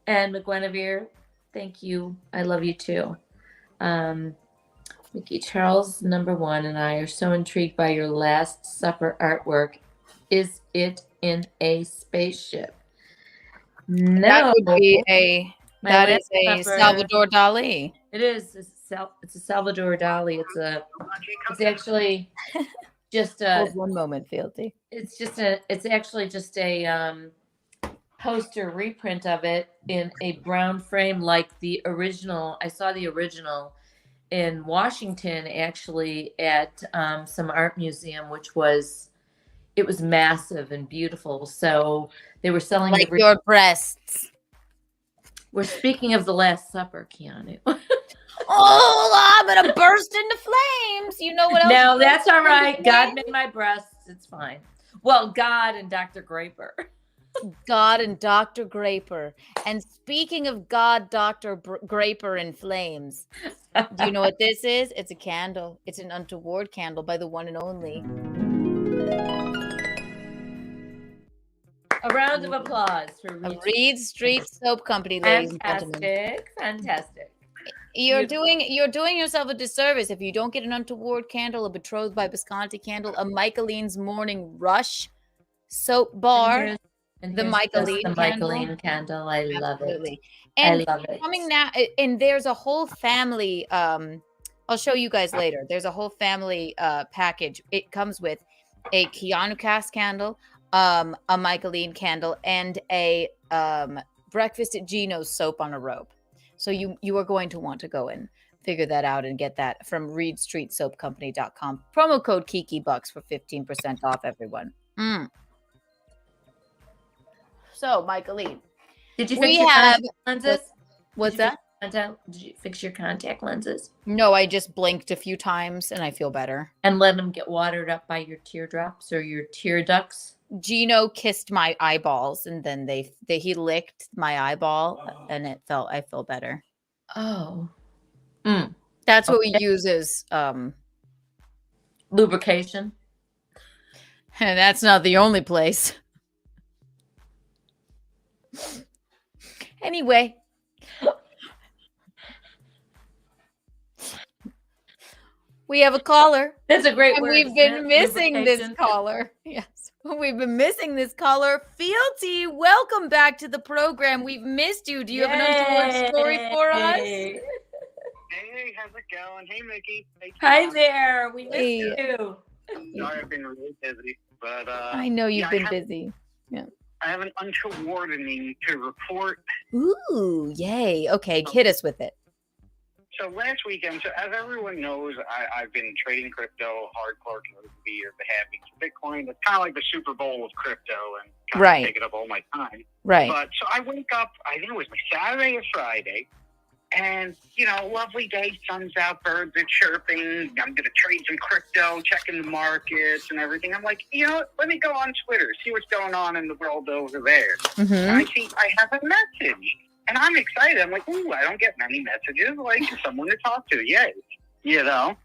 [SPEAKER 3] And McGuinevere, thank you. I love you too. Mickey Charles, #1, and I are so intrigued by your Last Supper artwork. Is it in a spaceship? No.
[SPEAKER 1] That would be that is a
[SPEAKER 3] Last Supper-
[SPEAKER 1] Salvador Dali.
[SPEAKER 3] It is. It's a Salvador Dali. It's actually just a.
[SPEAKER 1] Hold one moment, Fealty.
[SPEAKER 3] It's actually just a poster reprint of it in a brown frame like the original. I saw the original in Washington, actually, at some art museum, it was massive and beautiful. So they were selling
[SPEAKER 1] like your breasts.
[SPEAKER 3] We're speaking of the Last Supper, Keanu.
[SPEAKER 1] Oh, I'm gonna burst into flames. You know what else?
[SPEAKER 3] No, that's all right. God made my breasts. It's fine. Well, God and Dr. Graper.
[SPEAKER 1] God and Dr. Graper. And speaking of God, Dr. Graper and flames, do you know what this is? It's a candle. It's an Untoward candle by the one and only.
[SPEAKER 3] A round of applause for
[SPEAKER 1] Reed Street Soap Company, ladies and gentlemen.
[SPEAKER 3] Fantastic.
[SPEAKER 1] You're doing yourself a disservice if you don't get an Untoward candle, a Betrothed by Visconti candle, a Michaeline's Morning Rush soap bar.
[SPEAKER 3] And
[SPEAKER 1] the
[SPEAKER 3] Michaeline candle. I love it.
[SPEAKER 1] And
[SPEAKER 3] I love it.
[SPEAKER 1] Coming now, and there's a whole family. I'll show you guys later. There's a whole family package. It comes with a Keanu cast candle, a Michaeline candle, and a Breakfast at Gino's soap on a rope. So you are going to want to go and figure that out and get that from ReedStreetSoapCompany.com. Promo code KikiBucks for 15% off, everyone. So, Michaeline,
[SPEAKER 3] did you fix your contact lenses?
[SPEAKER 1] What's that?
[SPEAKER 3] Did you fix your contact lenses?
[SPEAKER 1] No, I just blinked a few times and I feel better.
[SPEAKER 3] And let them get watered up by your teardrops or your tear ducts?
[SPEAKER 1] Gino kissed my eyeballs and then he licked my eyeball and I felt better.
[SPEAKER 3] Oh.
[SPEAKER 1] That's what we use as
[SPEAKER 3] Lubrication.
[SPEAKER 1] and that's not the only place. Anyway. We have a caller.
[SPEAKER 3] That's a great
[SPEAKER 1] and
[SPEAKER 3] word.
[SPEAKER 1] We've been missing this
[SPEAKER 3] Lubrication.
[SPEAKER 1] caller. Yes. We've been missing this caller. Fealty, welcome back to the program. We've missed you. Do you have an untoward story for us?
[SPEAKER 9] Hey, how's it going? Hey, Mickey. Hey,
[SPEAKER 3] Hi
[SPEAKER 9] Tom.
[SPEAKER 3] there. We missed
[SPEAKER 1] Hey.
[SPEAKER 3] you.
[SPEAKER 9] Sorry, I've been really busy, but
[SPEAKER 1] I know you've been busy.
[SPEAKER 9] I have an untoward to report.
[SPEAKER 1] Ooh, yay. Okay, hit us with it.
[SPEAKER 9] So last weekend, so as everyone knows, I've been trading crypto hardcore for years. Having Bitcoin, it's kind of like the Super Bowl of crypto, and kind
[SPEAKER 1] Right.
[SPEAKER 9] of taking up all my time.
[SPEAKER 1] Right.
[SPEAKER 9] But so I wake up, I think it was my Saturday or Friday, and lovely day, sun's out, birds are chirping. I'm gonna trade some crypto, checking the markets and everything. I'm like, let me go on Twitter, see what's going on in the world over there. And I see I have a message. And I'm excited. I'm like, ooh, I don't get many messages. Like, someone to talk to. Yay. And I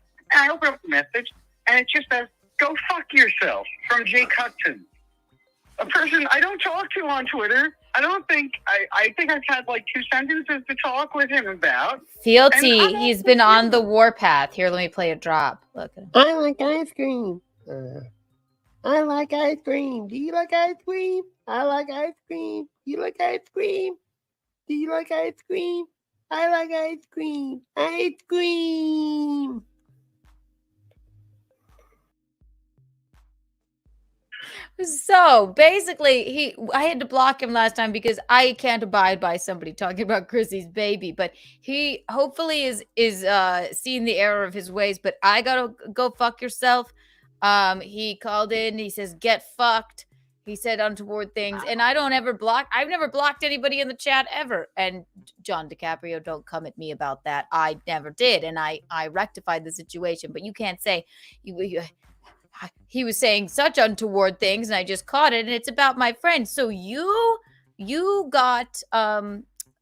[SPEAKER 9] open up the message, and it just says, go fuck yourself, from Jake Hudson. A person I don't talk to on Twitter. I think I've had like 2 sentences to talk with him about.
[SPEAKER 1] Fealty, he's been on the warpath. Here, let me play a drop. Look at him.
[SPEAKER 6] I like ice cream. I like ice cream. Do you like ice cream? I like ice cream. You like ice cream? Do you like ice cream? I like ice cream. Ice cream.
[SPEAKER 1] So basically, I had to block him last time because I can't abide by somebody talking about Chrissy's baby. But he hopefully is seeing the error of his ways. But I gotta go fuck yourself. He called in. He says, "Get fucked." He said untoward things, and I don't ever block. I've never blocked anybody in the chat ever. And John DiCaprio, don't come at me about that. I never did, and I rectified the situation. But you can't say he was saying such untoward things, and I just caught it, and it's about my friend. So you got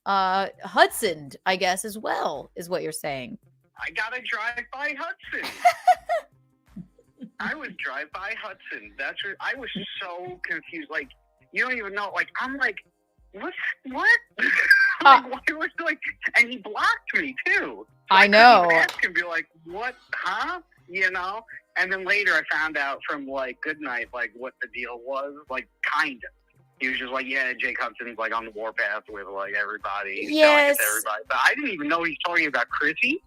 [SPEAKER 1] Hudsoned, I guess, as well, is what you're saying.
[SPEAKER 9] I gotta drive by Hudson. I was drive by Hudson. That's what I was so confused. Like, you don't even know. Like, I'm like, what? Like, why was and he blocked me too. So
[SPEAKER 1] I know.
[SPEAKER 9] couldn't even ask him, be like, what? Huh? And then later I found out from like Goodnight, like what the deal was. Like, kind of. He was just like, yeah, Jake Hudson's like on the warpath with like everybody.
[SPEAKER 1] Yes.
[SPEAKER 9] Everybody. But I didn't even know he's talking about Chrissy.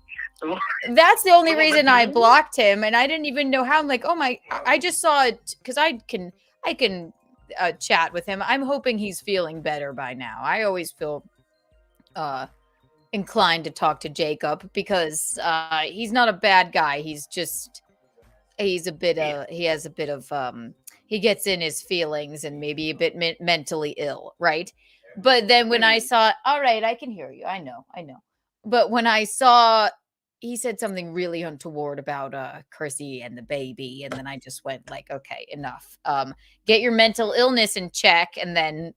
[SPEAKER 1] That's the only reason I blocked him, and I didn't even know how. I'm like, oh my! I just saw it because I can chat with him. I'm hoping he's feeling better by now. I always feel inclined to talk to Jacob because he's not a bad guy. He has a bit of he gets in his feelings and maybe a bit mentally ill, right? But then when I saw, all right, I can hear you. I know. But when I saw he said something really untoward about Chrissy and the baby, and then I just went like, okay, enough. Get your mental illness in check, and then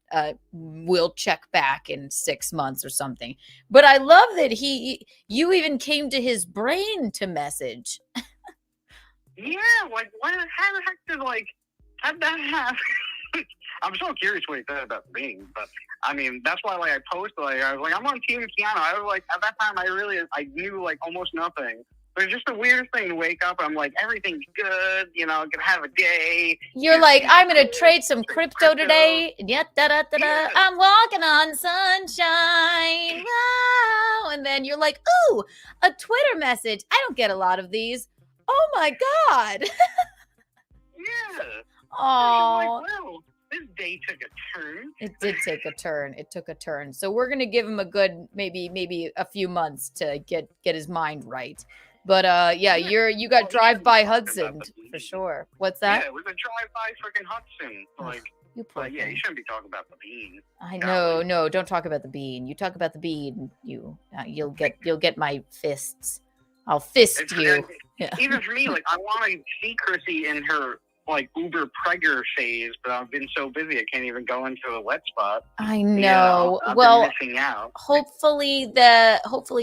[SPEAKER 1] we'll check back in 6 months or something. But I love that you even came to his brain to message.
[SPEAKER 9] Yeah, like how the heck how'd that happen? I'm so curious what he said about the being, but I mean, that's why I posted, I was like, I'm on Team Keanu. I was like, at that time, I knew almost nothing. But it's just the weirdest thing to wake up and I'm like, everything's good, gonna have a day.
[SPEAKER 1] You're like, I'm gonna trade some crypto today. Yeah,
[SPEAKER 9] Yeah.
[SPEAKER 1] I'm walking on sunshine. Wow. And then you're like, ooh, a Twitter message. I don't get a lot of these. Oh my God.
[SPEAKER 9] Yeah.
[SPEAKER 1] Oh.
[SPEAKER 9] Well, this day took a turn.
[SPEAKER 1] It did take a turn. It took a turn. So we're gonna give him a good maybe a few months to get his mind right. But yeah, you got drive by Hudson for sure. What's that?
[SPEAKER 9] Yeah, it was a drive by freaking Hudson.
[SPEAKER 1] You
[SPEAKER 9] yeah, you shouldn't be talking about the bean.
[SPEAKER 1] I know, no, don't talk about the bean. You talk about the bean, you'll get my fists. I'll fist you. Yeah.
[SPEAKER 9] Even for me, I want to see Chrissy in her uber pregger phase, but I've been so busy I can't even go into a wet spot.
[SPEAKER 1] I know.
[SPEAKER 9] I've
[SPEAKER 1] well,
[SPEAKER 9] been missing out.
[SPEAKER 1] Hopefully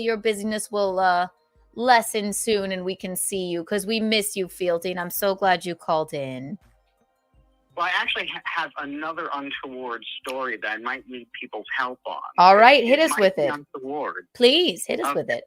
[SPEAKER 1] your busyness will
[SPEAKER 2] lessen soon and we can see you, because we miss you, Fielding. I'm so glad you called in.
[SPEAKER 9] Well, I actually have another untoward story that I might need people's help on.
[SPEAKER 2] All right, hit us
[SPEAKER 9] might
[SPEAKER 2] with
[SPEAKER 9] be
[SPEAKER 2] it.
[SPEAKER 9] Untoward.
[SPEAKER 2] Please hit us with it.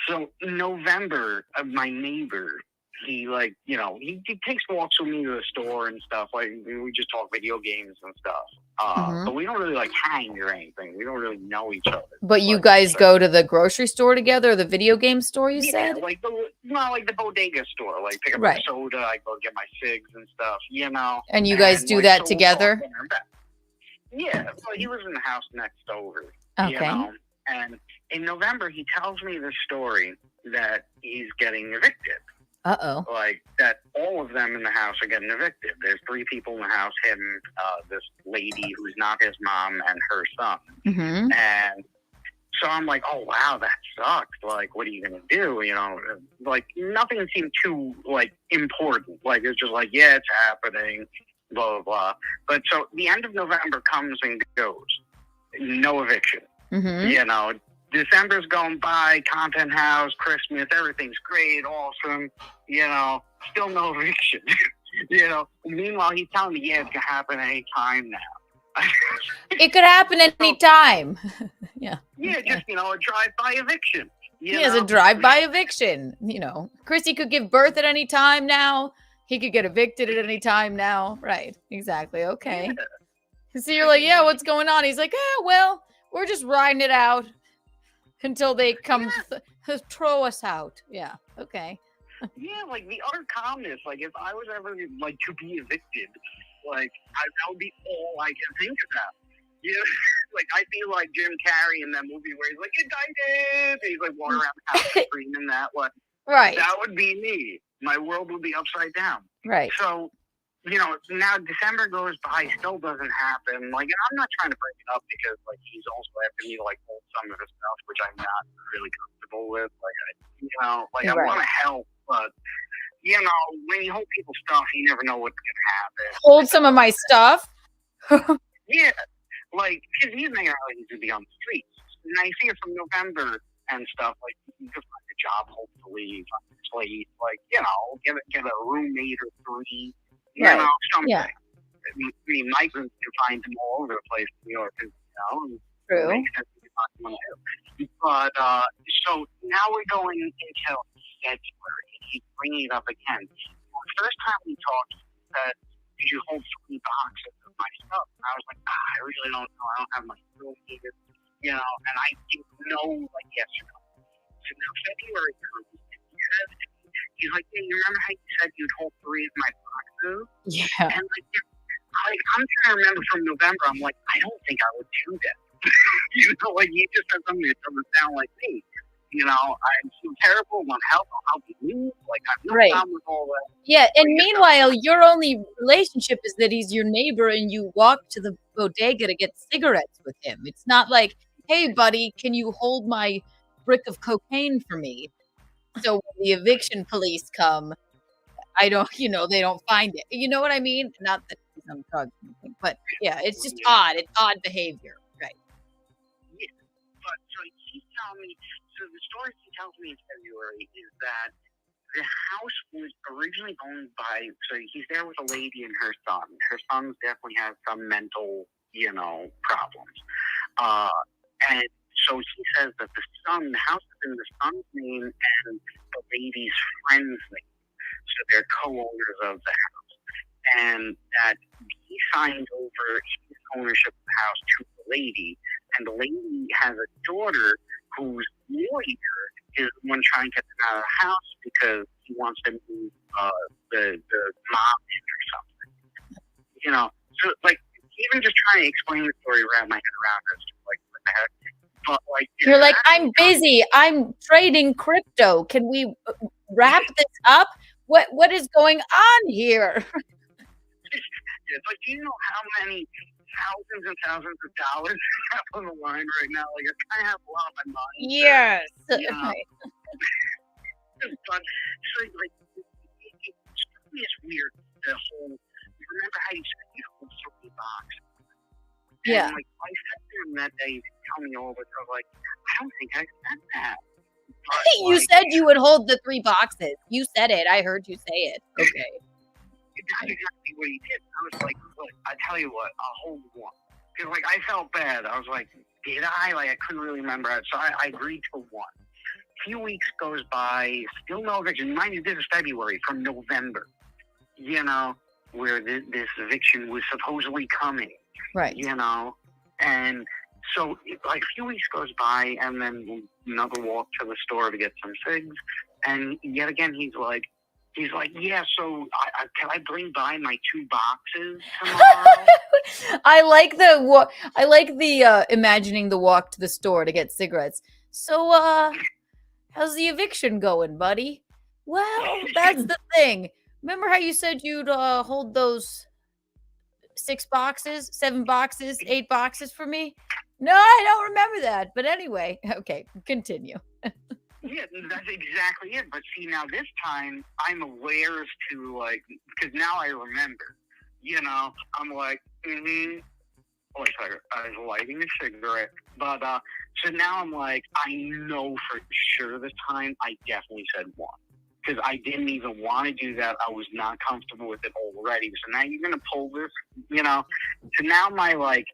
[SPEAKER 9] So in November, my neighbor, he he takes walks with me to the store and stuff. Like we just talk video games and stuff. But we don't really like hang or anything. We don't really know each other.
[SPEAKER 2] But you guys go to the grocery store together, or the video game store, you said?
[SPEAKER 9] Like the bodega store. Like pick up a soda, I go get my cigs and stuff,
[SPEAKER 2] And you guys do that together?
[SPEAKER 9] Yeah, well, he lives in the house next over.
[SPEAKER 2] Okay.
[SPEAKER 9] And in November, he tells me the story that he's getting evicted.
[SPEAKER 2] Uh-oh.
[SPEAKER 9] Like, that all of them in the house are getting evicted. There's 3 people in the house, him, this lady who's not his mom, and her son.
[SPEAKER 2] Mm-hmm.
[SPEAKER 9] And so I'm like, oh, wow, that sucks. Like, what are you going to do? Like, nothing seemed too, important. Like, it's just like, yeah, it's happening, blah, blah, blah. But so the end of November comes and goes. No eviction.
[SPEAKER 2] Mm-hmm.
[SPEAKER 9] December's going by, content house, Christmas, everything's great, awesome, still no eviction. Meanwhile, he's telling me, yeah, it's gonna happen any time now.
[SPEAKER 2] It could happen any time. Yeah.
[SPEAKER 9] Yeah, just, a drive-by eviction.
[SPEAKER 2] It's a drive-by eviction. Chrissy could give birth at any time now. He could get evicted at any time now. Right. Exactly. Okay. Yeah. So you're like, yeah, what's going on? He's like, well, we're just riding it out until they come throw us out. Yeah. Okay.
[SPEAKER 9] Yeah, like the utter calmness. Like if I was ever to be evicted, that would be all I can think about. Like I'd be like Jim Carrey in that movie where he's like indicted, and he's like walking around the house screaming that way.
[SPEAKER 2] Right.
[SPEAKER 9] That would be me. My world would be upside down.
[SPEAKER 2] Right.
[SPEAKER 9] So, now December goes by, still doesn't happen. Like, and I'm not trying to break it up because, he's also asking me to, hold some of his stuff, which I'm not really comfortable with. I want to help, but, when you hold people's stuff, you never know what's going to happen.
[SPEAKER 2] Hold some of my stuff?
[SPEAKER 9] Yeah. Because he's making out like he's going to be on the streets. And I see it from November and stuff, you can find a job, hopefully, on the plate, get a roommate or 3. Something.
[SPEAKER 2] Yeah.
[SPEAKER 9] I mean, migrants can find them all over the place in New York,
[SPEAKER 2] True.
[SPEAKER 9] But, so now we're going until February. He's bringing it up again. The first time we talked, he said, did you hold 3 boxes of my stuff? And I was like, I really don't know. I don't have my room here. And I didn't know, yes or no. So now February comes, and he's like, yeah, you remember how you said you'd hold 3 of my boxes?
[SPEAKER 2] Yeah.
[SPEAKER 9] And I'm trying to remember from November. I'm like, I don't think I would do that. You just said something that doesn't sound like me. I'm so terrible. I want help. I'll help you. I have no problem with all that.
[SPEAKER 2] Yeah, and meanwhile, your only relationship is that he's your neighbor and you walk to the bodega to get cigarettes with him. It's not like, hey, buddy, can you hold my brick of cocaine for me? So when the eviction police come, they don't find it. You know what I mean? Not that he's on drugs or anything, but yeah, it's just odd. It's odd behavior, right?
[SPEAKER 9] Yeah, but so he's telling me. So the story he tells me in February is that the house was originally owned by. So he's there with a lady and her son. Her son definitely has some mental, problems. And so he says that the house is in the son's name and the lady's friend's name. So they're co-owners of the house. And that he signed over his ownership of the house to the lady. And the lady has a daughter whose lawyer is the one trying to get them out of the house because he wants to move the mom in or something. So even just trying to explain the story around my head around this, what the heck? But
[SPEAKER 2] you're like, I'm busy. I'm trading crypto. Can we wrap this up? What is going on here?
[SPEAKER 9] It's like, do you know how many thousands and thousands of dollars I have on the line right now? I kind of have a lot on my mind.
[SPEAKER 2] Yes.
[SPEAKER 9] But so it's weird. The whole. Remember how you said you hold 3 boxes?
[SPEAKER 2] Yeah.
[SPEAKER 9] And I said to him that day, tell me all this. I was like, I don't think I said that.
[SPEAKER 1] You
[SPEAKER 9] like,
[SPEAKER 1] said you would hold the 3 boxes. You said it. I heard you say it. Okay.
[SPEAKER 9] that's exactly what he did. I was like, look, I tell you what, I'll hold one. Because, like, I felt bad. I was like, did I? Like, I couldn't really remember. So I agreed to one. A few weeks goes by, still no eviction. Mind you, this is February from November, you know, where this eviction was supposedly coming,
[SPEAKER 1] Right.
[SPEAKER 9] you know. And so, like, a few weeks goes by, and then another walk to the store to get some cigs. And yet again, he's like, yeah, so can I bring by my 2 boxes tomorrow?
[SPEAKER 1] I like the imagining the walk to the store to get cigarettes. So how's the eviction going, buddy? Well, that's the thing. Remember how you said you'd hold those 6 boxes, 7 boxes, 8 boxes for me? No, I don't remember that. But anyway, okay, continue.
[SPEAKER 9] Yeah, that's exactly it. But see, now this time, I'm aware as to, like, because now I remember, you know, I'm like, wait a second, I was lighting a cigarette. But, so now I'm like, I know for sure this time I definitely said 1. Because I didn't even want to do that. I was not comfortable with it already. So now you're going to pull this, you know. So now my, like,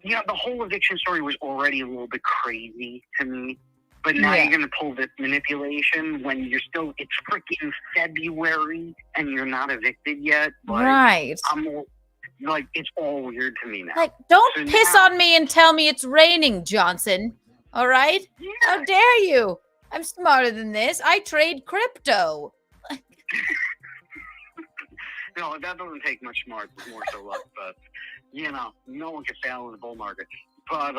[SPEAKER 9] you know, the whole eviction story was already a little bit crazy to me. But now you're going to pull this manipulation when you're still, it's freaking February and you're not evicted yet. Like,
[SPEAKER 1] Right.
[SPEAKER 9] Like, it's all weird to me now.
[SPEAKER 1] Like, don't
[SPEAKER 9] So
[SPEAKER 1] piss
[SPEAKER 9] now-
[SPEAKER 1] on me and tell me it's raining, Johnson. All right?
[SPEAKER 9] Yeah.
[SPEAKER 1] How dare you? I'm smarter than this. I trade crypto.
[SPEAKER 9] No, that doesn't take much more so luck, but, you know, no one can fail in the bull market. But,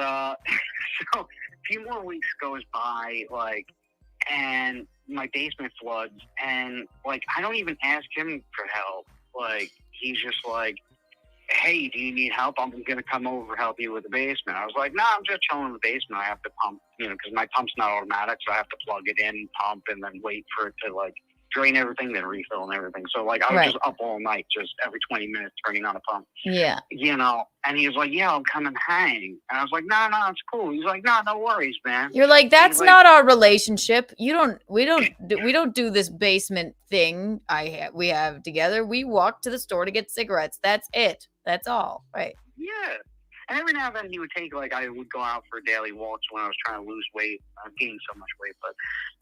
[SPEAKER 9] so a few more weeks goes by, like, and my basement floods, and, like, I don't even ask him for help. Like, he's just like, hey, do you need help? I'm going to come over help you with the basement. I was like, nah, I'm just chilling in the basement. I have to pump, you know, because my pump's not automatic, so I have to plug it in, pump, and then wait for it to, like, drain everything, then refill and everything. So, like, I was just up all night, just every 20 minutes turning on a pump.
[SPEAKER 1] Yeah.
[SPEAKER 9] You know, and he was like, yeah, I'll come and hang. And I was like, no, it's cool. He's like, no worries, man.
[SPEAKER 1] You're like, that's
[SPEAKER 9] like-
[SPEAKER 1] not our relationship. We don't do this basement thing we have together. We walk to the store to get cigarettes. That's it. That's all. Right.
[SPEAKER 9] Yeah. And every now and then he would take, like, I would go out for daily walks when I was trying to lose weight. I gained so much weight, but,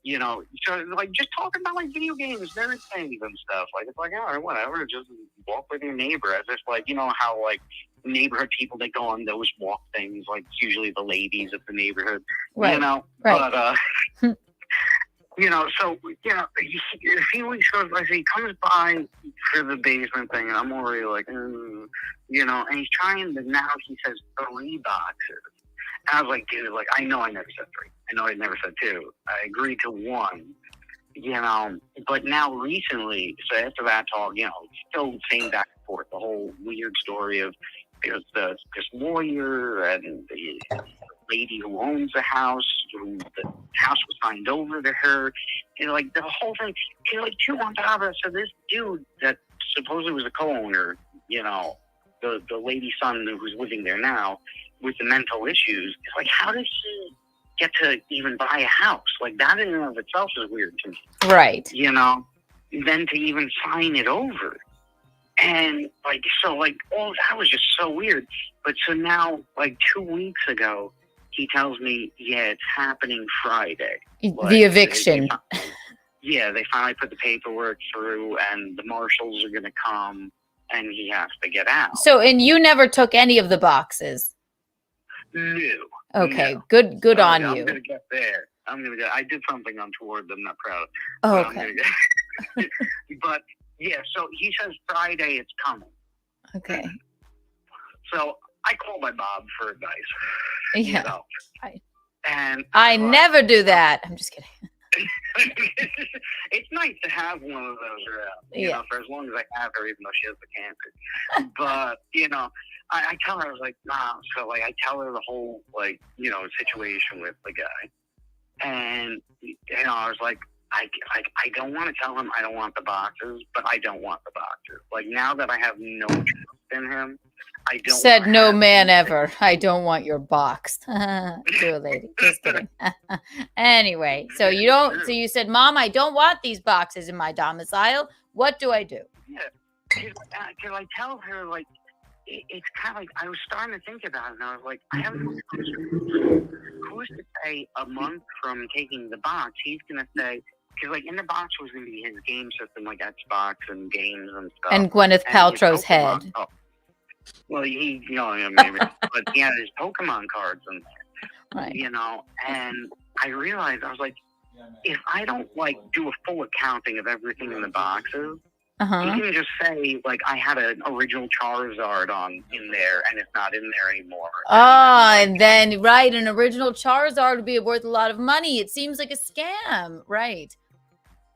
[SPEAKER 9] you know, so, like, just talking about, like, video games and everything and stuff. Like, it's like, all right, whatever, just walk with your neighbor. As if, like, you know how, like, neighborhood people, they go on those walk things, like, it's usually the ladies of the neighborhood, you know?
[SPEAKER 1] Right.
[SPEAKER 9] But, you know, so, you know, a few weeks ago, like, he comes by for the basement thing, and I'm already like, you know, and he's trying to, now he says 3 boxes. And I was like, dude, like, I know I never said 3. I know I never said 2. I agreed to 1, you know, but now recently, so after that talk, you know, still same back and forth, the whole weird story of there's this lawyer and the lady who owns the house, who the house was signed over to her, and like the whole thing, and like 2 on top of it. So this dude that supposedly was a co-owner, you know, the lady's son who's living there now with the mental issues, it's like, how did he get to even buy a house? Like, that in and of itself is weird to me.
[SPEAKER 1] Right.
[SPEAKER 9] You know, then to even sign it over. And, like, so, like, all that was just so weird. But so now, like, 2 weeks ago, he tells me, yeah, it's happening Friday. Like,
[SPEAKER 1] The eviction.
[SPEAKER 9] They finally put the paperwork through, and the marshals are going to come, and he has to get out.
[SPEAKER 1] So, and you never took any of the boxes.
[SPEAKER 9] No.
[SPEAKER 1] Okay.
[SPEAKER 9] No.
[SPEAKER 1] Good on
[SPEAKER 9] I'm
[SPEAKER 1] you.
[SPEAKER 9] going to get there. I did something untoward that I'm not proud of.
[SPEAKER 1] Oh,
[SPEAKER 9] But I'm
[SPEAKER 1] okay.
[SPEAKER 9] gonna but, yeah, so he says Friday it's coming.
[SPEAKER 1] Okay.
[SPEAKER 9] So I called my Bob for advice.
[SPEAKER 1] Yeah.
[SPEAKER 9] You know? And
[SPEAKER 1] I never do that. I'm just kidding.
[SPEAKER 9] it's nice to have one of those around, you
[SPEAKER 1] Yeah.
[SPEAKER 9] know, for as long as I have her, even though she has the cancer. But, you know, I tell her, I was like, nah. So, like, I tell her the whole, like, you know, situation with the guy. And, you know, I was like, I don't want to tell him I don't want the boxes, but I don't want the boxes. Like, now that I have no trust in him. I don't
[SPEAKER 1] Said
[SPEAKER 9] wanna
[SPEAKER 1] no
[SPEAKER 9] have
[SPEAKER 1] man
[SPEAKER 9] anything.
[SPEAKER 1] ever. I don't want your box. To a lady. Just kidding. Anyway, so you don't. So you said, Mom, I don't want these boxes in my domicile. What do I do?
[SPEAKER 9] Yeah, because I tell her, like, it's kind of like, I was starting to think about it, and I was like, I haven't. Who's to say a month from taking the box, he's gonna say, because like in the box was gonna be his game system, like Xbox and games and stuff,
[SPEAKER 1] And Gwyneth
[SPEAKER 9] and his
[SPEAKER 1] Paltrow's
[SPEAKER 9] Pokemon-
[SPEAKER 1] head.
[SPEAKER 9] Oh, well, he, you know, maybe, but he had his Pokemon cards in there,
[SPEAKER 1] Right.
[SPEAKER 9] you know, and I realized, I was like, if I don't like do a full accounting of everything in the boxes,
[SPEAKER 1] Uh-huh.
[SPEAKER 9] he can just say, like, I had an original Charizard in there, and it's not in there anymore.
[SPEAKER 1] And then, right, an original Charizard would be worth a lot of money. It seems like a scam. Right.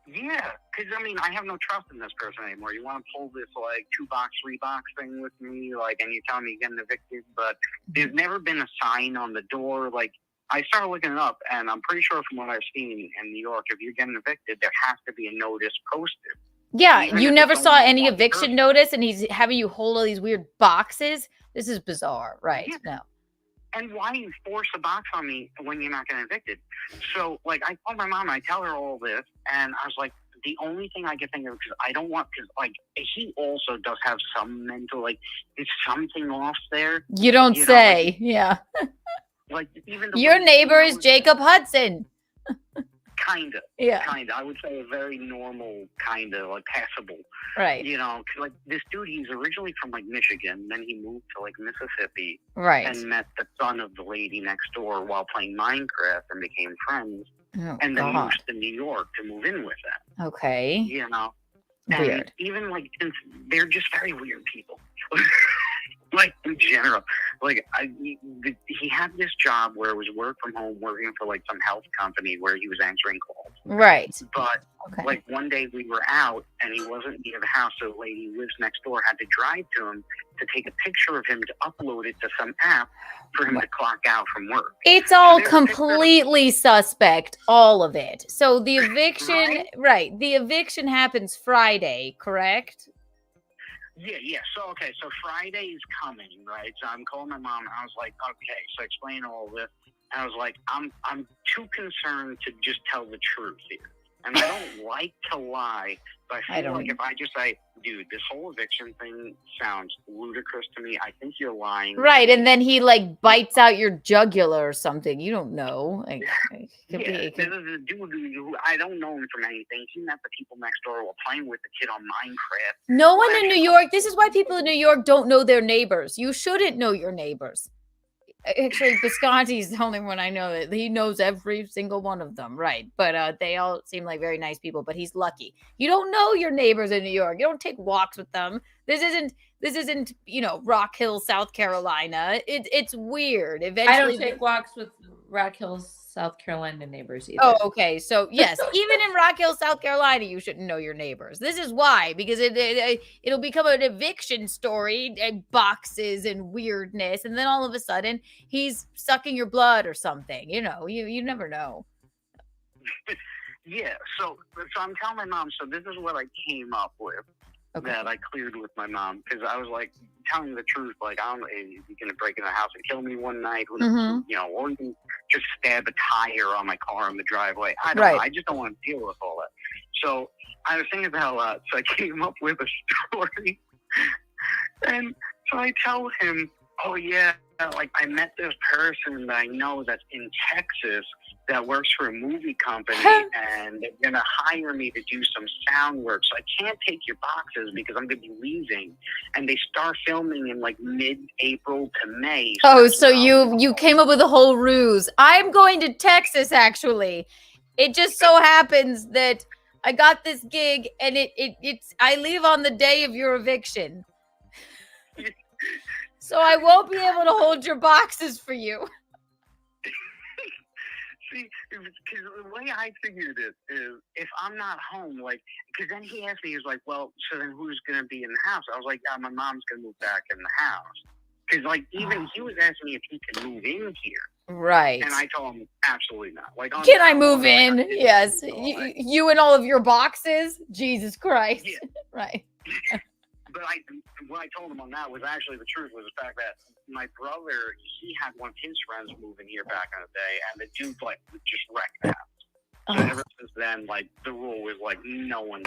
[SPEAKER 9] Yeah, because, I mean, I have no trust in this person anymore. You want to pull this, like, 2-box, 3-box thing with me, like, and you tell me you're getting evicted, but there's never been a sign on the door. Like, I started looking it up, and I'm pretty sure from what I've seen in New York, if you're getting evicted, there has to be a notice posted.
[SPEAKER 1] Yeah,
[SPEAKER 9] Even
[SPEAKER 1] you
[SPEAKER 9] if
[SPEAKER 1] never
[SPEAKER 9] it's
[SPEAKER 1] saw
[SPEAKER 9] only
[SPEAKER 1] any
[SPEAKER 9] one
[SPEAKER 1] eviction
[SPEAKER 9] person.
[SPEAKER 1] notice, and he's having you hold all these weird boxes. This is bizarre, right?
[SPEAKER 9] Yeah.
[SPEAKER 1] No.
[SPEAKER 9] And why you force a box on me when you're not getting evicted? So, like, I call my mom, I tell her all this, and I was like, the only thing I can think of, because I don't want, because, like, he also does have some mental, like, there's something off there.
[SPEAKER 1] You don't
[SPEAKER 9] You know,
[SPEAKER 1] say. Yeah.
[SPEAKER 9] Like, even the
[SPEAKER 1] Your
[SPEAKER 9] way
[SPEAKER 1] neighbor
[SPEAKER 9] he
[SPEAKER 1] is
[SPEAKER 9] knows-
[SPEAKER 1] Jacob Hudson.
[SPEAKER 9] Kinda.
[SPEAKER 1] Yeah.
[SPEAKER 9] Kinda. I would say a very normal, kinda, like, passable.
[SPEAKER 1] Right.
[SPEAKER 9] You know, 'cause, like, this dude, he's originally from, like, Michigan, then he moved to, like, Mississippi.
[SPEAKER 1] Right.
[SPEAKER 9] And met the son of the lady next door while playing Minecraft and became friends.
[SPEAKER 1] Oh,
[SPEAKER 9] And then
[SPEAKER 1] God.
[SPEAKER 9] moved to New York to move in with them.
[SPEAKER 1] Okay.
[SPEAKER 9] You know? And
[SPEAKER 1] Weird.
[SPEAKER 9] even, like, since they're just very weird people. Like, in general. Like, he had this job where it was work from home, working for, like, some health company where he was answering calls.
[SPEAKER 1] Right.
[SPEAKER 9] But,
[SPEAKER 1] Okay.
[SPEAKER 9] like, one day we were out, and he wasn't near the house, so the lady who lives next door had to drive to him to take a picture of him to upload it to some app for him to clock out from work.
[SPEAKER 1] It's all
[SPEAKER 9] there's a picture of-
[SPEAKER 1] completely suspect, all of it. So the eviction,
[SPEAKER 9] Right?
[SPEAKER 1] right? The eviction happens Friday, correct?
[SPEAKER 9] Yeah. So Friday is coming, right? So I'm calling my mom, and I was like, okay, so explain all this. And I was like, I'm too concerned to just tell the truth here. And I don't like to lie, but I feel like if I just say, dude, this whole eviction thing sounds ludicrous to me. I think you're lying.
[SPEAKER 1] Right, and then he like bites out your jugular or something. You don't know. Like, it could be-
[SPEAKER 9] Yeah,
[SPEAKER 1] it
[SPEAKER 9] this
[SPEAKER 1] could-
[SPEAKER 9] is a dude who I don't know him from anything. He met the people next door while playing with the kid on Minecraft.
[SPEAKER 1] No one in New York. This is why people in New York don't know their neighbors. You shouldn't know your neighbors. Actually, Visconti's the only one I know that he knows every single one of them, right? But they all seem like very nice people. But he's lucky. You don't know your neighbors in New York. You don't take walks with them. This isn't Rock Hill, South Carolina. It's weird. Eventually,
[SPEAKER 3] I don't take walks with Rock Hill, South Carolina neighbors either.
[SPEAKER 1] Oh, okay. So yes, even in Rock Hill, South Carolina, you shouldn't know your neighbors. This is why, because it'll become an eviction story, and boxes and weirdness, and then all of a sudden he's sucking your blood or something. You never know.
[SPEAKER 9] Yeah, so I'm telling my mom, so this is what I came up with that I cleared with my mom, because I was like telling the truth, like, I don't know, is he going to break in the house and kill me one night, who knows, or even just stab a tire on my car in the driveway. I don't know, I just don't want to deal with all that. So I was thinking about so I came up with a story, and so I tell him, oh yeah, like I met this person that I know that's in Texas that works for a movie company, and they're gonna hire me to do some sound work. So I can't take your boxes because I'm gonna be leaving, and they start filming in like mid-April to May.
[SPEAKER 1] So you came up with a whole ruse. I'm going to Texas, actually. It just so happens that I got this gig, and it's I leave on the day of your eviction. So I won't be able to hold your boxes for you.
[SPEAKER 9] See, because the way I figured it is, if I'm not home, like, because then he asked me, he was like, well, so then who's going to be in the house? I was like, my mom's going to move back in the house. Because, like, even he was asking me if he could move in here.
[SPEAKER 1] Right.
[SPEAKER 9] And I told him, absolutely not. Like,
[SPEAKER 1] Can I move in? Yes. You and all of your boxes? Jesus Christ.
[SPEAKER 9] Yeah.
[SPEAKER 1] Right.
[SPEAKER 9] But what I told him on that was actually the truth was the fact that my brother, he had one of his friends move in here back in the day, and the dude like just wrecked that. So ever since then, like the rule was like no one,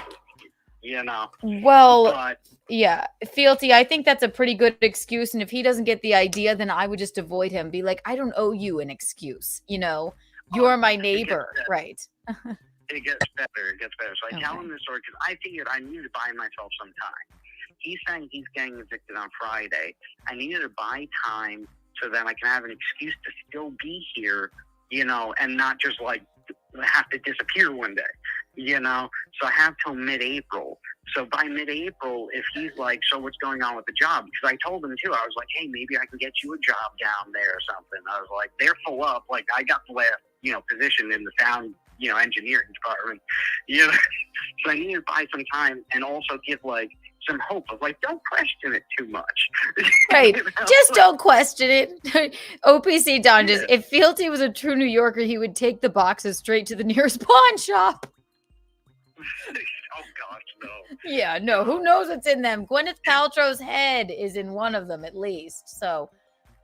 [SPEAKER 9] you know.
[SPEAKER 1] Well,
[SPEAKER 9] But
[SPEAKER 1] yeah, Fealty, I think that's a pretty good excuse. And if he doesn't get the idea, then I would just avoid him. Be like, I don't owe you an excuse. You know, you're my neighbor, right?
[SPEAKER 9] it gets better. It gets better. So I tell him this story because I figured I needed to buy myself some time. He's saying he's getting evicted on Friday. I needed to buy time so that I can have an excuse to still be here, you know, and not just like have to disappear one day, you know. So I have till mid-April. So by mid-April, if he's like, so what's going on with the job? Because I told him too, I was like, hey, maybe I can get you a job down there or something. I was like, they're full up. Like I got the last, you know, position in the sound, you know, engineering department, you know. So I need to buy some time and also give like some hope of like, don't question it too much.
[SPEAKER 1] Right.
[SPEAKER 9] You know?
[SPEAKER 1] Just don't question it. OPC Don, just if Fealty was a true New Yorker, he would take the boxes straight to the nearest pawn shop.
[SPEAKER 9] Oh gosh, no.
[SPEAKER 1] Yeah, no, who knows what's in them? Gwyneth Paltrow's head is in one of them at least. So,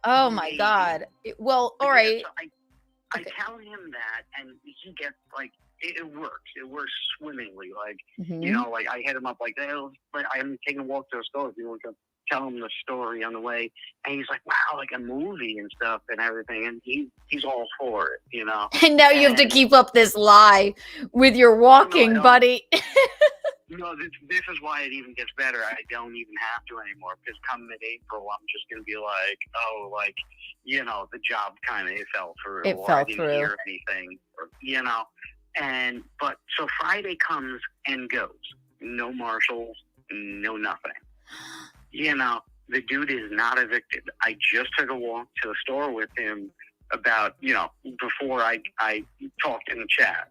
[SPEAKER 1] oh my God. Well, all right.
[SPEAKER 9] So I tell him that, and he gets like, it works. It works swimmingly. Like, you know, like I hit him up like, hey, I'm taking a walk to a store. If you want to tell him the story on the way, and he's like, wow, like a movie and stuff and everything, and he's all for it, you know.
[SPEAKER 1] And now you have to keep up this lie with your walking buddy.
[SPEAKER 9] No, this is why it even gets better. I don't even have to anymore because come mid-April, I'm just gonna be like, oh, like, you know, the job kind of fell through.
[SPEAKER 1] It
[SPEAKER 9] or
[SPEAKER 1] fell
[SPEAKER 9] I didn't
[SPEAKER 1] through.
[SPEAKER 9] hear anything, or, you know. But so Friday comes and goes. No marshals, no nothing. You know, the dude is not evicted. I just took a walk to the store with him about, you know, before I talked in the chat.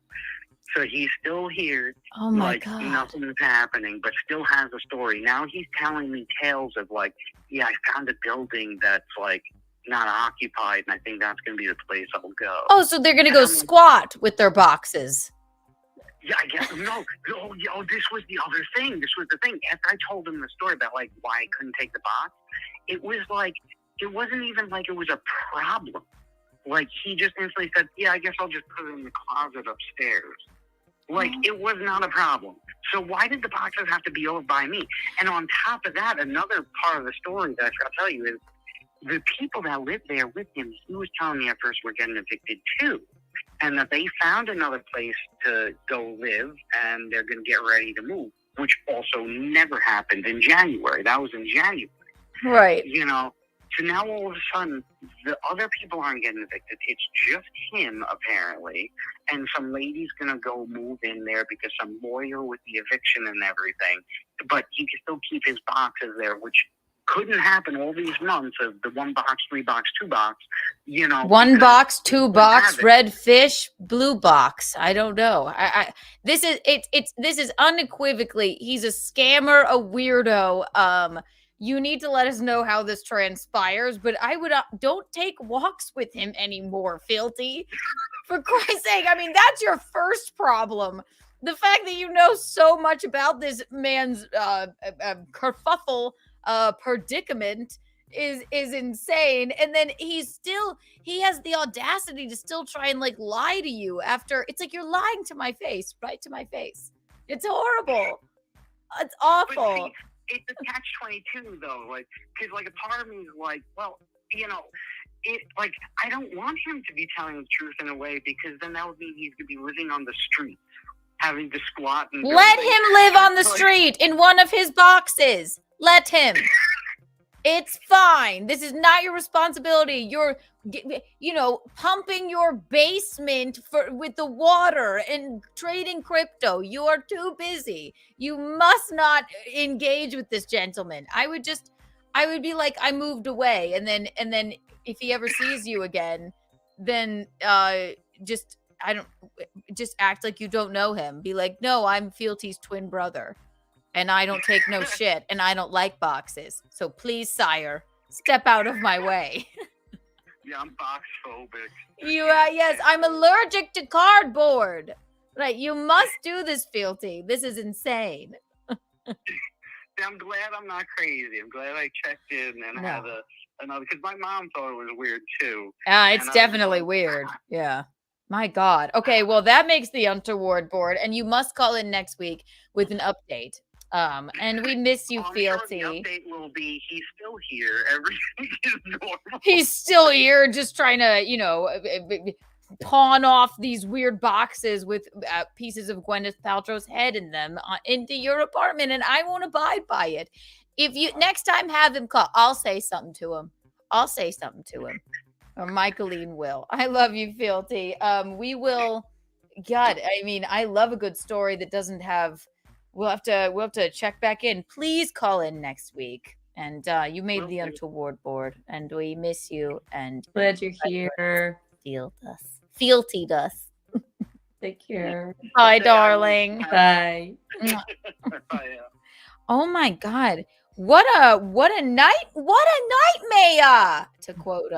[SPEAKER 9] So he's still here.
[SPEAKER 1] Oh my
[SPEAKER 9] like,
[SPEAKER 1] God.
[SPEAKER 9] Nothing's happening, but still has a story. Now he's telling me tales of like, yeah, I found a building that's like not occupied, and I think that's going to be the place I'll go.
[SPEAKER 1] Oh, so they're going to go squat with their boxes.
[SPEAKER 9] Yeah, I guess. No, this was the other thing. This was the thing. After I told him the story about like why I couldn't take the box, it was like, it wasn't even like it was a problem. Like he just instantly said, yeah, I guess I'll just put it in the closet upstairs. Like it was not a problem. So why did the boxes have to be over by me? And on top of that, another part of the story that I forgot to tell you is the people that lived there with him, he was telling me at first were getting evicted too. And that they found another place to go live and they're going to get ready to move, which also never happened in January. That was in January.
[SPEAKER 1] Right.
[SPEAKER 9] You know, so now all of a sudden, the other people aren't getting evicted. It's just him, apparently. And some lady's going to go move in there because some lawyer with the eviction and everything. But he can still keep his boxes there, which couldn't happen all these months of the 1 box, 3 box, 2 box, you know.
[SPEAKER 1] 1 box, 2 box, red fish, blue box. I don't know. This is unequivocally, he's a scammer, a weirdo. You need to let us know how this transpires, but I would don't take walks with him anymore, Fealty. For Christ's sake, I mean, that's your first problem. The fact that you know so much about this man's kerfuffle predicament is insane. And then he has the audacity to still try and like lie to you after. It's like you're lying to my face, right to my face. It's horrible. It's awful.
[SPEAKER 9] It's a catch-22 though, like, because like a part of me is like, well, you know, it like I don't want him to be telling the truth in a way because then that would mean he's gonna be living on the street, having to squat and
[SPEAKER 1] let him live on the street in one of his boxes. Let him. It's fine. This is not your responsibility. You're, you know, pumping your basement with the water and trading crypto. You are too busy. You must not engage with this gentleman. I would be like, I moved away. And then if he ever sees you again, then just act like you don't know him. Be like, no, I'm Fealty's twin brother. And I don't take no shit, and I don't like boxes. So please, sire, step out of my way.
[SPEAKER 9] Yeah, I'm box phobic.
[SPEAKER 1] Yes, I'm allergic to cardboard. Right, you must do this, Fealty. This is insane.
[SPEAKER 9] I'm glad I'm not crazy. I'm glad I checked in and had another, because my mom thought it was weird too.
[SPEAKER 1] It's definitely weird. Yeah. My God. Okay, well, that makes the Untoward board, and you must call in next week with an update. And we miss you,
[SPEAKER 9] I'm
[SPEAKER 1] Fealty.
[SPEAKER 9] sure the update will be he's still here. Everything is normal.
[SPEAKER 1] He's still here, just trying to, pawn off these weird boxes with pieces of Gwyneth Paltrow's head in them into your apartment, and I won't abide by it. If you next time have him call, I'll say something to him. Or Michaeline will. I love you, Fealty. We will. God, I mean, I love a good story that doesn't have. We'll have to check back in. Please call in next week. And you made the Untoward board, and we miss you. And
[SPEAKER 3] Glad you're here.
[SPEAKER 1] Fealty us.
[SPEAKER 3] Take care.
[SPEAKER 1] Bye, darling.
[SPEAKER 3] Bye.
[SPEAKER 9] Bye.
[SPEAKER 1] Oh my God. What a nightmare, to quote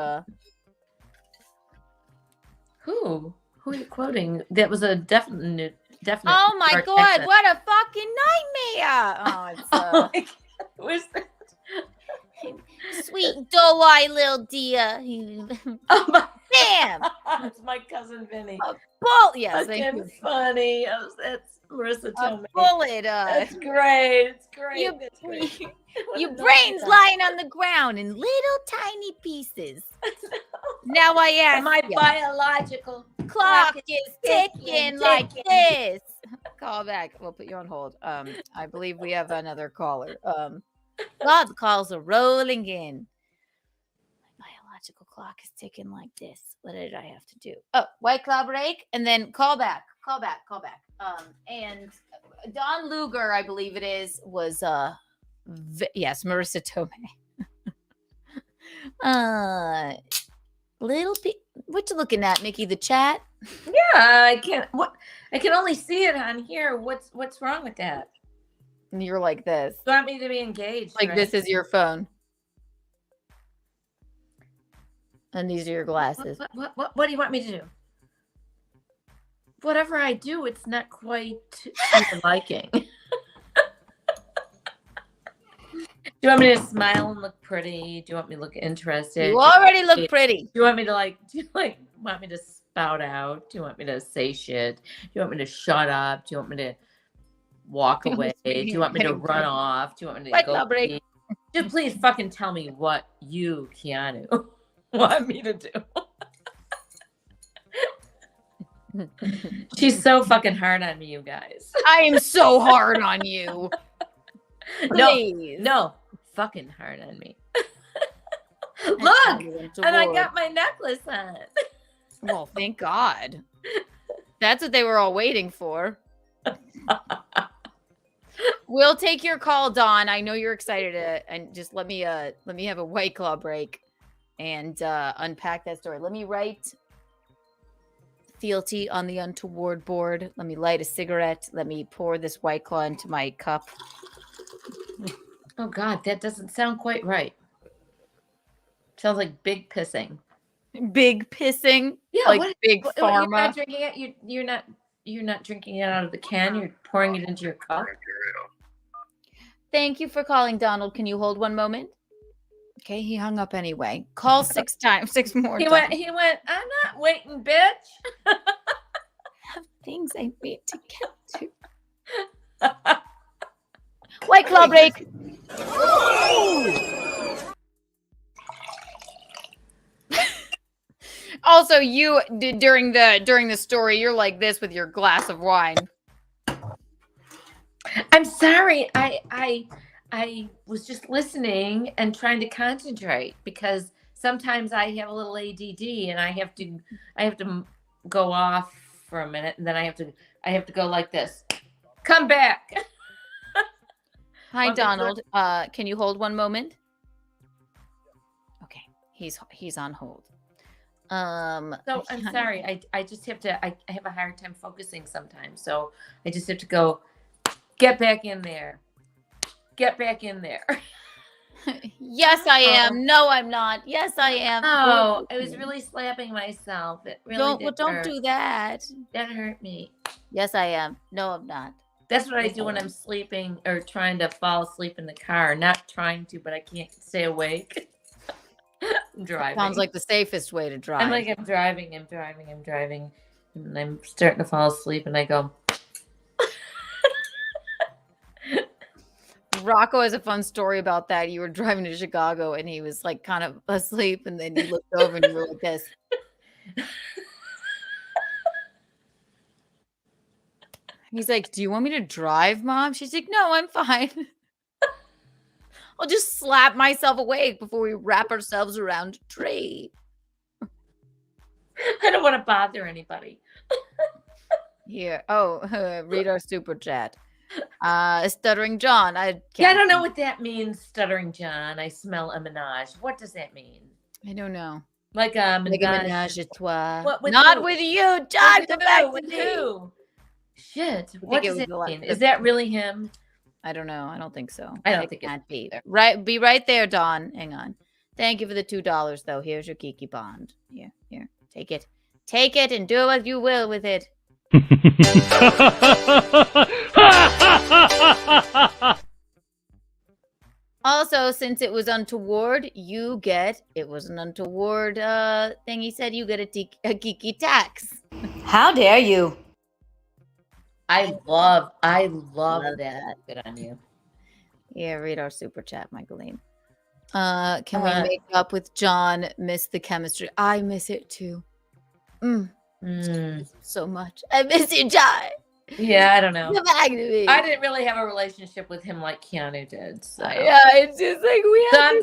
[SPEAKER 3] Who are you quoting? That was a definite.
[SPEAKER 1] Oh my
[SPEAKER 3] dark
[SPEAKER 1] God,
[SPEAKER 3] accent.
[SPEAKER 1] what a fucking nightmare. Oh, it's
[SPEAKER 3] Oh my God. Who's that?
[SPEAKER 1] sweet doe-eye little dear.
[SPEAKER 3] Oh my
[SPEAKER 1] Damn.
[SPEAKER 3] It's my cousin Vinny.
[SPEAKER 1] Bull. Yes, thank
[SPEAKER 3] Fucking
[SPEAKER 1] you.
[SPEAKER 3] funny. That's Marissa
[SPEAKER 1] A
[SPEAKER 3] Tomei.
[SPEAKER 1] bullet.
[SPEAKER 3] That's great. It's great.
[SPEAKER 1] You-
[SPEAKER 3] That's great.
[SPEAKER 1] Your brain's lying on the ground in little tiny pieces. Now I ask
[SPEAKER 3] My
[SPEAKER 1] you,
[SPEAKER 3] biological
[SPEAKER 1] clock is ticking
[SPEAKER 3] ticking,
[SPEAKER 1] like
[SPEAKER 3] ticking.
[SPEAKER 1] this. Call back. We'll put you on hold. I believe we have another caller. God, the calls are rolling in. My biological clock is ticking like this. What did I have to do? Oh, White Claw break, and then call back. And Don Luger, I believe it is, was yes, Marissa Tomei. Little bit. What you looking at, Mickey? The chat?
[SPEAKER 3] Yeah, I can't. What? I can only see it on here. What's wrong with that?
[SPEAKER 1] And you're like this.
[SPEAKER 3] You want me to be engaged?
[SPEAKER 1] Like
[SPEAKER 3] right?
[SPEAKER 1] this is your phone. And these are your glasses.
[SPEAKER 3] What do you want me to do? Whatever I do, it's not quite to your liking. Do you want me to smile and look pretty? Do you want me to look interested?
[SPEAKER 1] You already look pretty.
[SPEAKER 3] Do you want me to want me to spout out? Do you want me to say shit? Do you want me to shut up? Do you want me to walk away? Do you want me to run off? Do you want me to
[SPEAKER 1] White
[SPEAKER 3] go?
[SPEAKER 1] Claw break.
[SPEAKER 3] Just please fucking tell me what you, Keanu, want me to do. She's so fucking hard on me, you guys.
[SPEAKER 1] I am so hard on you. Please.
[SPEAKER 3] No, fucking hard on me. Look, and I got my necklace on.
[SPEAKER 1] Well, thank God. That's what they were all waiting for. We'll take your call, Dawn. I know you're excited, and just let me have a White Claw break and unpack that story. Let me write Fealty on the Untoward board. Let me light a cigarette. Let me pour this White Claw into my cup.
[SPEAKER 3] Oh God, that doesn't sound quite right. Sounds like big pissing.
[SPEAKER 1] Big pissing?
[SPEAKER 3] Yeah,
[SPEAKER 1] like big
[SPEAKER 3] You're
[SPEAKER 1] pharma?
[SPEAKER 3] not drinking it. You're not drinking it out of the can. You're pouring it into your cup.
[SPEAKER 1] Thank you for calling, Donald. Can you hold one moment? Okay, he hung up anyway. Call 6 times, 6 more
[SPEAKER 3] He
[SPEAKER 1] times.
[SPEAKER 3] went. I'm not waiting, bitch.
[SPEAKER 1] Have things I need to get to. White Claw break. Also, you during the story, you're like this with your glass of wine.
[SPEAKER 3] I'm sorry. I was just listening and trying to concentrate because sometimes I have a little ADD and I have to go off for a minute and then I have to go like this. Come back.
[SPEAKER 1] Hi, Donald. Can you hold one moment? Okay, he's on hold.
[SPEAKER 3] So I'm sorry. I just have to. I have a hard time focusing sometimes. So I just have to go. Get back in there. Get back in there.
[SPEAKER 1] Yes, I am. No, I'm not. Yes, I am.
[SPEAKER 3] Oh, I was really slapping myself. It really
[SPEAKER 1] don't do that.
[SPEAKER 3] That hurt me.
[SPEAKER 1] Yes, I am. No, I'm not.
[SPEAKER 3] That's what I do when I'm sleeping or trying to fall asleep in the car. Not trying to, but I can't stay awake. I'm driving.
[SPEAKER 1] Sounds like the safest way to drive.
[SPEAKER 3] I'm driving, and I'm starting to fall asleep, and I go.
[SPEAKER 1] Rocco has a fun story about that. You were driving to Chicago and he was like kind of asleep, and then you looked over and you were like this. He's like, "Do you want me to drive, Mom?" She's like, "No, I'm fine." I'll just slap myself awake before we wrap ourselves around a tree.
[SPEAKER 3] I don't want to bother anybody.
[SPEAKER 1] Here. Oh, read our super chat. Stuttering John. I
[SPEAKER 3] don't know what that means, Stuttering John. I smell a menage. What does that mean?
[SPEAKER 1] I don't know.
[SPEAKER 3] Like a
[SPEAKER 1] menage a trois.
[SPEAKER 3] What,
[SPEAKER 1] Not
[SPEAKER 3] who?
[SPEAKER 1] with you, John. Come back to
[SPEAKER 3] With
[SPEAKER 1] me.
[SPEAKER 3] who? Shit. What does it mean?
[SPEAKER 1] The-
[SPEAKER 3] Is that really him?
[SPEAKER 1] I don't know. I don't think so.
[SPEAKER 3] I don't think it
[SPEAKER 1] can't be. Right, be right there, Dawn. Hang on. Thank you for the $2, though. Here's your Kiki bond. Here, take it. Take it and do what you will with it. Also, since it was untoward, it was an untoward thing he said, you get a Kiki tax.
[SPEAKER 2] How dare you?
[SPEAKER 3] I love that. Good on you.
[SPEAKER 1] Yeah, read our super chat, Michaeline. Can we make up with John? Miss the chemistry. I miss it too. So much. I miss you, John.
[SPEAKER 3] Yeah, I don't know.
[SPEAKER 1] Come back to me.
[SPEAKER 3] I didn't really have a relationship with him like Keanu did. So.
[SPEAKER 1] Yeah, it's just like we have.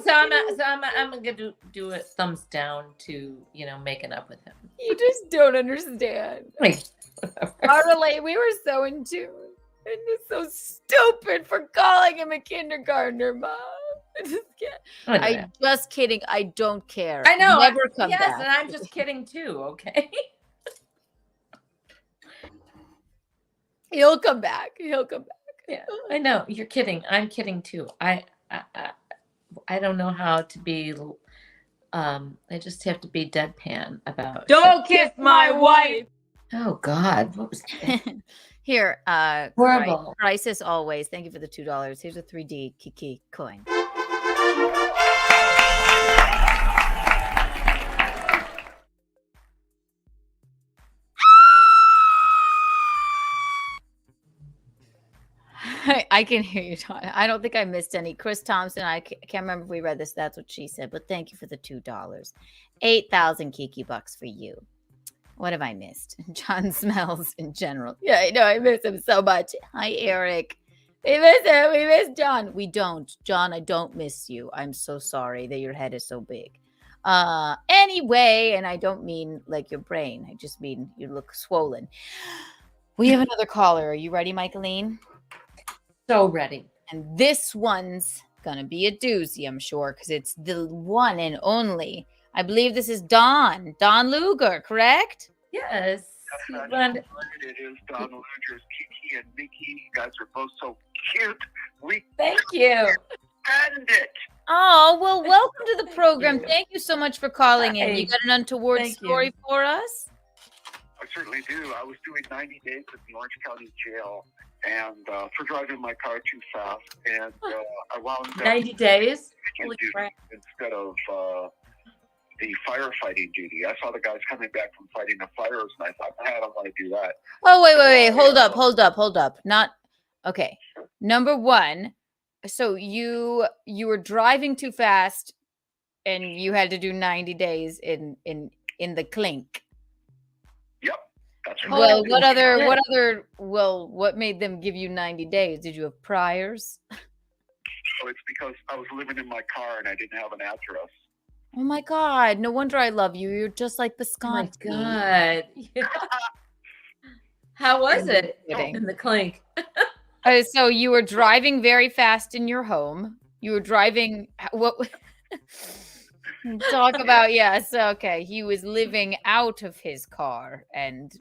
[SPEAKER 3] I'm gonna do a thumbs down to making up with him.
[SPEAKER 1] You just don't understand. We were so in tune. And it's so stupid for calling him a kindergartner, Mom. I just can't. I'm just kidding. I don't care.
[SPEAKER 3] I know.
[SPEAKER 1] Never come back.
[SPEAKER 3] Yes, and I'm just kidding too. Okay.
[SPEAKER 1] He'll come back.
[SPEAKER 3] Yeah, I know. You're kidding. I'm kidding too. I don't know how to be. I just have to be deadpan about.
[SPEAKER 1] Don't kiss my wife.
[SPEAKER 3] Oh God, what was that?
[SPEAKER 1] Here,
[SPEAKER 3] horrible.
[SPEAKER 1] Crisis always. Thank you for the $2. Here's a 3D Kiki coin. I can hear you talking. I don't think I missed any. Chris Thompson, I can't remember if we read this. That's what she said. But thank you for the $2. 8,000 Kiki bucks for you. What have I missed? John Smells in general. Yeah, I know. I miss him so much. Hi, Eric. We miss him. We miss John. We don't. John, I don't miss you. I'm so sorry that your head is so big. Anyway, and I don't mean like your brain. I just mean you look swollen. We have another caller. Are you ready, Michaeline?
[SPEAKER 3] So ready.
[SPEAKER 1] And this one's going to be a doozy, I'm sure, because it's the one and only. I believe this is Don Luger, correct?
[SPEAKER 3] Yes.
[SPEAKER 8] It is Don Luger's Kiki and Mickey. You guys are both so cute.
[SPEAKER 3] Thank you.
[SPEAKER 8] Spend it.
[SPEAKER 1] Oh, well, welcome to the program. Thank you so much for calling in. You got an untoward story for us?
[SPEAKER 8] I certainly do. I was doing 90 days at the Orange County Jail and for driving my car too fast. And I wound up
[SPEAKER 3] 90 days? Holy crap.
[SPEAKER 8] Instead of the firefighting duty. I saw the guys coming back from fighting the fires, and I thought, I don't want to do that.
[SPEAKER 1] Oh, wait. Hold up. Not okay. Number one, so you were driving too fast, and you had to do 90 days in the clink.
[SPEAKER 8] Yep, that's right.
[SPEAKER 1] Well, what made them give you 90 days? Did you have priors?
[SPEAKER 8] Oh, it's because I was living in my car and I didn't have an address.
[SPEAKER 1] Oh my God! No wonder I love you. You're just like the Scott.
[SPEAKER 3] Oh my God! How was it in the clink?
[SPEAKER 1] So you were driving very fast in your home. You were driving. What? Talk about yes. Okay, he was living out of his car and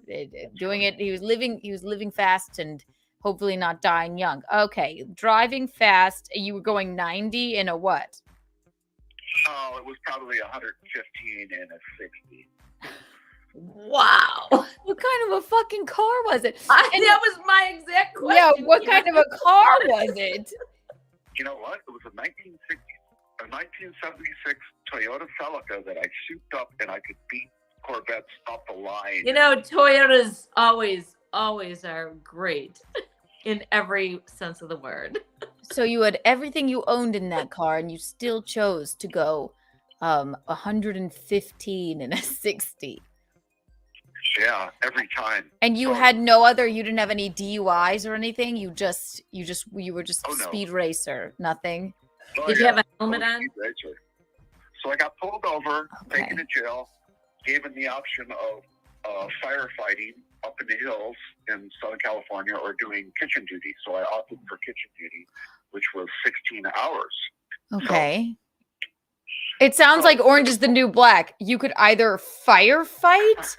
[SPEAKER 1] doing it. He was living fast and hopefully not dying young. Okay, driving fast. You were going 90 in a what?
[SPEAKER 8] Oh, it was probably 115 and a 60.
[SPEAKER 3] Wow.
[SPEAKER 1] What kind of a fucking car was it?
[SPEAKER 3] That was my exact question.
[SPEAKER 1] Yeah, what kind of a car was it?
[SPEAKER 8] You know what? It was a 1976 Toyota Celica that I souped up, and I could beat Corvettes off the line.
[SPEAKER 3] You know, Toyotas always are great in every sense of the word.
[SPEAKER 1] So you had everything you owned in that car, and you still chose to go 115 in a 60.
[SPEAKER 8] Yeah, every time.
[SPEAKER 1] And you
[SPEAKER 8] So-
[SPEAKER 1] had you didn't have any DUIs or anything? You were just
[SPEAKER 8] Oh,
[SPEAKER 1] a
[SPEAKER 8] no.
[SPEAKER 1] speed racer, nothing?
[SPEAKER 8] Oh,
[SPEAKER 3] Did you have a helmet
[SPEAKER 8] I was a
[SPEAKER 3] on?
[SPEAKER 8] speed racer. So I got pulled over,
[SPEAKER 1] Okay.
[SPEAKER 8] taken to jail, given the option of firefighting up in the hills in Southern California or doing kitchen duty. So I opted for kitchen duty, which was 16 hours.
[SPEAKER 1] Okay. It sounds like Orange is the New Black. You could either firefight.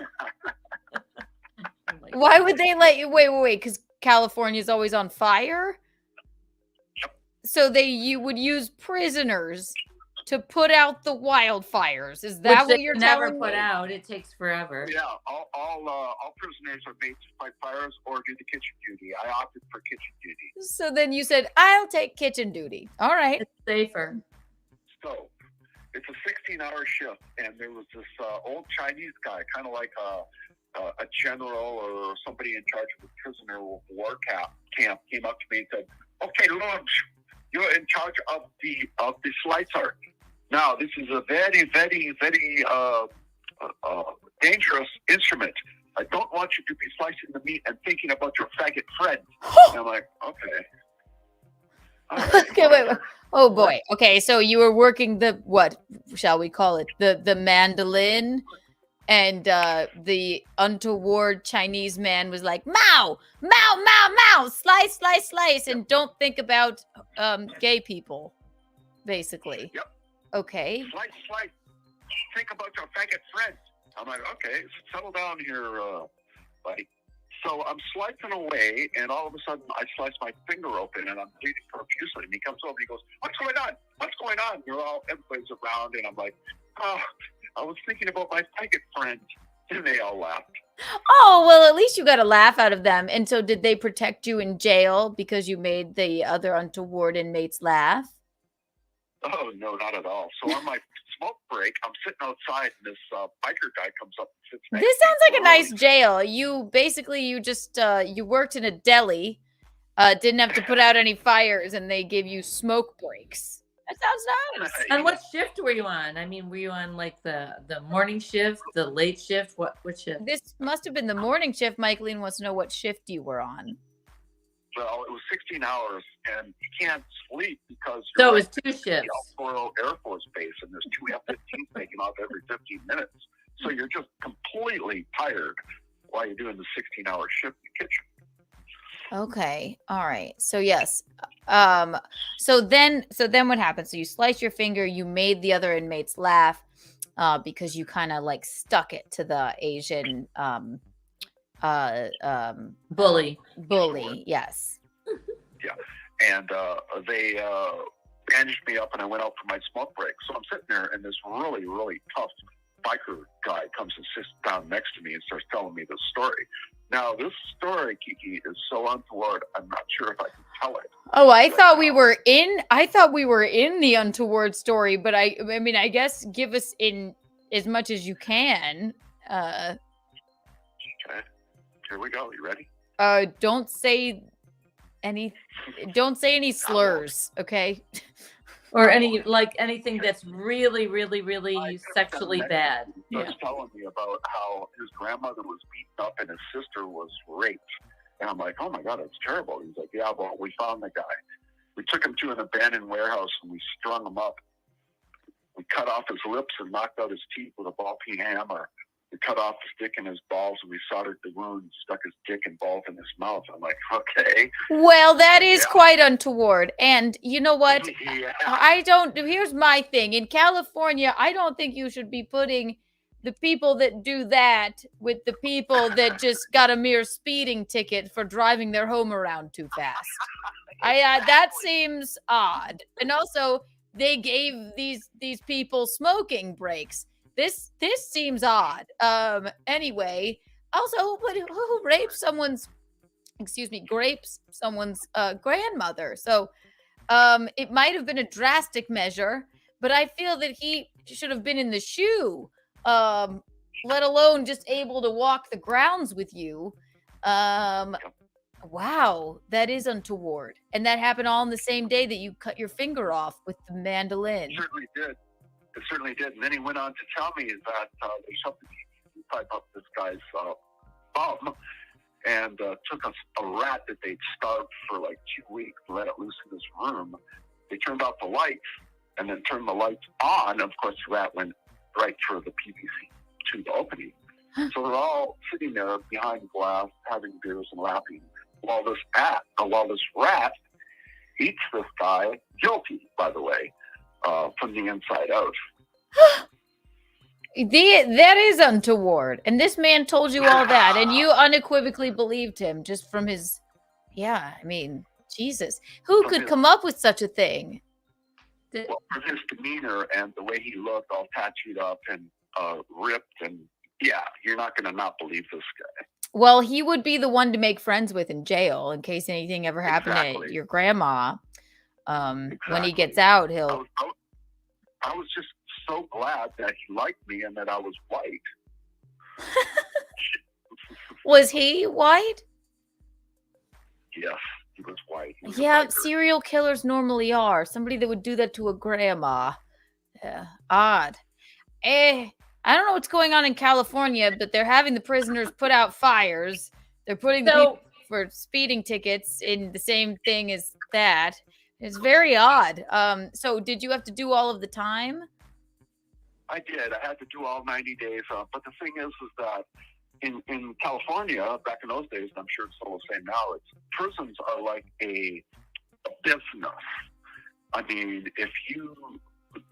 [SPEAKER 1] Why would they let you? Wait, because California is always on fire? So you would use prisoners to put out the wildfires. Is that
[SPEAKER 3] Which
[SPEAKER 1] what
[SPEAKER 3] they
[SPEAKER 1] you're
[SPEAKER 3] never
[SPEAKER 1] telling
[SPEAKER 3] put
[SPEAKER 1] me?
[SPEAKER 3] out. It takes forever.
[SPEAKER 8] Yeah, all prisoners are made to fight fires or do the kitchen duty. I opted for kitchen duty.
[SPEAKER 1] So then you said, I'll take kitchen duty. All right.
[SPEAKER 3] It's safer.
[SPEAKER 8] So it's a 16-hour shift, and there was this old Chinese guy, kind of like a general or somebody in charge of the prisoner war camp, came up to me and said, "Okay, Lunch, you're in charge of the slicer. Now, this is a very, very, very dangerous instrument. I don't want you to be slicing the meat and thinking about your faggot friend." And I'm like, okay. All right.
[SPEAKER 1] Okay, wait. Oh boy. Okay, so you were working what shall we call it? The mandolin, and the untoward Chinese man was like, "Mao, Mao, Mao, Mao, slice, slice, slice, and don't think about gay people," basically.
[SPEAKER 8] Yep.
[SPEAKER 1] Okay.
[SPEAKER 8] Slice. Think about your faggot friend. I'm like, okay, settle down here, buddy. So I'm slicing away, and all of a sudden I slice my finger open, and I'm bleeding profusely. And he comes over, and he goes, "What's going on? What's going on?" Everybody's around, and I'm like, "Oh, I was thinking about my faggot friend." And they all laughed.
[SPEAKER 1] Oh, well, at least you got a laugh out of them. And so did they protect you in jail because you made the other untoward inmates laugh?
[SPEAKER 8] Oh, no, not at all. So on my smoke break, I'm sitting outside, and this biker guy comes up and sits next
[SPEAKER 1] This
[SPEAKER 8] to me.
[SPEAKER 1] sounds like a nice jail. You just you worked in a deli, didn't have to put out any fires, and they give you smoke breaks. That sounds nice.
[SPEAKER 3] And what shift were you on? I mean, were you on like the morning shift, the late shift? What shift?
[SPEAKER 1] This must have been the morning shift. Michaeline wants to know what shift you were on.
[SPEAKER 8] Well, it was 16 hours, and you can't sleep because
[SPEAKER 3] So
[SPEAKER 8] you're
[SPEAKER 3] it was
[SPEAKER 8] right
[SPEAKER 3] two
[SPEAKER 8] at
[SPEAKER 3] shifts.
[SPEAKER 8] the Alfaro Air Force Base, and there's two F-15s taking off every 15 minutes. So you're just completely tired while you're doing the 16-hour shift in the kitchen.
[SPEAKER 1] Okay. All right. So yes. So then what happened? So you sliced your finger, you made the other inmates laugh because you kind of like stuck it to the Asian
[SPEAKER 3] Bully.
[SPEAKER 1] Yes.
[SPEAKER 8] And they bandaged me up, and I went out for my smoke break. So I'm sitting there, and this really, really tough biker guy comes and sits down next to me and starts telling me this story. Now, this story, Kiki, is so untoward, I'm not sure if I can tell it.
[SPEAKER 1] Oh, I thought we were in the untoward story, but I mean, I guess give us in as much as you can.
[SPEAKER 8] Okay, here we go. You ready?
[SPEAKER 1] Don't say any slurs, okay?
[SPEAKER 3] Or anything that's really, really, really sexually bad.
[SPEAKER 8] He starts telling me about how his grandmother was beaten up and his sister was raped. And I'm like, oh my God, that's terrible. He's like, yeah, well, we found the guy. We took him to an abandoned warehouse and we strung him up. We cut off his lips and knocked out his teeth with a ball-peen hammer. We cut off his dick and his balls, and we soldered the wound, stuck his dick and balls in his mouth. I'm like, okay.
[SPEAKER 1] Well, that is quite untoward. And you know what?
[SPEAKER 8] Yeah.
[SPEAKER 1] Here's my thing. In California, I don't think you should be putting the people that do that with the people that just got a mere speeding ticket for driving their home around too fast. That seems odd. And also, they gave these people smoking breaks. this seems odd. Anyway, also, but who rapes someone's, grapes someone's grandmother? So it might have been a drastic measure, but I feel that he should have been in the shoe, let alone just able to walk the grounds with you. Wow, that is untoward. And that happened all on the same day that you cut your finger off with the mandolin.
[SPEAKER 8] It certainly did. It certainly did. And then he went on to tell me that they shoved the pipe up this guy's bum and took a rat that they'd starved for like 2 weeks, let it loose in his room. They turned off the lights and then turned the lights on. Of course, the rat went right through the PVC tube opening. So they're all sitting there behind glass, having beers and laughing, while this rat eats this guy, guilty, by the way, from the inside out.
[SPEAKER 1] That is untoward. And this man told you all that, and you unequivocally believed him just from his, I mean, Jesus. Who could come up with such a thing?
[SPEAKER 8] Well, from his demeanor and the way he looked, all tattooed up and ripped, and you're not going to not believe this guy.
[SPEAKER 1] Well, he would be the one to make friends with in jail in case anything ever happened to your grandma. When he gets out, he'll...
[SPEAKER 8] I was just so glad that he liked me and that I was white.
[SPEAKER 1] Was he white?
[SPEAKER 8] Yes, he was white. He was
[SPEAKER 1] serial killers normally are. Somebody that would do that to a grandma. Odd. I don't know what's going on in California, but they're having the prisoners put out fires. They're putting the people for speeding tickets in the same thing as that. It's very odd. So did you have to do all of the time?
[SPEAKER 8] I did. I had to do all 90 days. But the thing is that in California, back in those days, I'm sure it's still the same now, prisons are like a business. I mean, if you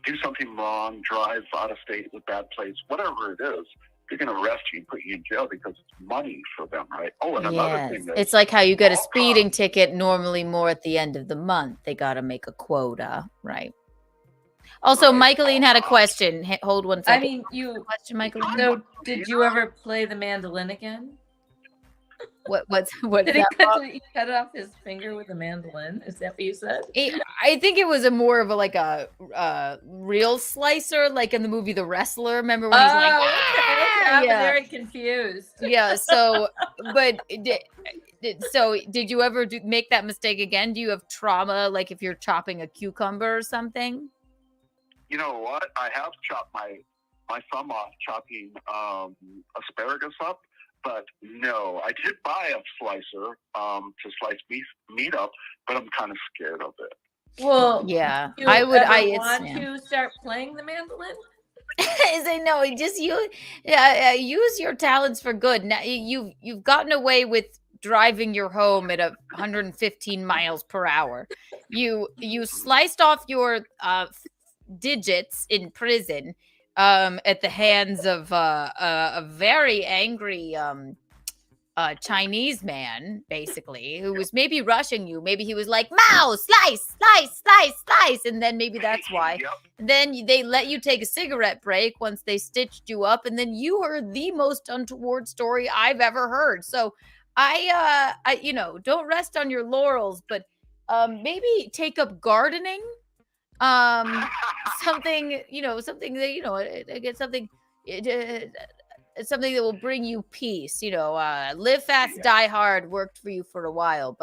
[SPEAKER 8] do something wrong, drive out of state with bad plates, whatever it is, they're going to arrest you and put you in jail because it's money for them, right? Oh, and another thing.
[SPEAKER 1] It's like how you get a speeding ticket normally more at the end of the month. They got to make a quota, right? Also, Michaeline had a question. Hold one second.
[SPEAKER 3] I mean,
[SPEAKER 1] question, Michaeline?
[SPEAKER 3] So, did you ever play the mandolin again?
[SPEAKER 1] What
[SPEAKER 3] did he cut off his finger with a mandolin? Is that what you said?
[SPEAKER 1] I think it was more of a real slicer, like in the movie The Wrestler. Remember when he's like,
[SPEAKER 3] okay. I'm very confused.
[SPEAKER 1] Yeah. So, but did you ever make that mistake again? Do you have trauma, like if you're chopping a cucumber or something?
[SPEAKER 8] You know what? I have chopped my thumb off chopping asparagus up. But no, I did buy a slicer to slice meat up, but I'm kind of scared of it.
[SPEAKER 3] Well,
[SPEAKER 1] I would.
[SPEAKER 3] Want to start playing the mandolin?
[SPEAKER 1] I know. Just use your talents for good. Now you've gotten away with driving your home at 115 miles per hour. You sliced off your digits in prison. At the hands of a very angry Chinese man, basically, who was maybe rushing you. Maybe he was like, "Mao, slice, slice, slice, slice," and then maybe that's why. Then they let you take a cigarette break once they stitched you up, and then you heard the most untoward story I've ever heard. So I don't rest on your laurels, but maybe take up gardening. Something that will bring you peace. Live fast, die hard worked for you for a while,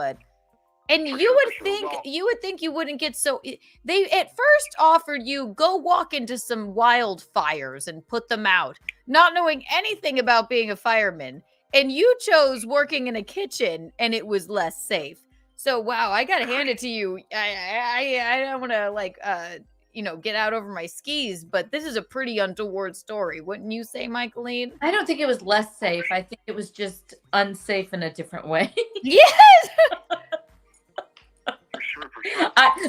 [SPEAKER 1] and you would think you wouldn't get so. They at first offered you go walk into some wildfires and put them out, not knowing anything about being a fireman, and you chose working in a kitchen, and it was less safe. So wow, I gotta hand it to you. I don't want to get out over my skis, but this is a pretty untoward story, wouldn't you say, Michaeline?
[SPEAKER 3] I don't think it was less safe. I think it was just unsafe in a different way.
[SPEAKER 1] Yes.
[SPEAKER 8] For sure.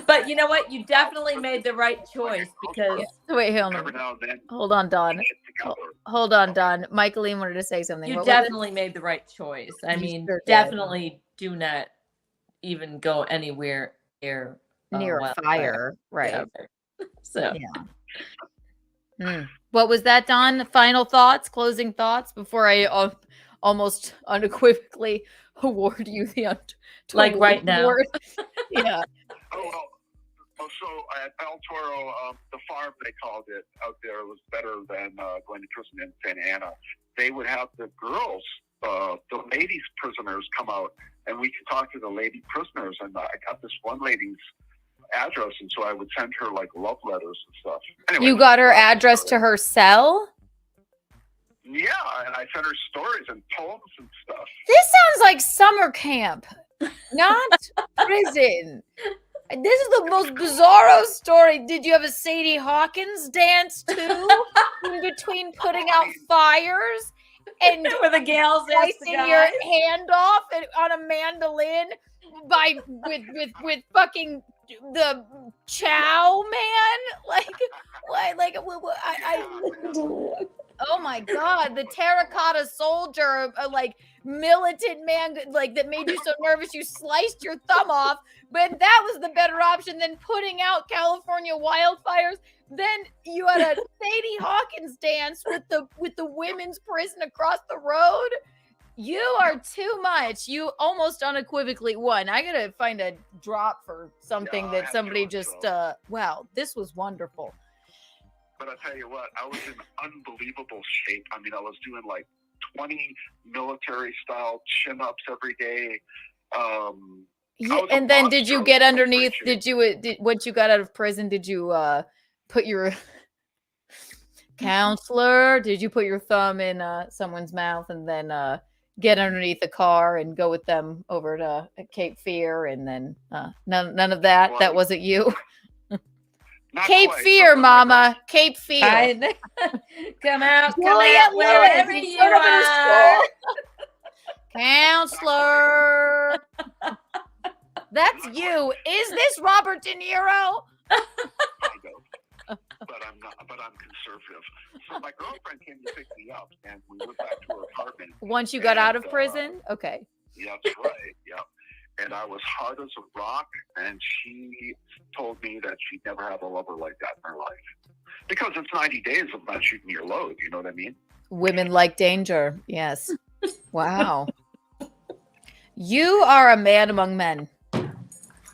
[SPEAKER 3] But you know what? You definitely made the right choice because.
[SPEAKER 1] Wait, hold on, Dawn. Hold on, Dawn. Michaeline wanted to say something.
[SPEAKER 3] You definitely made the right choice. I mean, definitely do not even go anywhere near
[SPEAKER 1] a fire, right?
[SPEAKER 3] So
[SPEAKER 1] What was that, Don? Final thoughts, closing thoughts before I almost unequivocally award you the
[SPEAKER 3] Like right now.
[SPEAKER 1] award? Yeah.
[SPEAKER 8] So at El Toro, the farm, they called it out there, was better than going to prison in Santa Ana. They would have the girls, the ladies prisoners come out, and we could talk to the lady prisoners. And I got this one lady's address, and so I would send her like love letters and stuff. Anyway,
[SPEAKER 1] You got her address to her cell?
[SPEAKER 8] Yeah, and I sent her stories and poems and stuff.
[SPEAKER 1] This sounds like summer camp, not prison. This is the most bizarro story. Did you have a Sadie Hawkins dance too? In between putting out fires and
[SPEAKER 3] Where the gals ask the
[SPEAKER 1] slicing your
[SPEAKER 3] guys.
[SPEAKER 1] hand off on a mandolin with fucking the chow man? Oh my God, the terracotta soldier, like militant man, like that made you so nervous you sliced your thumb off. But that was the better option than putting out California wildfires. Then you had a Sadie Hawkins dance with the women's prison across the road. You are too much. You almost unequivocally won. I gotta find a drop for something that somebody just. Wow, this was wonderful.
[SPEAKER 8] But I'll tell you what, I was in unbelievable shape. I mean, I was doing like 20 military-style chin-ups every day.
[SPEAKER 1] Yeah, and then did you get underneath? Once you got out of prison, did you put your counselor? Did you put your thumb in someone's mouth and then get underneath the car and go with them over to Cape Fear? And then none of that. That wasn't you. Cape Fear, Mama. Cape Fear.
[SPEAKER 3] Come out,
[SPEAKER 1] Juliet
[SPEAKER 3] wherever
[SPEAKER 1] Lewis,
[SPEAKER 3] you
[SPEAKER 1] put up in a
[SPEAKER 3] are.
[SPEAKER 1] school. Counselor. That's you. Is this Robert De Niro?
[SPEAKER 8] But I'm not. But I'm conservative. So my girlfriend came to pick me up, and we went back to her apartment.
[SPEAKER 1] Once you got out of prison? Okay.
[SPEAKER 8] Yeah, that's right. Yeah. And I was hard as a rock, and she told me that she'd never have a lover like that in her life. Because it's 90 days of not shooting your load, you know what I mean?
[SPEAKER 1] Women like danger. Yes. Wow. You are a man among men.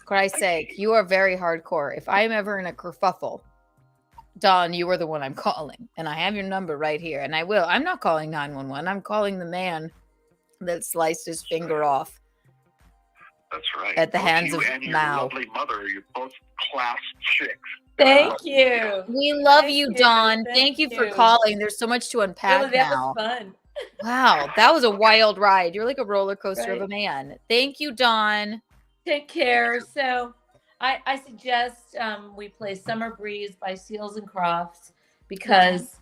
[SPEAKER 1] Christ's sake, you are very hardcore. If I am ever in a kerfuffle, Don, you are the one I'm calling. And I have your number right here. And I will. I'm not calling 911. I'm calling the man that sliced his finger off.
[SPEAKER 8] That's right.
[SPEAKER 1] At the hands
[SPEAKER 8] you
[SPEAKER 1] of
[SPEAKER 8] and your
[SPEAKER 1] Mao.
[SPEAKER 8] lovely mother, you're both class chicks.
[SPEAKER 3] Thank you.
[SPEAKER 1] We love
[SPEAKER 3] Thank
[SPEAKER 1] you,
[SPEAKER 3] you.
[SPEAKER 1] Don.
[SPEAKER 3] Thank
[SPEAKER 1] Thank you for
[SPEAKER 3] you.
[SPEAKER 1] calling. There's so much to unpack
[SPEAKER 3] Really, that
[SPEAKER 1] now.
[SPEAKER 3] was fun.
[SPEAKER 1] Wow, that was a wild ride. You're like a roller coaster of
[SPEAKER 3] Right.
[SPEAKER 1] a man. Thank you, Don.
[SPEAKER 3] Take care. So I suggest we play Summer Breeze by Seals and Crofts because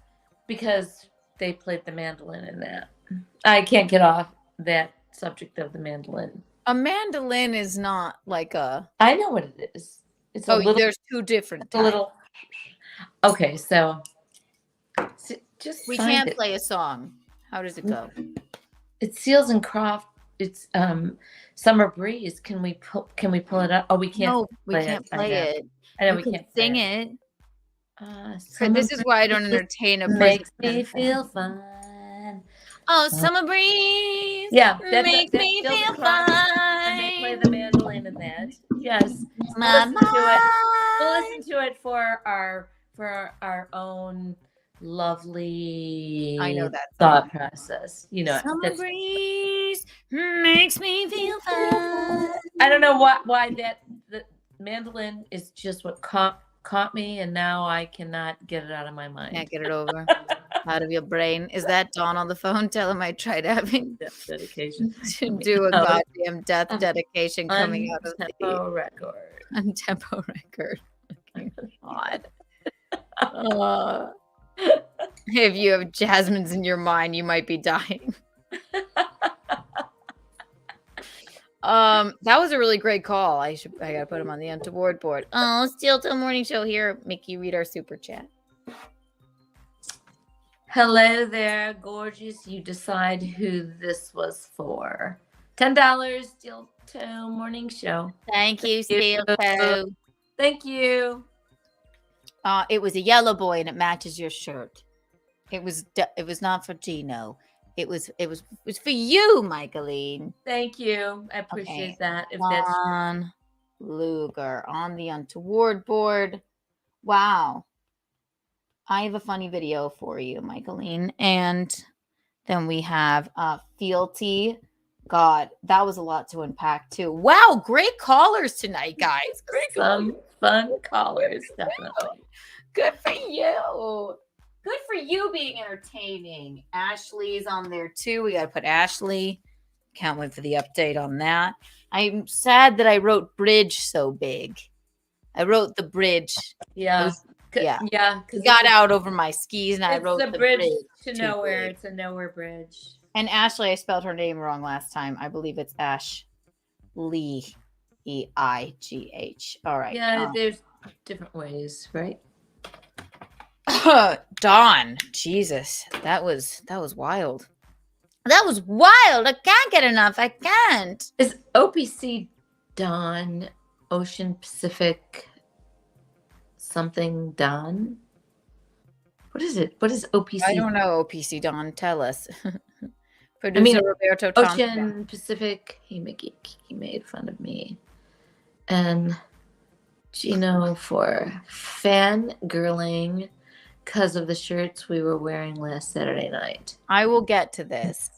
[SPEAKER 3] they played the mandolin in that. I can't get off that subject of the mandolin.
[SPEAKER 1] A mandolin is not like a.
[SPEAKER 3] I know what it is. It's a little.
[SPEAKER 1] There's two different.
[SPEAKER 3] A little. Okay, so just
[SPEAKER 1] We
[SPEAKER 3] find
[SPEAKER 1] can't
[SPEAKER 3] it.
[SPEAKER 1] play a song. How does it go?
[SPEAKER 3] It's Seals and Croft. It's Summer Breeze. Can we pull it up? Oh, we can't.
[SPEAKER 1] No, we can't play it.
[SPEAKER 3] I know
[SPEAKER 1] You
[SPEAKER 3] we
[SPEAKER 1] can
[SPEAKER 3] can't
[SPEAKER 1] sing
[SPEAKER 3] play
[SPEAKER 1] it.
[SPEAKER 3] Summer
[SPEAKER 1] This is why I don't
[SPEAKER 3] Breeze
[SPEAKER 1] entertain a
[SPEAKER 3] makes
[SPEAKER 1] prison.
[SPEAKER 3] me feel fine.
[SPEAKER 1] Oh, summer breeze.
[SPEAKER 3] Yeah,
[SPEAKER 1] Makes me
[SPEAKER 3] Seals and
[SPEAKER 1] feel
[SPEAKER 3] Crofts, and they play
[SPEAKER 1] fine.
[SPEAKER 3] the mandolin in that. Yes,
[SPEAKER 1] My
[SPEAKER 3] we'll listen to it. We'll
[SPEAKER 1] mind.
[SPEAKER 3] listen to it for our own lovely
[SPEAKER 1] I know that
[SPEAKER 3] thought process. You know,
[SPEAKER 1] Summer
[SPEAKER 3] that's-
[SPEAKER 1] breeze makes me feel fine.
[SPEAKER 3] I don't know why that the mandolin is just what caught me, and now I cannot get it out of my mind.
[SPEAKER 1] Can't get it over. Out of your brain. Is that Dawn on the phone? Tell him I tried having
[SPEAKER 3] Death dedication
[SPEAKER 1] to do a
[SPEAKER 3] Oh.
[SPEAKER 1] goddamn death dedication coming out of the
[SPEAKER 3] tempo record.
[SPEAKER 1] Untempo record. God. If you have Jasmine's in your mind, you might be dying. That was a really great call. I gotta put him on the Untoward board. Oh, Steel Till Morning Show here. Mickey, read our super chat.
[SPEAKER 3] Hello there, gorgeous. You decide who this was for. $10 Steel Toe Morning Show.
[SPEAKER 1] Thank you, Steel Toe.
[SPEAKER 3] Thank you.
[SPEAKER 2] It was a yellow boy, and it matches your shirt. It was not for Gino. It was for you, Michaeline.
[SPEAKER 3] Thank you. I appreciate
[SPEAKER 2] Okay.
[SPEAKER 3] that. If that's
[SPEAKER 2] Don Luger on the Untoward board. Wow. I have a funny video for you, Michaeline. And then we have Fealty. God, that was a lot to unpack too. Wow, great callers tonight, guys. Great callers.
[SPEAKER 3] some fun callers, definitely.
[SPEAKER 2] Good for you. Good for you being entertaining. Ashley's on there too. We got to put Ashley. Can't wait for the update on that. I'm sad that I wrote bridge so big. I wrote the bridge.
[SPEAKER 3] Yeah.
[SPEAKER 2] Yeah.
[SPEAKER 3] Yeah. Because
[SPEAKER 2] Got out over my skis and I wrote
[SPEAKER 3] the
[SPEAKER 2] the
[SPEAKER 3] bridge to
[SPEAKER 2] too
[SPEAKER 3] nowhere.
[SPEAKER 2] big.
[SPEAKER 3] It's a nowhere bridge.
[SPEAKER 2] And Ashley, I spelled her name wrong last time. I believe it's Ash Lee, Eigh. All right.
[SPEAKER 3] Yeah, there's different ways, right?
[SPEAKER 2] Dawn, Jesus, that was wild. That was wild. I can't get enough. I can't.
[SPEAKER 3] Is OPC Dawn Ocean Pacific something Dawn? What is it? What is OPC?
[SPEAKER 2] I don't know. OPC Dawn, tell us. Producer Roberto Thompson.
[SPEAKER 3] Ocean Pacific. He made fun of me, and Gino for fangirling because of the shirts we were wearing last Saturday night.
[SPEAKER 2] I will get to this.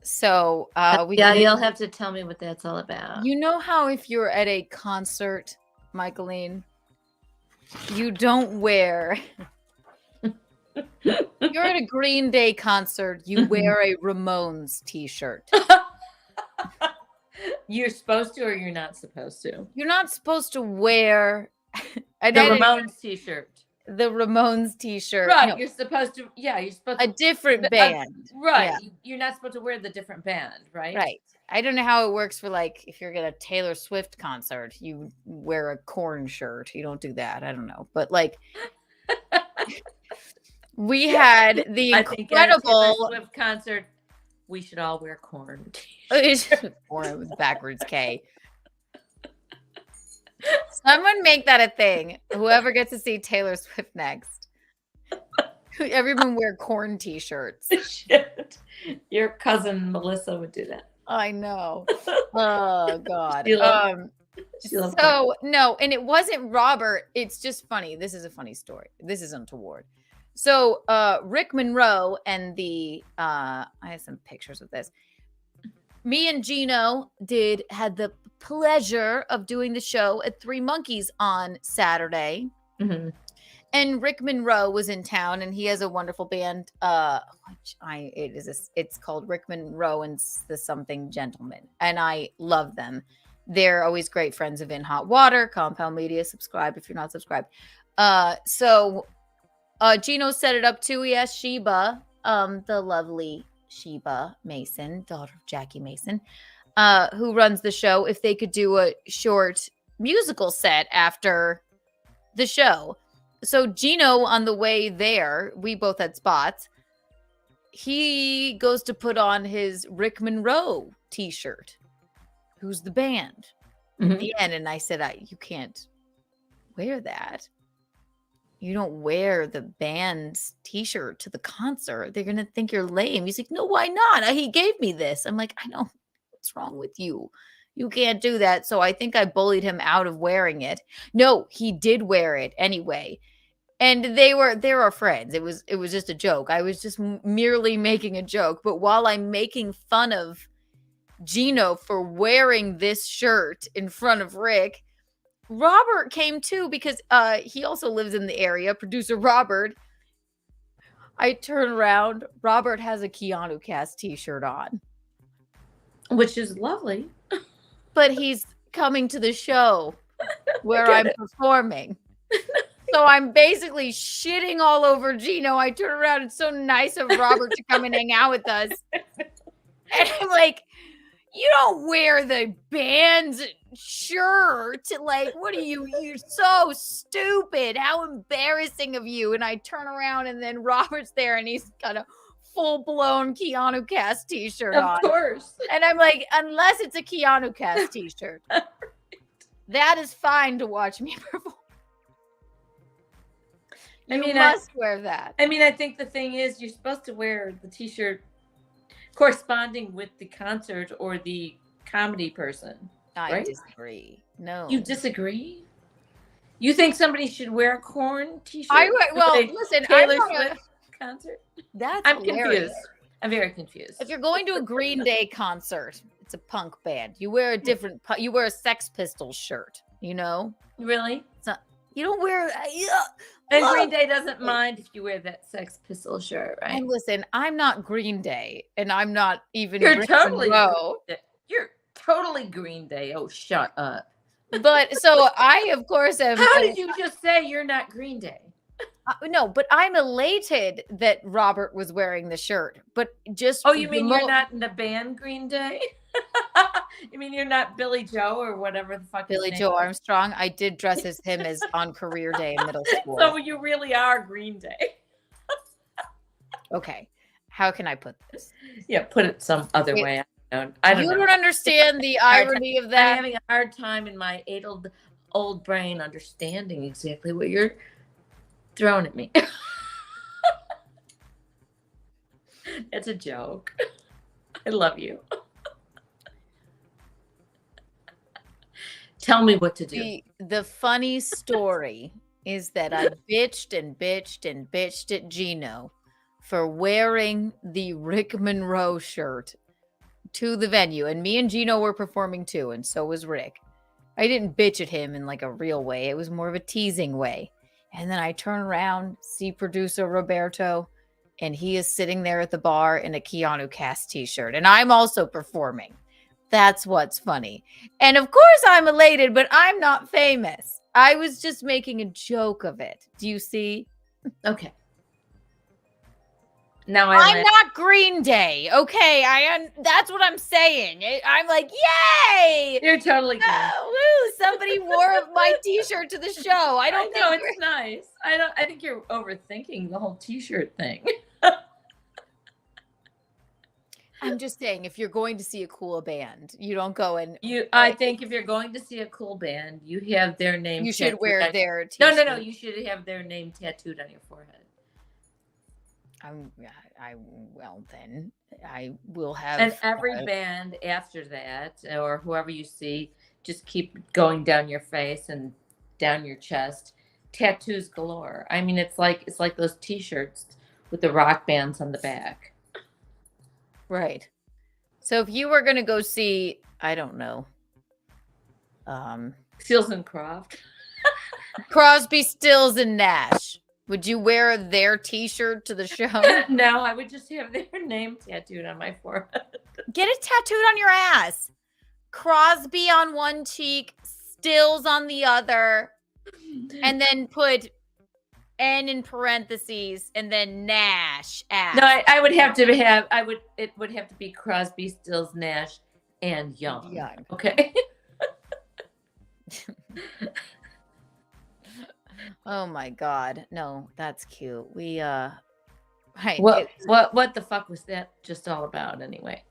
[SPEAKER 2] So
[SPEAKER 3] you'll have to tell me what that's all about.
[SPEAKER 2] You know how if you're at a concert, Michaeline, you don't wear. You're at a Green Day concert. You wear a Ramones T-shirt.
[SPEAKER 3] You're supposed to, or you're not supposed to.
[SPEAKER 2] You're not supposed to wear
[SPEAKER 3] The Ramones T-shirt.
[SPEAKER 2] The Ramones T-shirt.
[SPEAKER 3] Right.
[SPEAKER 2] No,
[SPEAKER 3] You're supposed to. Yeah. You're supposed to.
[SPEAKER 2] a different band.
[SPEAKER 3] Right.
[SPEAKER 2] Yeah.
[SPEAKER 3] You're not supposed to wear the different band, right?
[SPEAKER 2] Right. I don't know how it works for like if you're at a Taylor Swift concert, you wear a Korn shirt. You don't do that. I don't know. But like we had the
[SPEAKER 3] I think at a Taylor
[SPEAKER 2] incredible
[SPEAKER 3] Swift concert, we should all wear Korn.
[SPEAKER 2] Korn with backwards K. Someone make that a thing. Whoever gets to see Taylor Swift next. Everyone wear Korn T-shirts.
[SPEAKER 3] Shit. Your cousin Melissa would do that.
[SPEAKER 2] I know. Oh God.
[SPEAKER 3] She loves
[SPEAKER 2] So no, and it wasn't Robert. It's just funny. This is a funny story. This is untoward. So Rick Monroe and I have some pictures of this. Me and Gino had the pleasure of doing the show at Three Monkeys on Saturday.
[SPEAKER 3] Mm-hmm.
[SPEAKER 2] And Rick Monroe was in town, and he has a wonderful band. It's called Rick Monroe and the Something Gentlemen, and I love them. They're always great friends of In Hot Water, Compound Media. Subscribe if you're not subscribed. So Gino set it up too. He asked Sheba, the lovely Sheba Mason, daughter of Jackie Mason, who runs the show, if they could do a short musical set after the show. So Gino, on the way there, we both had spots. He goes to put on his Rick Monroe T-shirt, who's the band, at the end. And I said, you can't wear that. You don't wear the band's T-shirt to the concert. They're going to think you're lame. He's like, no, why not? He gave me this. I'm like, I know. What's wrong with you? You can't do that. So I think I bullied him out of wearing it. No, he did wear it anyway. And they were friends. It was just a joke. I was just merely making a joke. But while I'm making fun of Gino for wearing this shirt in front of Rick, Robert came too because he also lives in the area. Producer Robert. I turn around. Robert has a Keanu Cast T-shirt on,
[SPEAKER 3] which is lovely.
[SPEAKER 2] But he's coming to the show where I'm performing. So I'm basically shitting all over Gino. I turn around. It's so nice of Robert to come and hang out with us. And I'm like, you don't wear the band's shirt. Like, what are you? You're so stupid. How embarrassing of you. And I turn around and then Robert's there and he's got a full-blown Keanu Cast T-shirt on.
[SPEAKER 3] Of course.
[SPEAKER 2] And I'm like, unless it's a Keanu Cast T-shirt, that is fine to watch me perform.
[SPEAKER 1] You
[SPEAKER 3] mean,
[SPEAKER 1] must wear that.
[SPEAKER 3] I mean, I think the thing is, you're supposed to wear the T-shirt corresponding with the concert or the comedy person.
[SPEAKER 1] I
[SPEAKER 3] right?
[SPEAKER 1] disagree. No.
[SPEAKER 3] You disagree? You think somebody should wear a Korn T-shirt?
[SPEAKER 1] Well,
[SPEAKER 3] to a
[SPEAKER 1] listen,
[SPEAKER 3] Taylor
[SPEAKER 1] I'm not
[SPEAKER 3] Swift concert.
[SPEAKER 1] That's
[SPEAKER 3] I'm
[SPEAKER 1] hilarious.
[SPEAKER 3] confused. I'm very confused.
[SPEAKER 1] If you're going to a Green Day concert, it's a punk band. You wear a different. You wear a Sex Pistols shirt. You know.
[SPEAKER 3] Really?
[SPEAKER 1] It's not. You don't wear.
[SPEAKER 3] And Green Day doesn't mind if you wear that Sex Pistol shirt, right?
[SPEAKER 1] And listen, I'm not Green Day, and I'm not even.
[SPEAKER 3] You're
[SPEAKER 1] Rick
[SPEAKER 3] totally.
[SPEAKER 1] Monroe.
[SPEAKER 3] You're totally Green Day. Oh, shut up.
[SPEAKER 1] But so I, of course, am.
[SPEAKER 3] How did you just say you're not Green Day?
[SPEAKER 1] No, but I'm elated that Robert was wearing the shirt. But just
[SPEAKER 3] oh, you mean you're not in the band Green Day? You mean you're not Billy Joe or whatever the fuck?
[SPEAKER 1] Billy Joe Armstrong? I did dress as him as on career day in middle school.
[SPEAKER 3] So you really are Green Day.
[SPEAKER 1] Okay, how can I put this?
[SPEAKER 3] Yeah, put it some other way. I don't know.
[SPEAKER 1] Don't understand the irony of that.
[SPEAKER 3] I'm having a hard time in my old brain understanding exactly what you're throwing at me. It's a joke. I love you. Tell me what to do.
[SPEAKER 1] The funny story is that I bitched and bitched and bitched at Gino for wearing the Rick Monroe shirt to the venue. And me and Gino were performing too, and so was Rick. I didn't bitch at him in like a real way. It was more of a teasing way. And then I turn around, see producer Roberto, and he is sitting there at the bar in a Keanu Cast t-shirt. And I'm also performing. That's what's funny. And of course I'm elated, but I'm not famous. I was just making a joke of it. Do you see?
[SPEAKER 3] Okay. Now
[SPEAKER 1] I'm not Green Day. Okay, that's what I'm saying. I'm like, yay!
[SPEAKER 3] You're totally good.
[SPEAKER 1] Woo! Somebody wore my T-shirt to the show. I don't
[SPEAKER 3] know it's nice. I think you're overthinking the whole T-shirt thing.
[SPEAKER 1] I'm just saying, if you're going to see a cool band, you don't go and
[SPEAKER 3] I think if you're going to see a cool band, you have their name.
[SPEAKER 1] You should wear their T-shirt.
[SPEAKER 3] No. You should have their name tattooed on your forehead.
[SPEAKER 1] Well then I will have.
[SPEAKER 3] And every band after that, or whoever you see, just keep going down your face and down your chest, tattoos galore. I mean, it's like those T-shirts with the rock bands on the back.
[SPEAKER 1] Right. So if you were going to go see, I don't know,
[SPEAKER 3] Stills and Croft,
[SPEAKER 1] Crosby, Stills, and Nash, would you wear their T-shirt to the show?
[SPEAKER 3] No, I would just have their name tattooed on my forehead.
[SPEAKER 1] Get it tattooed on your ass. Crosby on one cheek, Stills on the other, and then put N in parentheses, and then Nash. Ass.
[SPEAKER 3] No, I would have to have. It would have to be Crosby, Stills, Nash, and Young. Okay.
[SPEAKER 1] Oh my God. No, that's cute. We right.
[SPEAKER 3] What the fuck was that just all about anyway?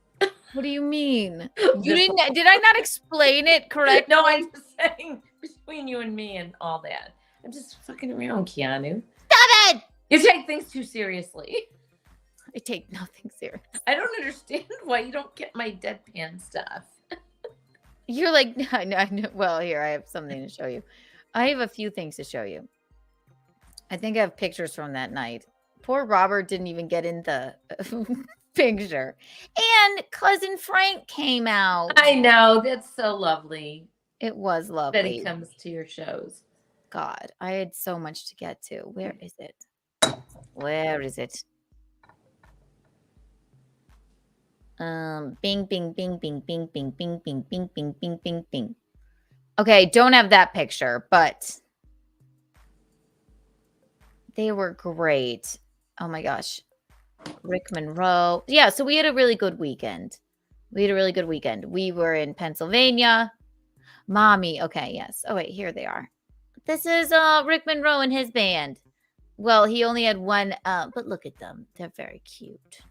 [SPEAKER 1] What do you mean? You didn't did I not explain it correctly?
[SPEAKER 3] No, I'm just saying between you and me and all that. I'm just fucking around, Keanu.
[SPEAKER 1] Stop it!
[SPEAKER 3] You take things too seriously.
[SPEAKER 1] I take nothing serious.
[SPEAKER 3] I don't understand why you don't get my deadpan stuff.
[SPEAKER 1] You're like, I know. Well, here, I have something to show you. I have a few things to show you. I think I have pictures from that night. Poor Robert didn't even get in the picture. And Cousin Frank came out.
[SPEAKER 3] I know. That's so lovely.
[SPEAKER 1] It was lovely.
[SPEAKER 3] That he comes to your shows.
[SPEAKER 1] God, I had so much to get to. Where is it? Where is it? Bing, bing, bing, bing, bing, bing, bing, bing, bing, bing, bing, bing, bing. Okay, don't have that picture, but they were great. Oh my gosh. Rick Monroe. Yeah, so we had a really good weekend. We were in Pennsylvania. Mommy. Okay, yes. Oh, wait, here they are. This is Rick Monroe and his band. Well, he only had one, but look at them. They're very cute.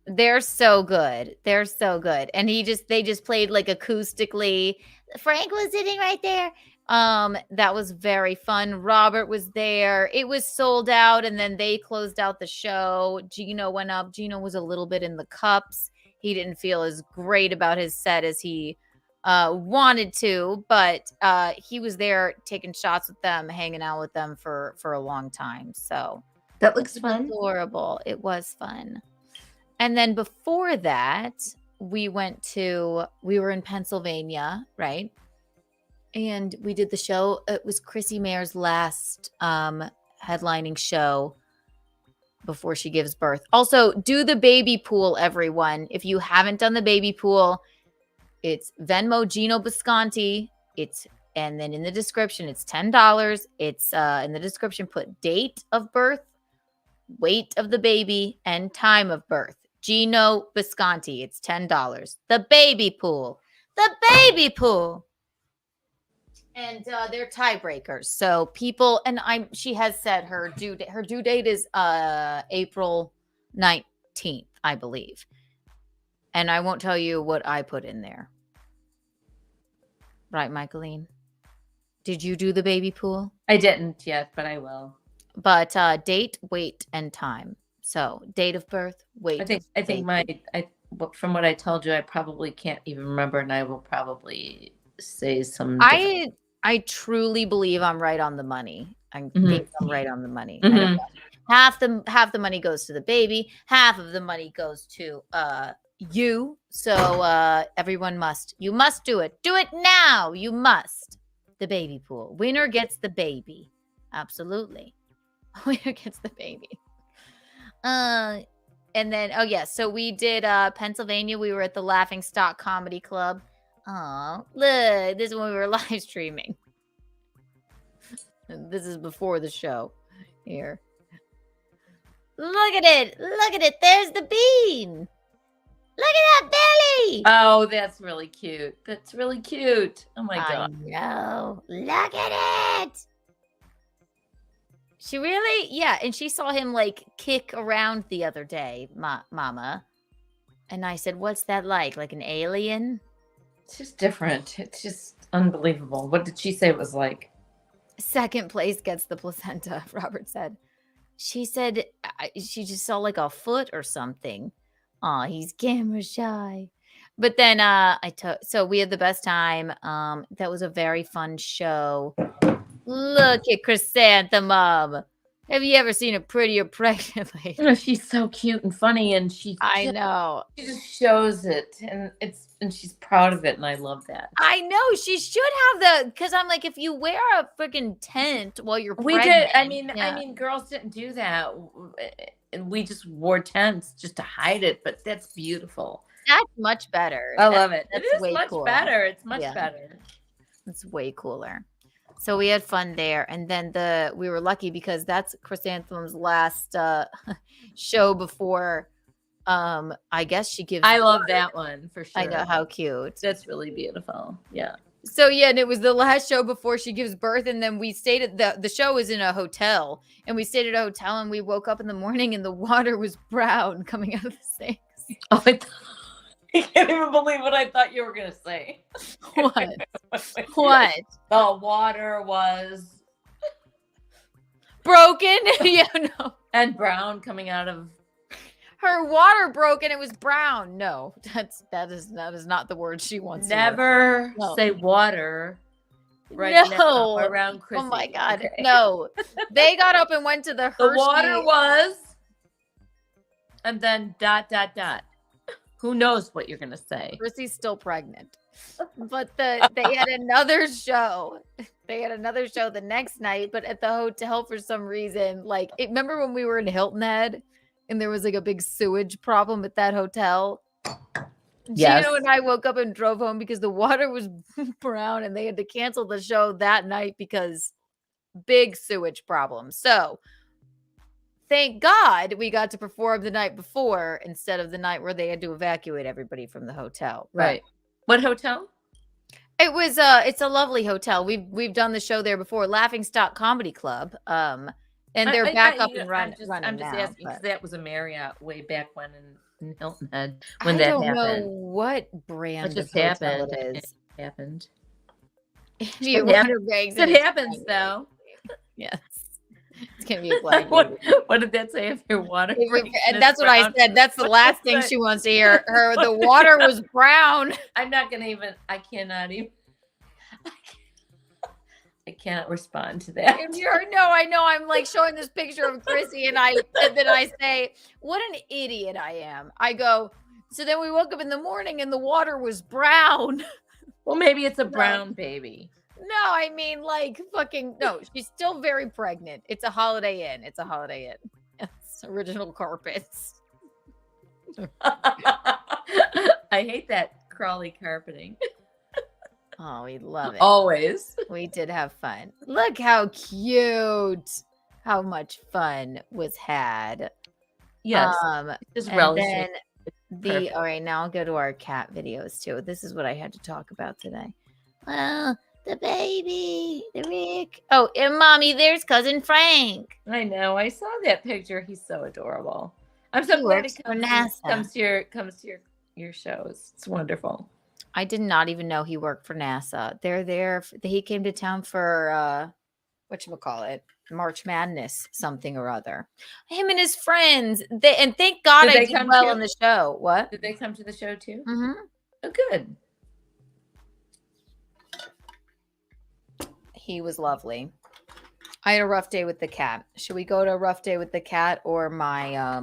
[SPEAKER 2] They're so good. They're so good. And they just played like acoustically. Frank was sitting right there. That was very fun. Robert was there. It was sold out, and then they closed out the show. Gino went up. Gino was a little bit in the cups. He didn't feel as great about his set as he wanted to, but he was there taking shots with them, hanging out with them for a long time. So
[SPEAKER 3] That looks fun.
[SPEAKER 2] adorable. It was fun. And then before that, we were in Pennsylvania, right? And we did the show. It was Chrissy Mayer's last headlining show before she gives birth. Also, do the baby pool, everyone. If you haven't done the baby pool, it's Venmo Gino Bisconti. And then in the description, it's $10. It's in the description, put date of birth, weight of the baby, and time of birth. Gino Bisconti. It's $10. The baby pool. The baby pool. And they're tiebreakers. So people, and she has said her due date is April 19th, I believe. And I won't tell you what I put in there. Right, Michaeline? Did you do the baby pool?
[SPEAKER 3] I didn't yet, but I will.
[SPEAKER 2] But date, weight, and time. So date of birth, weight.
[SPEAKER 3] I think from what I told you, I probably can't even remember, and I will probably say some.
[SPEAKER 2] I truly believe I'm right on the money. I think I'm right on the money.
[SPEAKER 3] Mhm.
[SPEAKER 2] Half the money goes to the baby. Half of the money goes to you. So everyone you must do it. Do it now. You must. The baby pool. Winner gets the baby. Absolutely. Winner gets the baby. And then, so we did Pennsylvania. We were at the Laughing Stock Comedy Club. Oh, look, this is when we were live streaming. This is before the show here. Look at it. Look at it. There's the bean. Look at that belly.
[SPEAKER 3] Oh, that's really cute. That's really cute. Oh my God.
[SPEAKER 2] I know. Look at it. She really, yeah. And she saw him like kick around the other day, Mama. And I said, what's that like? Like an alien?
[SPEAKER 3] It's just different. It's just unbelievable. What did she say it was like?
[SPEAKER 2] Second place gets the placenta, Robert said. She said she just saw like a foot or something. Oh, he's camera shy. But then so we had the best time. That was a very fun show. Look at Chrysanthemum. Have you ever seen a prettier pregnant lady?
[SPEAKER 3] You know, she's so cute and funny, and
[SPEAKER 2] I know.
[SPEAKER 3] She just shows it, and she's proud of it, and I love that.
[SPEAKER 2] I know she should have because I'm like, if you wear a freaking tent while you're pregnant.
[SPEAKER 3] We did. I mean, girls didn't do that, and we just wore tents just to hide it. But that's beautiful.
[SPEAKER 2] That's much better.
[SPEAKER 3] I love it.
[SPEAKER 2] That's
[SPEAKER 3] it is
[SPEAKER 2] way
[SPEAKER 3] much
[SPEAKER 2] cooler.
[SPEAKER 3] better. It's much better.
[SPEAKER 2] It's way cooler. So we had fun there, and then we were lucky because that's Chrysanthemum's last show before. I guess she gives.
[SPEAKER 3] I love that one for sure.
[SPEAKER 2] I know, how cute.
[SPEAKER 3] That's really beautiful. Yeah.
[SPEAKER 2] So yeah, and it was the last show before she gives birth, and then we stayed at the show was in a hotel, and we stayed at a hotel, and we woke up in the morning, and the water was brown coming out of the sinks.
[SPEAKER 3] Oh, I can't even believe what I thought you were going to say.
[SPEAKER 2] What? What?
[SPEAKER 3] The water was
[SPEAKER 2] broken. Yeah, no.
[SPEAKER 3] And brown coming out of
[SPEAKER 2] her water broke and it was brown. No, that is not the word she wants.
[SPEAKER 3] Never say water right now around Chrissy.
[SPEAKER 2] Oh my God.
[SPEAKER 3] Okay.
[SPEAKER 2] No. They got up and went to the Hershey.
[SPEAKER 3] The water was, and then ... Who knows what you're gonna say?
[SPEAKER 2] Chrissy's still pregnant. But they had another show. They had another show the next night, but at the hotel for some reason, like remember when we were in Hilton Head and there was like a big sewage problem at that hotel?
[SPEAKER 3] Yes.
[SPEAKER 2] Gino and I woke up and drove home because the water was brown and they had to cancel the show that night because big sewage problem. So thank God we got to perform the night before instead of the night where they had to evacuate everybody from the hotel.
[SPEAKER 3] Right. What hotel?
[SPEAKER 2] It was it's a lovely hotel. We've done the show there before, Laughing Stock Comedy Club. And they're back up and running.
[SPEAKER 3] I'm just
[SPEAKER 2] now,
[SPEAKER 3] asking because that was a Marriott way back when, and in Hilton Head when
[SPEAKER 1] I
[SPEAKER 3] that
[SPEAKER 1] don't know
[SPEAKER 3] happened.
[SPEAKER 1] what
[SPEAKER 3] It
[SPEAKER 1] brand of
[SPEAKER 3] just
[SPEAKER 1] hotel
[SPEAKER 3] happened.
[SPEAKER 1] it
[SPEAKER 3] It
[SPEAKER 1] is.
[SPEAKER 3] happened.
[SPEAKER 1] It'd be a
[SPEAKER 3] It hap-
[SPEAKER 1] water bags.
[SPEAKER 3] It happens though.
[SPEAKER 1] Yes. It's gonna be a black
[SPEAKER 3] what,
[SPEAKER 1] baby.
[SPEAKER 3] what did that say? If your water breaks
[SPEAKER 1] And
[SPEAKER 3] and
[SPEAKER 1] that's
[SPEAKER 3] it's
[SPEAKER 1] what I
[SPEAKER 3] brown?
[SPEAKER 1] said. That's the
[SPEAKER 3] What
[SPEAKER 1] last
[SPEAKER 3] did
[SPEAKER 1] thing
[SPEAKER 3] that-
[SPEAKER 1] she wants to hear.
[SPEAKER 3] what
[SPEAKER 1] The
[SPEAKER 3] did
[SPEAKER 1] water
[SPEAKER 3] that-
[SPEAKER 1] was brown.
[SPEAKER 3] I'm not gonna even. I cannot even. I cannot respond to that.
[SPEAKER 1] No, I know. I'm like showing this picture of Chrissy, and then I say, "What an idiot I am." I go. So then we woke up in the morning, and the water was brown.
[SPEAKER 3] Well, maybe it's a brown baby.
[SPEAKER 1] No, I mean like fucking no. She's still very pregnant. It's a Holiday Inn. It's a Holiday Inn. It's original carpets.
[SPEAKER 3] I hate that crawly carpeting.
[SPEAKER 1] Oh, we love it.
[SPEAKER 3] Always.
[SPEAKER 1] We did have fun. Look how cute. How much fun was had.
[SPEAKER 3] Yes. Just
[SPEAKER 1] And
[SPEAKER 3] relish
[SPEAKER 1] then
[SPEAKER 3] it.
[SPEAKER 1] all right, now I'll go to our cat videos too. This is what I had to talk about today. Well, the baby, the Rick. Oh, and mommy, there's cousin Frank.
[SPEAKER 3] I know. I saw that picture. He's so adorable. I'm so
[SPEAKER 1] He
[SPEAKER 3] glad
[SPEAKER 1] works
[SPEAKER 3] it
[SPEAKER 1] for
[SPEAKER 3] comes
[SPEAKER 1] NASA.
[SPEAKER 3] to your shows. It's wonderful.
[SPEAKER 1] I did not even know he worked for NASA. They're there. He came to town for whatchamacallit, March Madness, something or other. Him and his friends. And thank God
[SPEAKER 3] Did
[SPEAKER 1] I
[SPEAKER 3] they
[SPEAKER 1] did
[SPEAKER 3] come
[SPEAKER 1] well
[SPEAKER 3] too?
[SPEAKER 1] on the show. What?
[SPEAKER 3] Did they come to the show too?
[SPEAKER 1] Mm-hmm.
[SPEAKER 3] Oh, good.
[SPEAKER 1] He was lovely. I had a rough day with the cat. Should we go to a rough day with the cat or my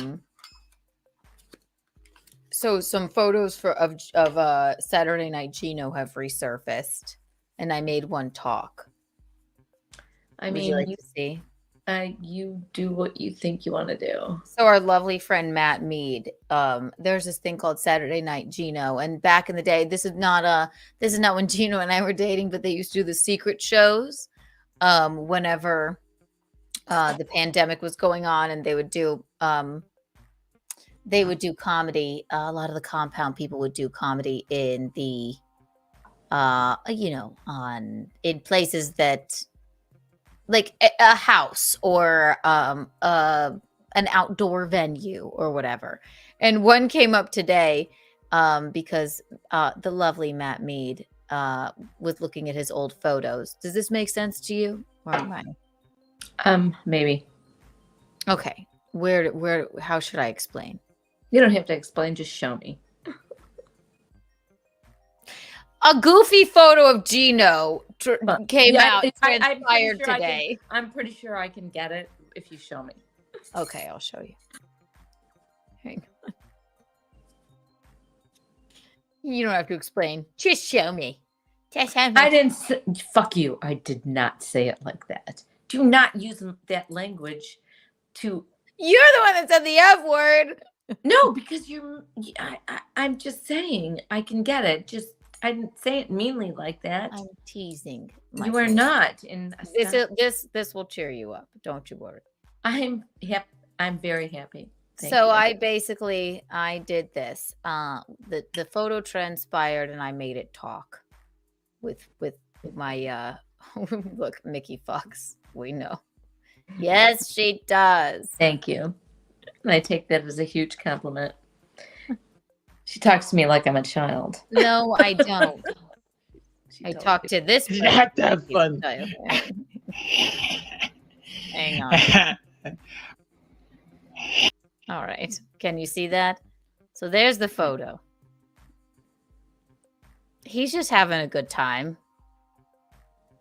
[SPEAKER 1] So some photos of Saturday Night Gino have resurfaced, and I made one talk.
[SPEAKER 3] I
[SPEAKER 1] Would you
[SPEAKER 3] mean,
[SPEAKER 1] like to see?
[SPEAKER 3] You do what you think you want to do.
[SPEAKER 1] So our lovely friend Matt Mead, there's this thing called Saturday Night Gino, and back in the day, this is not when Gino and I were dating, but they used to do the secret shows, whenever the pandemic was going on, and they would do comedy. A lot of the compound people would do comedy in the in places that like a house or an outdoor venue or whatever. And one came up today because the lovely Matt Mead was looking at his old photos. Does this make sense to you? Or am I?
[SPEAKER 3] Maybe.
[SPEAKER 1] Okay. How should I explain?
[SPEAKER 3] You don't have to explain, just show me.
[SPEAKER 1] A goofy photo of Gino came out,
[SPEAKER 3] I'm pretty
[SPEAKER 1] transpired
[SPEAKER 3] sure
[SPEAKER 1] today.
[SPEAKER 3] I'm pretty sure I can get it if you show me.
[SPEAKER 1] Okay, I'll show you. Hang on. You don't have to explain. Just show me. Just show me.
[SPEAKER 3] I didn't say, fuck you. I did not say it like that. Do not use that language to.
[SPEAKER 1] You're the one that said the F word.
[SPEAKER 3] No, because I'm just saying I can get it. Just I didn't say it meanly like that.
[SPEAKER 1] I'm teasing.
[SPEAKER 3] You are not. And
[SPEAKER 1] This will cheer you up. Don't you worry.
[SPEAKER 3] I'm very happy. Thank
[SPEAKER 1] So
[SPEAKER 3] you.
[SPEAKER 1] I did this. The photo transpired and I made it talk with my look, Mickey Fox. We know. Yes, she does.
[SPEAKER 3] Thank you. And I take that as a huge compliment. She talks to me like I'm a child.
[SPEAKER 1] No, I don't. I talk to this.
[SPEAKER 11] Not that fun.
[SPEAKER 1] Hang on. All right. Can you see that? So there's the photo. He's just having a good time.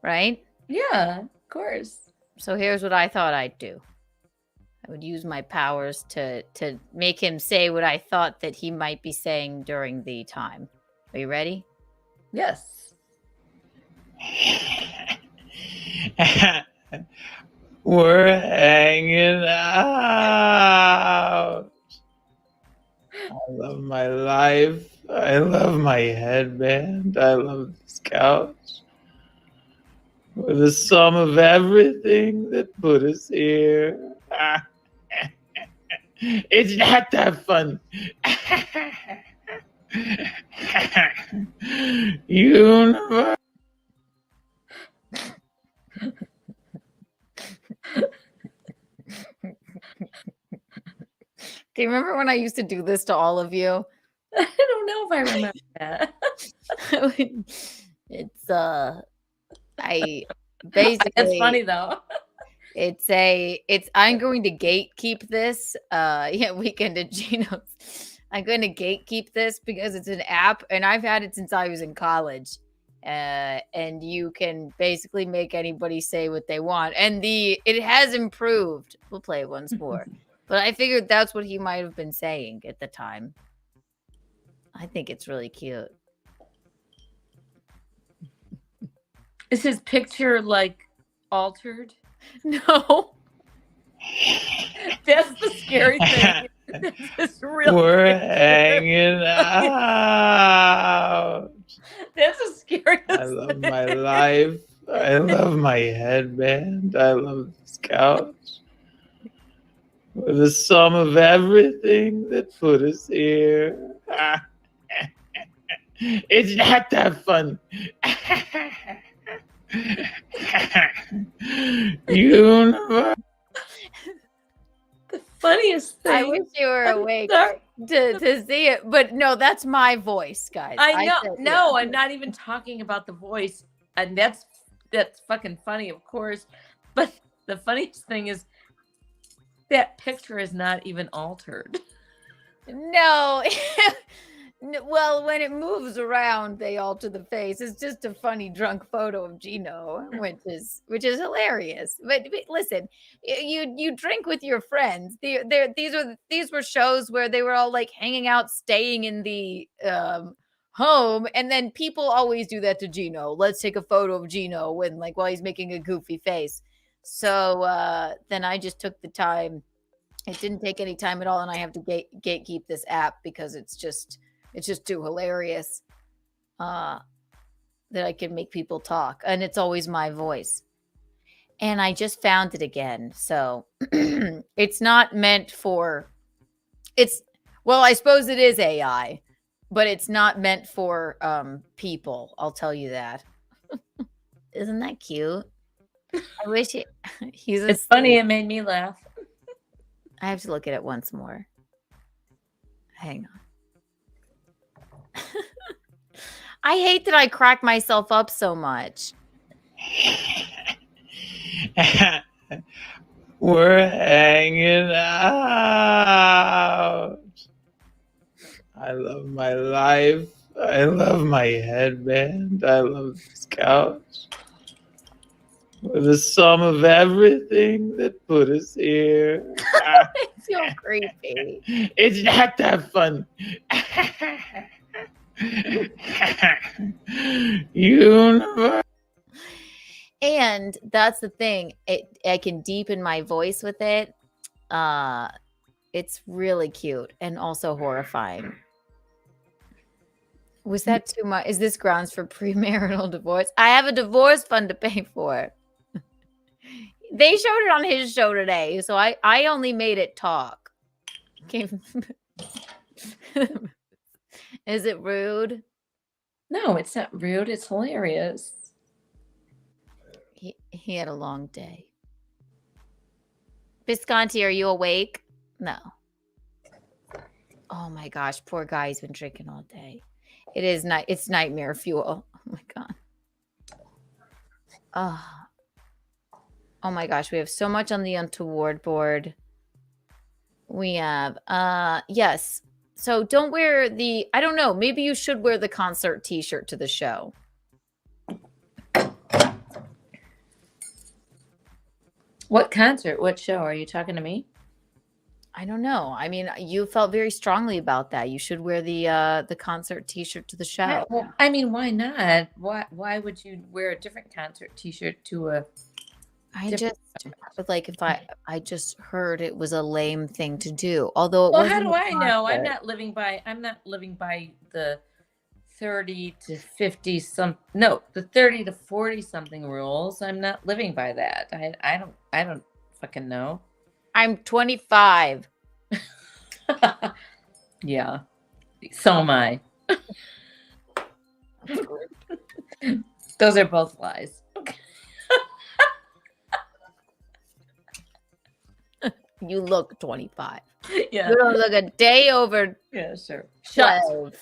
[SPEAKER 1] Right?
[SPEAKER 3] Yeah, of course.
[SPEAKER 1] So here's what I thought I'd do. I would use my powers to make him say what I thought that he might be saying during the time. Are you ready?
[SPEAKER 3] Yes.
[SPEAKER 11] We're hanging out. I love my life. I love my headband. I love this couch. We're the sum of everything that put us here. It's not that fun. Universe.
[SPEAKER 1] Do you remember when I used to do this to all of you?
[SPEAKER 3] I don't know if I remember that.
[SPEAKER 1] It's I basically
[SPEAKER 3] That's funny though.
[SPEAKER 1] it's I'm going to gatekeep this. Yeah, Weekend at Gino's. I'm going to gatekeep this because it's an app and I've had it since I was in college. And you can basically make anybody say what they want. And it has improved. We'll play it once more. But I figured that's what he might have been saying at the time. I think it's really cute.
[SPEAKER 3] Is his picture like altered?
[SPEAKER 1] No.
[SPEAKER 3] That's the scary thing. That's real.
[SPEAKER 11] We're hanging out.
[SPEAKER 3] That's the scariest
[SPEAKER 11] I love
[SPEAKER 3] thing.
[SPEAKER 11] my life. I love my headband. I love this couch. We're the sum of everything that put us here. It's not that funny. Universe.
[SPEAKER 3] The funniest thing.
[SPEAKER 1] I wish you were
[SPEAKER 3] I'm
[SPEAKER 1] awake
[SPEAKER 3] sorry.
[SPEAKER 1] to see it. But no, that's my voice, guys.
[SPEAKER 3] I know.
[SPEAKER 1] said-
[SPEAKER 3] No,
[SPEAKER 1] yeah.
[SPEAKER 3] I'm not even talking about the voice, and that's fucking funny, of course. But the funniest thing is that picture is not even altered.
[SPEAKER 1] No. Well, when it moves around, they alter the face. It's just a funny drunk photo of Gino, which is hilarious. But listen, you drink with your friends. These were shows where they were all like hanging out, staying in the home, and then people always do that to Gino. Let's take a photo of Gino while he's making a goofy face. So then I just took the time. It didn't take any time at all, and I have to gatekeep this app because it's just too hilarious that I can make people talk. And it's always my voice. And I just found it again. So it's not meant for I suppose it is AI, but it's not meant for people. I'll tell you that. Isn't that cute? I wish he's
[SPEAKER 3] It's funny. It made me laugh.
[SPEAKER 1] I have to look at it once more. Hang on. I hate that I crack myself up so much.
[SPEAKER 11] We're hanging out. I love my life. I love my headband. I love this couch. We're the sum of everything that put us here.
[SPEAKER 1] It's so creepy.
[SPEAKER 11] It's not that funny. Universe.
[SPEAKER 1] And that's the thing. I can deepen my voice with it. It's really cute and also horrifying. Was that too much? Is this grounds for premarital divorce? I have a divorce fund to pay for. They showed it on his show today, so I only made it talk. Is it rude?
[SPEAKER 3] No, it's not rude. It's hilarious.
[SPEAKER 1] He had a long day. Visconti, are you awake? No. Oh my gosh, poor guy. He's been drinking all day. It's nightmare fuel. Oh my god. Oh my gosh, we have so much on the Untoward board. We have yes. So don't wear I don't know, maybe you should wear the concert t-shirt to the show.
[SPEAKER 3] What concert? What show? Are you talking to me?
[SPEAKER 1] I don't know. I mean, you felt very strongly about that. You should wear the concert t-shirt to the show.
[SPEAKER 3] Well, I mean, why not? Why would you wear a different concert t-shirt to a
[SPEAKER 1] I just like if I just heard it was a lame thing to do. Although it
[SPEAKER 3] Well,
[SPEAKER 1] wasn't
[SPEAKER 3] how do
[SPEAKER 1] a
[SPEAKER 3] I know? I'm
[SPEAKER 1] concert.
[SPEAKER 3] not living by the 30 to 50 the 30 to 40 something rules. I'm not living by that. I don't fucking know.
[SPEAKER 1] I'm 25.
[SPEAKER 3] Yeah. So am I. Those are both lies.
[SPEAKER 1] You look 25.
[SPEAKER 3] Yeah.
[SPEAKER 1] You don't look a day over
[SPEAKER 3] Yeah, sure. Shut.
[SPEAKER 1] 12.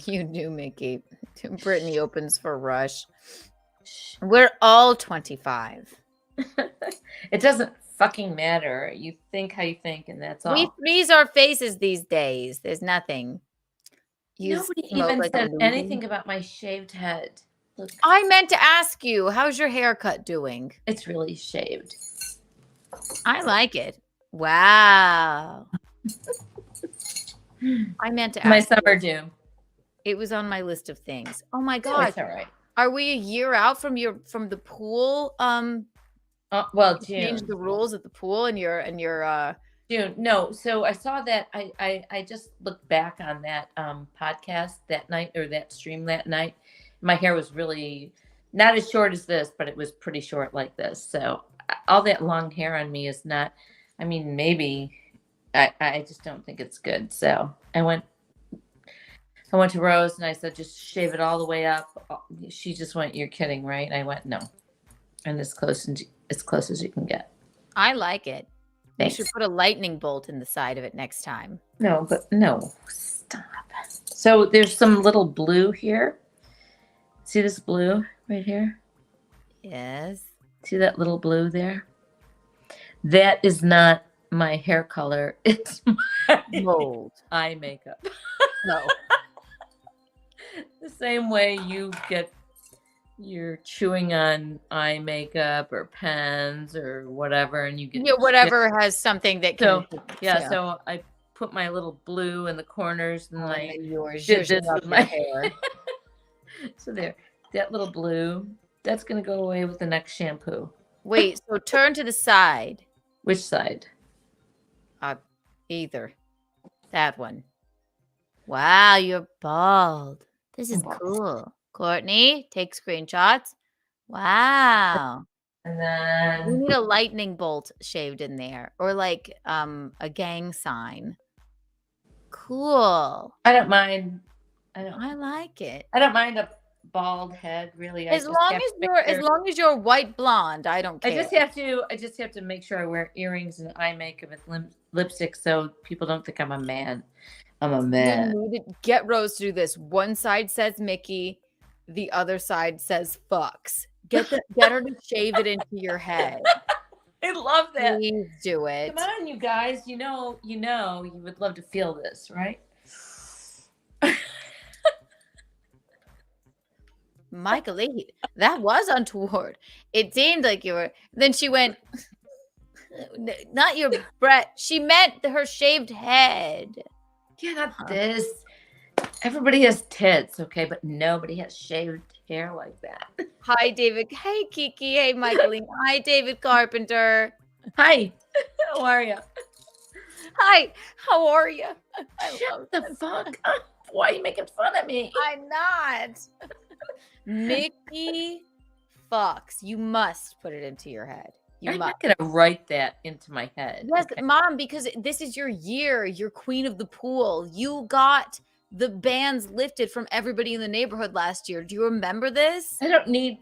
[SPEAKER 1] You do, Mickey. Brittany opens for Rush. We're all 25.
[SPEAKER 3] It doesn't fucking matter. You think how you think, and that's all.
[SPEAKER 1] We freeze our faces these days. There's nothing. You
[SPEAKER 3] Nobody
[SPEAKER 1] smoke
[SPEAKER 3] even
[SPEAKER 1] like a
[SPEAKER 3] said
[SPEAKER 1] loogie.
[SPEAKER 3] anything about my shaved head. Look,
[SPEAKER 1] I meant to ask you, how's your haircut doing?
[SPEAKER 3] it's really shaved.
[SPEAKER 1] I like it. Wow. I meant to ask
[SPEAKER 3] My
[SPEAKER 1] you.
[SPEAKER 3] summer do.
[SPEAKER 1] It was on my list of things. Oh my
[SPEAKER 3] Oh,
[SPEAKER 1] god.
[SPEAKER 3] it's all right.
[SPEAKER 1] Are we a year out from the pool?
[SPEAKER 3] Well,
[SPEAKER 1] Change
[SPEAKER 3] June.
[SPEAKER 1] the rules at the pool and your
[SPEAKER 3] June. No, so I saw that. I just looked back on that podcast that night, or that stream that night. My hair was really not as short as this, but it was pretty short like this. So all that long hair on me is not. I mean, maybe I just don't think it's good. So I went to Rose and I said, just shave it all the way up. She just went, "You're kidding, right?" And I went, "No," and as close as you can get.
[SPEAKER 1] I like it.
[SPEAKER 3] Thanks.
[SPEAKER 1] You should put a lightning bolt in the side of it next time.
[SPEAKER 3] No, stop. So there's some little blue here. See this blue right here?
[SPEAKER 1] Yes.
[SPEAKER 3] See that little blue there? That is not my hair color. It's my
[SPEAKER 1] Mold.
[SPEAKER 3] eye makeup.
[SPEAKER 1] No.
[SPEAKER 3] The same way you're chewing on eye makeup or pens or whatever, and you get
[SPEAKER 1] whatever has something that can.
[SPEAKER 3] So I put my little blue in the corners, and I
[SPEAKER 1] yours.
[SPEAKER 3] did
[SPEAKER 1] Yours
[SPEAKER 3] this
[SPEAKER 1] up
[SPEAKER 3] with
[SPEAKER 1] your
[SPEAKER 3] my
[SPEAKER 1] hair.
[SPEAKER 3] So there, that little blue, that's gonna go away with the next shampoo.
[SPEAKER 1] Wait, so turn to the side.
[SPEAKER 3] Which side?
[SPEAKER 1] Either. That one. Wow, you're bald. This is cool. Courtney, take screenshots. Wow.
[SPEAKER 3] And
[SPEAKER 1] We
[SPEAKER 3] then
[SPEAKER 1] need a lightning bolt shaved in there, or like a gang sign. Cool.
[SPEAKER 3] I don't mind.
[SPEAKER 1] I like it.
[SPEAKER 3] I don't mind a bald head, really.
[SPEAKER 1] As long as you're white blonde, I don't care.
[SPEAKER 3] I just have to make sure I wear earrings and eye makeup and lipstick so people don't think I'm a man. I'm a man.
[SPEAKER 1] You need to get Rose to do this. One side says Mickey, the other side says fucks. Get her to shave it into your head.
[SPEAKER 3] I love that.
[SPEAKER 1] Please do it.
[SPEAKER 3] Come on, you guys. You know, you would love to feel this, right?
[SPEAKER 1] Michael Lee, that was untoward. It seemed like you were. Then she went, not your breath. She meant her shaved head.
[SPEAKER 3] Yeah, not this. Everybody has tits, okay, but nobody has shaved hair like that.
[SPEAKER 1] Hi, David. Hey, Kiki. Hey, Michael Lee. Hi, David Carpenter.
[SPEAKER 3] Hi. How are you?
[SPEAKER 1] Hi. How are you?
[SPEAKER 3] Shut the fuck up. Why are you making fun of me?
[SPEAKER 1] I'm not. Mickey fucks. You must put it into your head.
[SPEAKER 3] I'm not going to write that into my head.
[SPEAKER 1] Yes,
[SPEAKER 3] okay?
[SPEAKER 1] Mom, because this is your year. You're queen of the pool. You got the bans lifted from everybody in the neighborhood last year. Do you remember this?
[SPEAKER 3] I don't need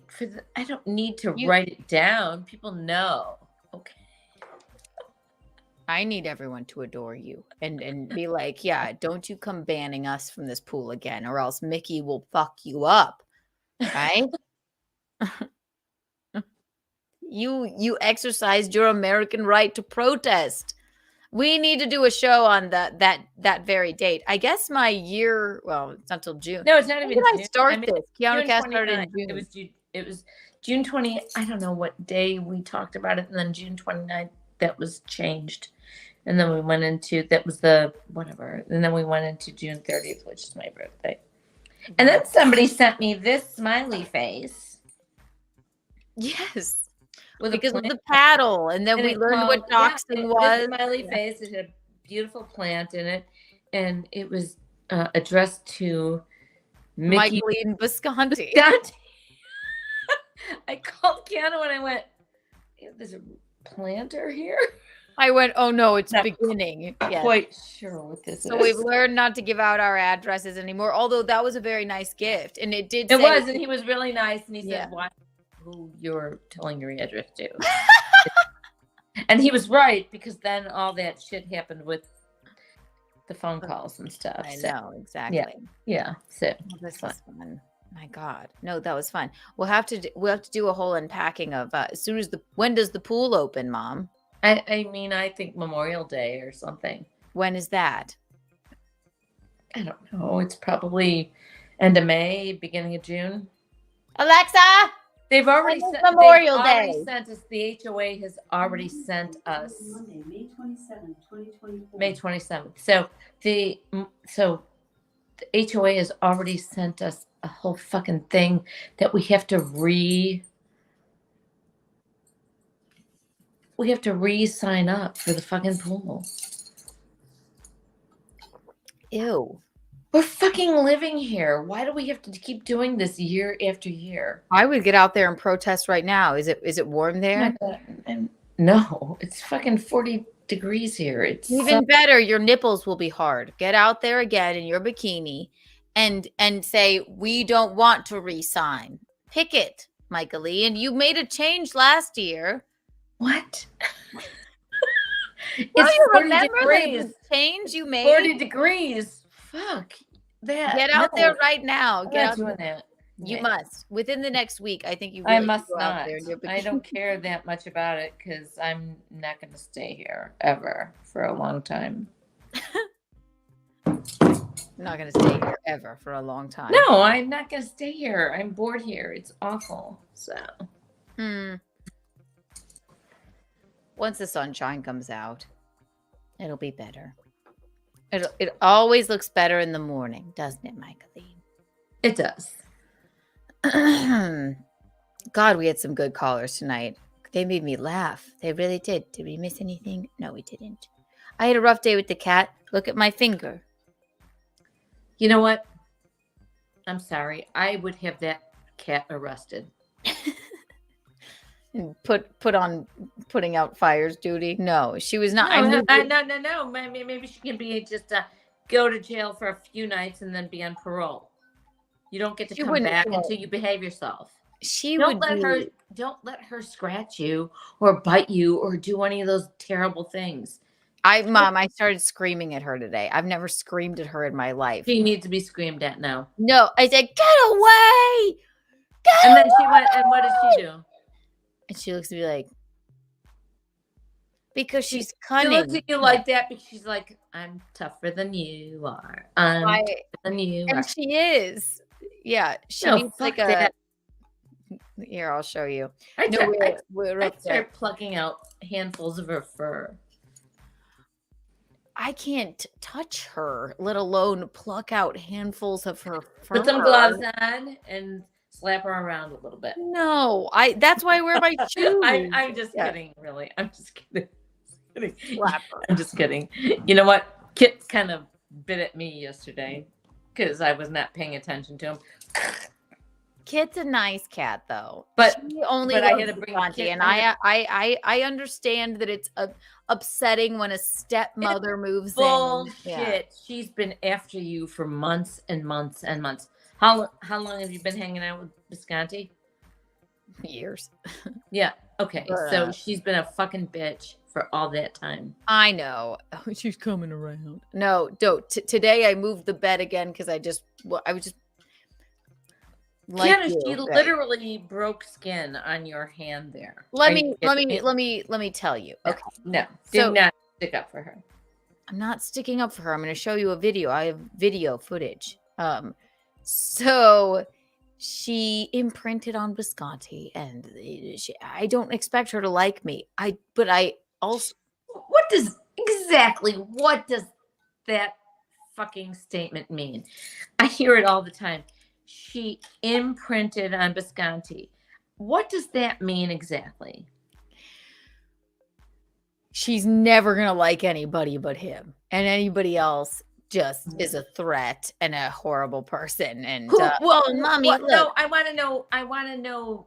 [SPEAKER 3] to write it down. People know. Okay.
[SPEAKER 1] I need everyone to adore you and be like, yeah, don't you come banning us from this pool again, or else Mickey will fuck you up. Right? You exercised your American right to protest. We need to do a show on that very date. I guess my year. Well, it's not till June.
[SPEAKER 3] No, it's not even.
[SPEAKER 1] When did I start this?
[SPEAKER 3] June
[SPEAKER 1] Keanu Cast started in June.
[SPEAKER 3] It was June 20. I don't know what day we talked about it, and then June 29th that was changed, and then we went into that was the whatever, and then we went into June 30th, which is my birthday, and then somebody sent me this smiley face.
[SPEAKER 1] Yes.
[SPEAKER 3] Because
[SPEAKER 1] of the paddle, and then we learned what doxing was.
[SPEAKER 3] Smiley face. It had a beautiful plant in it, and it was addressed to Mickey
[SPEAKER 1] Michaeline Visconti.
[SPEAKER 3] I called Keanu and I went, "There's a planter here."
[SPEAKER 1] I went, "Oh no, it's beginning."
[SPEAKER 3] Yes. Quite sure what this is.
[SPEAKER 1] So we've learned not to give out our addresses anymore. Although that was a very nice gift, and it did.
[SPEAKER 3] It was, and he was really nice, and he said, "Why?" Who you're telling your address to. And he was right, because then all that shit happened with the phone calls and stuff.
[SPEAKER 1] I
[SPEAKER 3] so,
[SPEAKER 1] know, exactly.
[SPEAKER 3] Yeah. So
[SPEAKER 1] Well, this was fun. My God. No, that was fun. We'll have to do a whole unpacking of as soon as when does the pool open, Mom?
[SPEAKER 3] I mean, I think Memorial Day or something.
[SPEAKER 1] When is that?
[SPEAKER 3] I don't know. It's probably end of May, beginning of June.
[SPEAKER 1] Alexa,
[SPEAKER 3] They've already
[SPEAKER 1] when is
[SPEAKER 3] sent
[SPEAKER 1] Memorial
[SPEAKER 3] they've already
[SPEAKER 1] Day?
[SPEAKER 3] sent us. The HOA has already sent us
[SPEAKER 12] Monday, May 27th, 2024.
[SPEAKER 3] May 27th. So the HOA has already sent us a whole fucking thing that we have to sign up for the fucking pool.
[SPEAKER 1] Ew.
[SPEAKER 3] We're fucking living here. Why do we have to keep doing this year after year?
[SPEAKER 1] I would get out there and protest right now. Is it warm there?
[SPEAKER 3] No, it's fucking 40 degrees here. It's
[SPEAKER 1] Even better, your nipples will be hard. Get out there again in your bikini and say, we don't want to re-sign. Pick it, Michael Lee. And you made a change last year.
[SPEAKER 3] What?
[SPEAKER 1] It's
[SPEAKER 3] you
[SPEAKER 1] 40
[SPEAKER 3] remember
[SPEAKER 1] degrees.
[SPEAKER 3] this
[SPEAKER 1] Change you made.
[SPEAKER 3] 40 degrees. Fuck that.
[SPEAKER 1] Get out
[SPEAKER 3] No.
[SPEAKER 1] there right now.
[SPEAKER 3] I'm
[SPEAKER 1] Get
[SPEAKER 3] not
[SPEAKER 1] out
[SPEAKER 3] doing
[SPEAKER 1] there.
[SPEAKER 3] that.
[SPEAKER 1] You
[SPEAKER 3] Yeah.
[SPEAKER 1] must. Within the next week, I think you
[SPEAKER 3] I
[SPEAKER 1] really
[SPEAKER 3] must
[SPEAKER 1] go out
[SPEAKER 3] not.
[SPEAKER 1] there in your
[SPEAKER 3] I
[SPEAKER 1] bikini.
[SPEAKER 3] don't care that much about it, because I'm not going to stay here ever for a long time.
[SPEAKER 1] I'm not going to stay here ever for a long time.
[SPEAKER 3] No, I'm not going to stay here. I'm bored here. It's awful. So.
[SPEAKER 1] Once the sunshine comes out, it'll be better. It always looks better in the morning, doesn't it, Michael?
[SPEAKER 3] It does.
[SPEAKER 1] God, we had some good callers tonight. They made me laugh. They really did. Did we miss anything? No, we didn't. I had a rough day with the cat. Look at my finger.
[SPEAKER 3] You know what? I'm sorry. I would have that cat arrested.
[SPEAKER 1] And put on putting out fires duty. No, she was not.
[SPEAKER 3] No. Maybe she can be just go to jail for a few nights and then be on parole. You don't get to come back until you behave yourself. Don't let her scratch you or bite you or do any of those terrible things.
[SPEAKER 1] Mom, I started screaming at her today. I've never screamed at her in my life.
[SPEAKER 3] She needs to be screamed at now.
[SPEAKER 1] No, I said, get away!
[SPEAKER 3] And then she went, and what did she do?
[SPEAKER 1] And she looks at me like, because she's
[SPEAKER 3] She
[SPEAKER 1] cunning.
[SPEAKER 3] looks at you like that because she's like, I'm tougher than you are. I'm tougher than you are.
[SPEAKER 1] And she is. Yeah, she
[SPEAKER 3] No,
[SPEAKER 1] needs like
[SPEAKER 3] fuck that.
[SPEAKER 1] Here, I'll show you.
[SPEAKER 3] I
[SPEAKER 1] We're up there.
[SPEAKER 3] start plucking out handfuls of her fur.
[SPEAKER 1] I can't touch her, let alone pluck out handfuls of her fur.
[SPEAKER 3] Put some gloves on and slap her around a little bit.
[SPEAKER 1] No, that's why I wear my shoes.
[SPEAKER 3] I'm just kidding, really. I'm just kidding.
[SPEAKER 1] Slap her.
[SPEAKER 3] I'm just kidding. You know what? Kit kind of bit at me yesterday because I was not paying attention to him.
[SPEAKER 1] Kit's a nice cat, though.
[SPEAKER 3] But
[SPEAKER 1] she only
[SPEAKER 3] I
[SPEAKER 1] loves
[SPEAKER 3] had to bring
[SPEAKER 1] Auntie,
[SPEAKER 3] Kit.
[SPEAKER 1] and I understand that it's upsetting when a stepmother moves
[SPEAKER 3] Bullshit.
[SPEAKER 1] in. Yeah.
[SPEAKER 3] She's been after you for months and months and months. How long have you been hanging out with Visconti?
[SPEAKER 1] Years.
[SPEAKER 3] Yeah. Okay. So she's been a fucking bitch for all that time.
[SPEAKER 1] I know. Oh, she's coming around. No, don't. Today I moved the bed again because I was just.
[SPEAKER 3] Kiana, she literally broke skin on your hand there.
[SPEAKER 1] Let me tell you. Okay.
[SPEAKER 3] No, do not stick up for her.
[SPEAKER 1] I'm not sticking up for her. I'm going to show you a video. I have video footage. So she imprinted on Visconti, and I don't expect her to like me. But I also.
[SPEAKER 3] What does that fucking statement mean? I hear it all the time. She imprinted on Visconti. What does that mean exactly?
[SPEAKER 1] She's never going to like anybody but him. And anybody else just is a threat and a horrible person. And,
[SPEAKER 3] Mommy,
[SPEAKER 1] look.
[SPEAKER 3] no, I want to know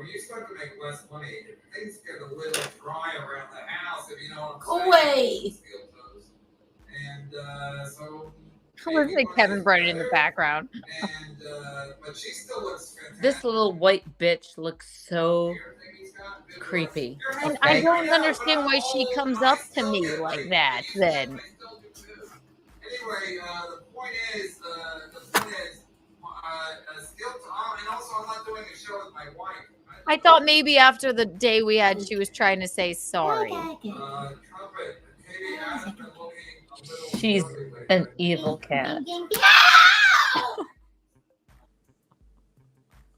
[SPEAKER 13] when you start to make less money, things get a little dry around the house, if you know what
[SPEAKER 3] Go
[SPEAKER 13] I'm
[SPEAKER 3] away.
[SPEAKER 13] saying. Steel toes. And so
[SPEAKER 1] I was like Kevin Brennan in the background.
[SPEAKER 13] and but she still looks fantastic.
[SPEAKER 3] This little white bitch looks so creepy.
[SPEAKER 1] And I
[SPEAKER 3] Okay.
[SPEAKER 1] don't understand why she comes up to me like that then.
[SPEAKER 13] Anyway, the point is, and also I'm not doing a show with my wife.
[SPEAKER 1] I thought maybe after the day we had, she was trying to say sorry.
[SPEAKER 3] She's an evil cat.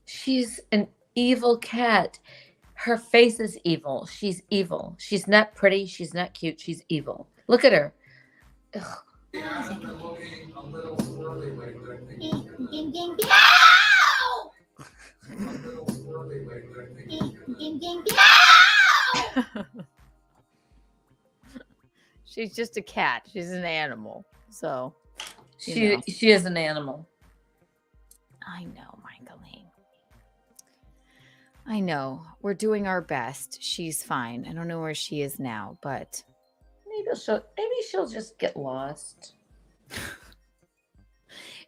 [SPEAKER 3] She's an evil cat. Her face is evil. She's evil. She's not pretty. She's not cute. She's evil. Look at her. Ugh.
[SPEAKER 1] She's just a cat. She's an animal. So
[SPEAKER 3] She is an animal.
[SPEAKER 1] I know, Michaeline. I know. We're doing our best. She's fine. I don't know where she is now, but
[SPEAKER 3] maybe she'll just get lost.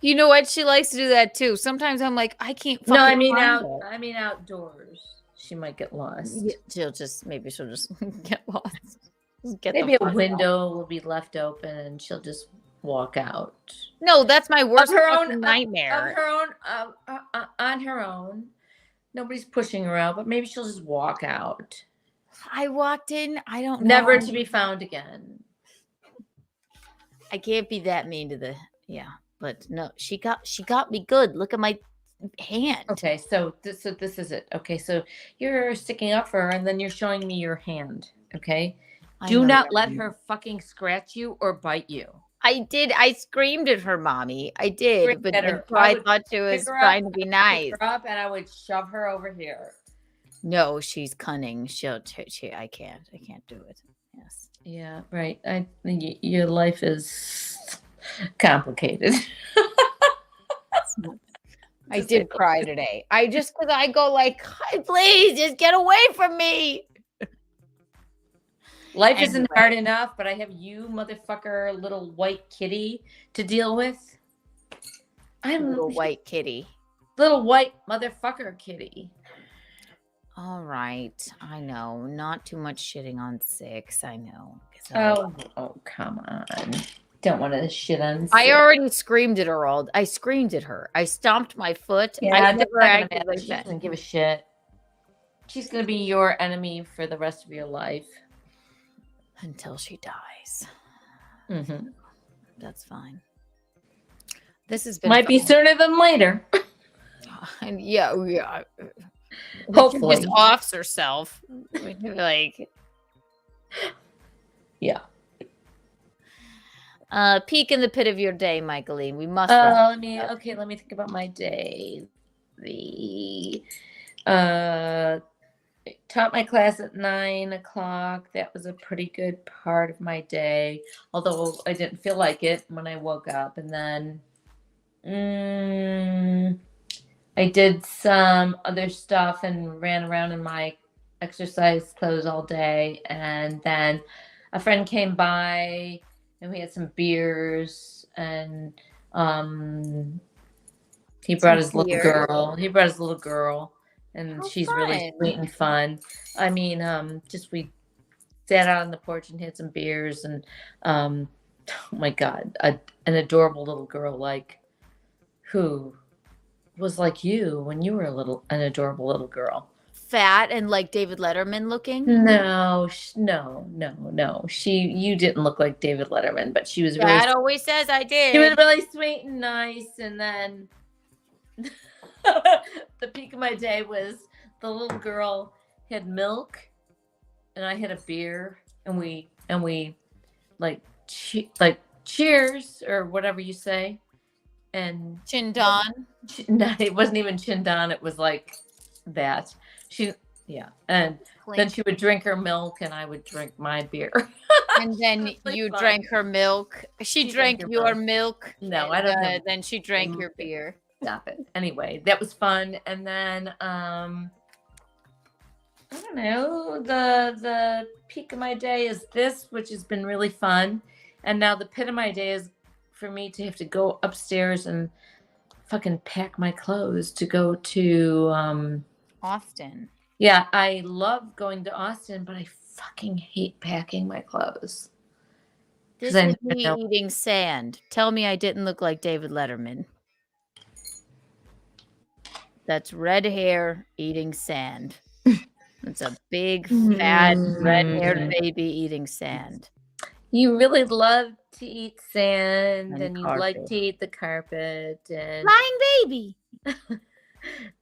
[SPEAKER 1] you know what? She likes to do that too. Sometimes I'm like, I can't fucking
[SPEAKER 3] No, I mean
[SPEAKER 1] find her.
[SPEAKER 3] I mean outdoors. She might get lost.
[SPEAKER 1] Yeah, she'll just get lost. Just get
[SPEAKER 3] Maybe
[SPEAKER 1] the
[SPEAKER 3] a
[SPEAKER 1] fuck
[SPEAKER 3] window will be left open and she'll just walk out.
[SPEAKER 1] No, that's my worst
[SPEAKER 3] her
[SPEAKER 1] fucking
[SPEAKER 3] own
[SPEAKER 1] nightmare.
[SPEAKER 3] Of her own, on her own. Nobody's pushing her out, but maybe she'll just walk out.
[SPEAKER 1] I walked in. I don't know.
[SPEAKER 3] Never to be found again.
[SPEAKER 1] I can't be that mean to the but no, she got me good. Look at my hand.
[SPEAKER 3] Okay, so this is it. Okay, so you're sticking up for her and then you're showing me your hand. Okay. Do not let her fucking scratch you or bite you.
[SPEAKER 1] I did. I screamed at her, mommy. I did, but I thought she was trying to be nice.
[SPEAKER 3] Pick her up and I would shove her over here.
[SPEAKER 1] No, she's cunning. I can't do it. Yes.
[SPEAKER 3] Yeah, right. Your life is complicated.
[SPEAKER 1] I did cry today. Because I go like, please just get away from me.
[SPEAKER 3] Life isn't hard enough, but I have you, motherfucker, little white kitty, to deal with. I'm
[SPEAKER 1] little white kitty.
[SPEAKER 3] Little white motherfucker kitty.
[SPEAKER 1] All right. I know. Not too much shitting on 6. I know.
[SPEAKER 3] Oh, come on. Don't want to shit on 6.
[SPEAKER 1] I already screamed at her I screamed at her. I stomped my foot.
[SPEAKER 3] Yeah,
[SPEAKER 1] I never acted like
[SPEAKER 3] she
[SPEAKER 1] that.
[SPEAKER 3] doesn't give a shit. She's going to be your enemy for the rest of your life.
[SPEAKER 1] Until she dies.
[SPEAKER 3] Mm-hmm.
[SPEAKER 1] That's fine. This has been
[SPEAKER 3] might be sooner than later.
[SPEAKER 1] And yeah.
[SPEAKER 3] Hopefully,
[SPEAKER 1] just offs herself. Like,
[SPEAKER 3] yeah.
[SPEAKER 1] Peek in the pit of your day, Michaeline. We must.
[SPEAKER 3] Let me think about my day. Taught my class at 9 o'clock. That was a pretty good part of my day, although I didn't feel like it when I woke up. And then I did some other stuff and ran around in my exercise clothes all day. And then a friend came by and we had some beers, and he brought his little girl. And she's really sweet and fun. I mean, we sat out on the porch and had some beers, and oh my God, an adorable little girl who was like you when you were an adorable little girl.
[SPEAKER 1] Fat and like David Letterman looking?
[SPEAKER 3] No. You didn't look like David Letterman, but she was really.
[SPEAKER 1] Dad always says I did.
[SPEAKER 3] She was really sweet and nice, and then. The peak of my day was the little girl had milk and I had a beer, and we cheers or whatever you say, and
[SPEAKER 1] Chindan.
[SPEAKER 3] No, it wasn't even Chindan. It was like that. And then she would drink her milk and I would drink my beer.
[SPEAKER 1] And then you drank her milk. She drank your milk.
[SPEAKER 3] No, I don't know.
[SPEAKER 1] Then she drank your beer.
[SPEAKER 3] Stop it. Anyway, that was fun. And then I don't know. The peak of my day is this, which has been really fun. And now the pit of my day is for me to have to go upstairs and fucking pack my clothes to go to
[SPEAKER 1] Austin.
[SPEAKER 3] Yeah, I love going to Austin, but I fucking hate packing my clothes.
[SPEAKER 1] This
[SPEAKER 3] 'Cause I
[SPEAKER 1] is
[SPEAKER 3] never
[SPEAKER 1] me
[SPEAKER 3] know.
[SPEAKER 1] eating sand. Tell me I didn't look like David Letterman. That's red hair eating sand. It's a big, fat, red-haired baby eating sand
[SPEAKER 3] You really love to eat sand
[SPEAKER 1] and
[SPEAKER 3] and you like
[SPEAKER 1] carpet.
[SPEAKER 3] to eat the carpet and
[SPEAKER 1] Flying baby.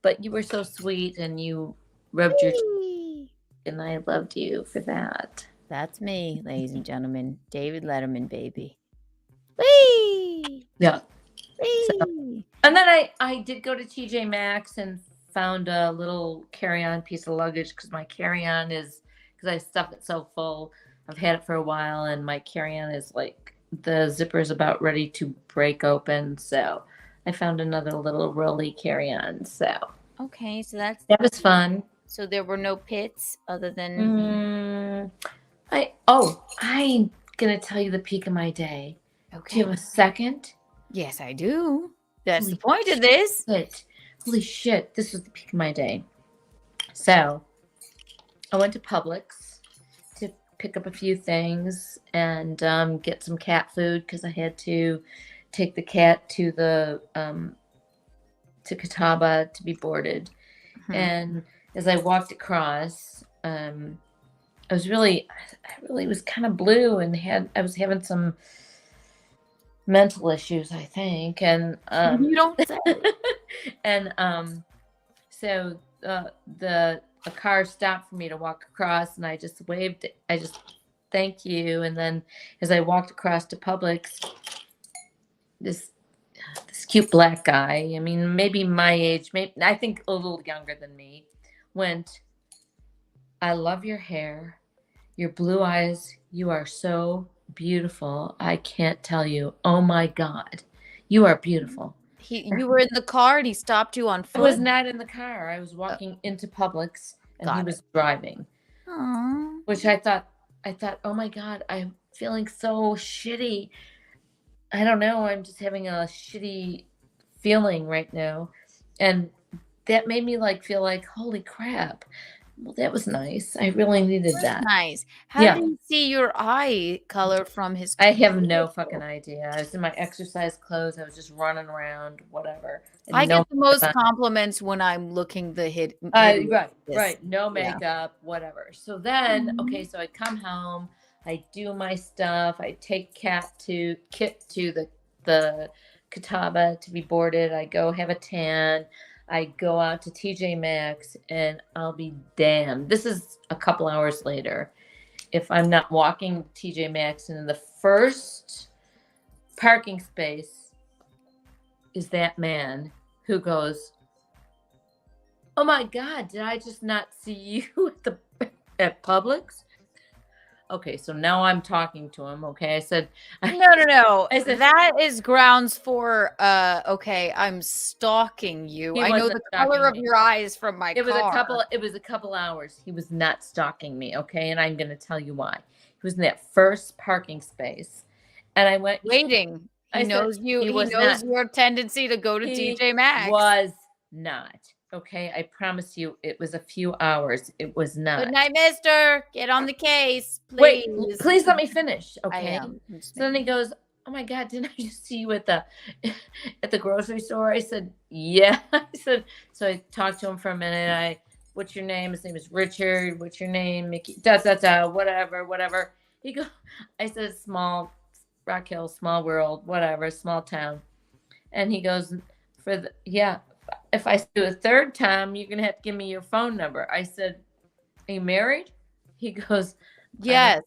[SPEAKER 3] but you were so sweet and you rubbed your
[SPEAKER 1] Whee!
[SPEAKER 3] and I loved you for that.
[SPEAKER 1] That's me, ladies and gentlemen. David Letterman, baby. Whee!
[SPEAKER 3] Yeah.
[SPEAKER 1] Whee!
[SPEAKER 3] And then I did go to TJ Maxx and found a little carry-on piece of luggage because my carry-on is because I stuffed it so full. I've had it for a while and my carry-on is like the zipper is about ready to break open. So I found another little rolly carry-on. So
[SPEAKER 1] Okay, so
[SPEAKER 3] that was fun.
[SPEAKER 1] So there were no pits other than
[SPEAKER 3] I'm gonna tell you the peak of my day.
[SPEAKER 1] Okay.
[SPEAKER 3] Do you have a second?
[SPEAKER 1] Yes, I do. That's
[SPEAKER 3] Holy
[SPEAKER 1] the point of this.
[SPEAKER 3] shit. Holy shit, this was the peak of my day. So I went to Publix to pick up a few things and get some cat food because I had to take the cat to the to Catawba to be boarded. And as I walked across, I really was kind of blue and I was having some mental issues, I think. And
[SPEAKER 1] You don't say.
[SPEAKER 3] and so a car stopped for me to walk across and I just waved. I just thank you. And then as I walked across to Publix, this cute black guy, I mean, maybe my age, maybe I think a little younger than me, went, I love your hair, your blue eyes, you are so beautiful. I can't tell you. Oh my God, you are beautiful.
[SPEAKER 1] You were in the car and he stopped you on
[SPEAKER 3] I
[SPEAKER 1] foot?
[SPEAKER 3] was not in the car. I was walking into Publix and he was driving.
[SPEAKER 1] Aww.
[SPEAKER 3] Which I thought, oh my God, I'm feeling so shitty. I don't know. I'm just having a shitty feeling right now. And that made me feel like, holy crap. Well, that was nice. I really needed that.
[SPEAKER 1] Nice. How did he see your eye color from his
[SPEAKER 3] I have no fucking idea. I was in my exercise clothes. I was just running around, whatever.
[SPEAKER 1] I get the most compliments when I'm looking the hit.
[SPEAKER 3] Right. No makeup, whatever. So then, okay, so I come home, I do my stuff, I take Kit to the Catawba to be boarded. I go have a tan. I go out to TJ Maxx and I'll be damned. This is a couple hours later. If I'm not walking TJ Maxx and in the first parking space is that man who goes, oh my God, did I just not see you at Publix? Okay, so now I'm talking to him. Okay, I said,
[SPEAKER 1] No.
[SPEAKER 3] I said,
[SPEAKER 1] that is grounds for okay, I'm stalking you. I know the color of your eyes from my car.
[SPEAKER 3] It was a couple hours. He was not stalking me, okay? And I'm gonna tell you why. He was in that first parking space. And I went
[SPEAKER 1] waiting. He knows you. He knows your tendency to go to TJ Maxx.
[SPEAKER 3] Was not. Okay, I promise you, it was a few hours. It was not.
[SPEAKER 1] Good night, mister. Get on the case, please.
[SPEAKER 3] Wait, please let me finish. Okay.
[SPEAKER 1] I am.
[SPEAKER 3] So then he goes, oh my God, didn't I just see you at the grocery store? I said, yeah. I said, so I talked to him for a minute. What's your name? His name is Richard. What's your name? Mickey, whatever. He goes, I said, Rock Hill, small world, whatever, small town. And he goes, if I do a third time, you're going to have to give me your phone number. I said, are you married? He goes,
[SPEAKER 1] yes.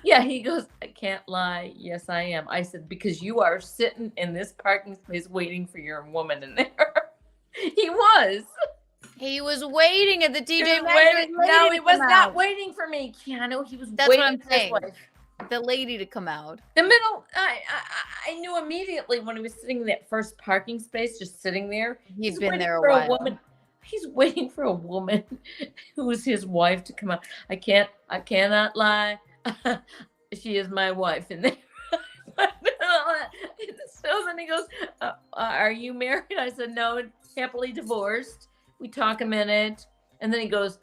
[SPEAKER 3] Yeah, he goes, I can't lie. Yes, I am. I said, because you are sitting in this parking space waiting for your woman in there. He was.
[SPEAKER 1] He was waiting at the TJ Maxx.
[SPEAKER 3] No, he was not waiting for me, Keanu. He was waiting for his wife.
[SPEAKER 1] The lady to come out.
[SPEAKER 3] I knew immediately when he was sitting in that first parking space, just sitting there.
[SPEAKER 1] He'd been there a while.
[SPEAKER 3] He's waiting for a woman who's his wife to come out. I cannot lie. She is my wife. And then, so then he goes, are you married? I said, no, happily divorced. We talk a minute. And then he goes,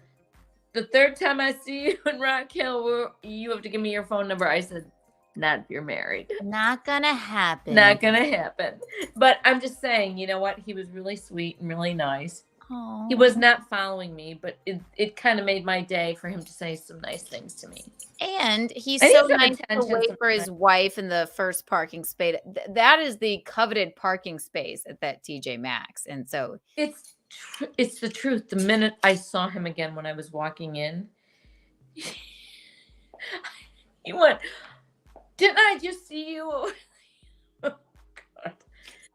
[SPEAKER 3] the third time I see you in Rock Hill, you have to give me your phone number. I said, not if you're married.
[SPEAKER 2] Not gonna happen.
[SPEAKER 3] Not gonna happen. But I'm just saying, you know what? He was really sweet and really nice.
[SPEAKER 2] Aww.
[SPEAKER 3] He was not following me, but it kind of made my day for him to say some nice things to me.
[SPEAKER 2] And he's
[SPEAKER 3] And
[SPEAKER 2] so
[SPEAKER 3] he's got
[SPEAKER 2] nice to
[SPEAKER 3] attention
[SPEAKER 2] wait for his
[SPEAKER 3] sometimes.
[SPEAKER 2] wife in the first parking space. That is the coveted parking space at that TJ Maxx. And so
[SPEAKER 3] It's the truth. The minute I saw him again when I was walking in, he went, didn't I just see you? Oh, God.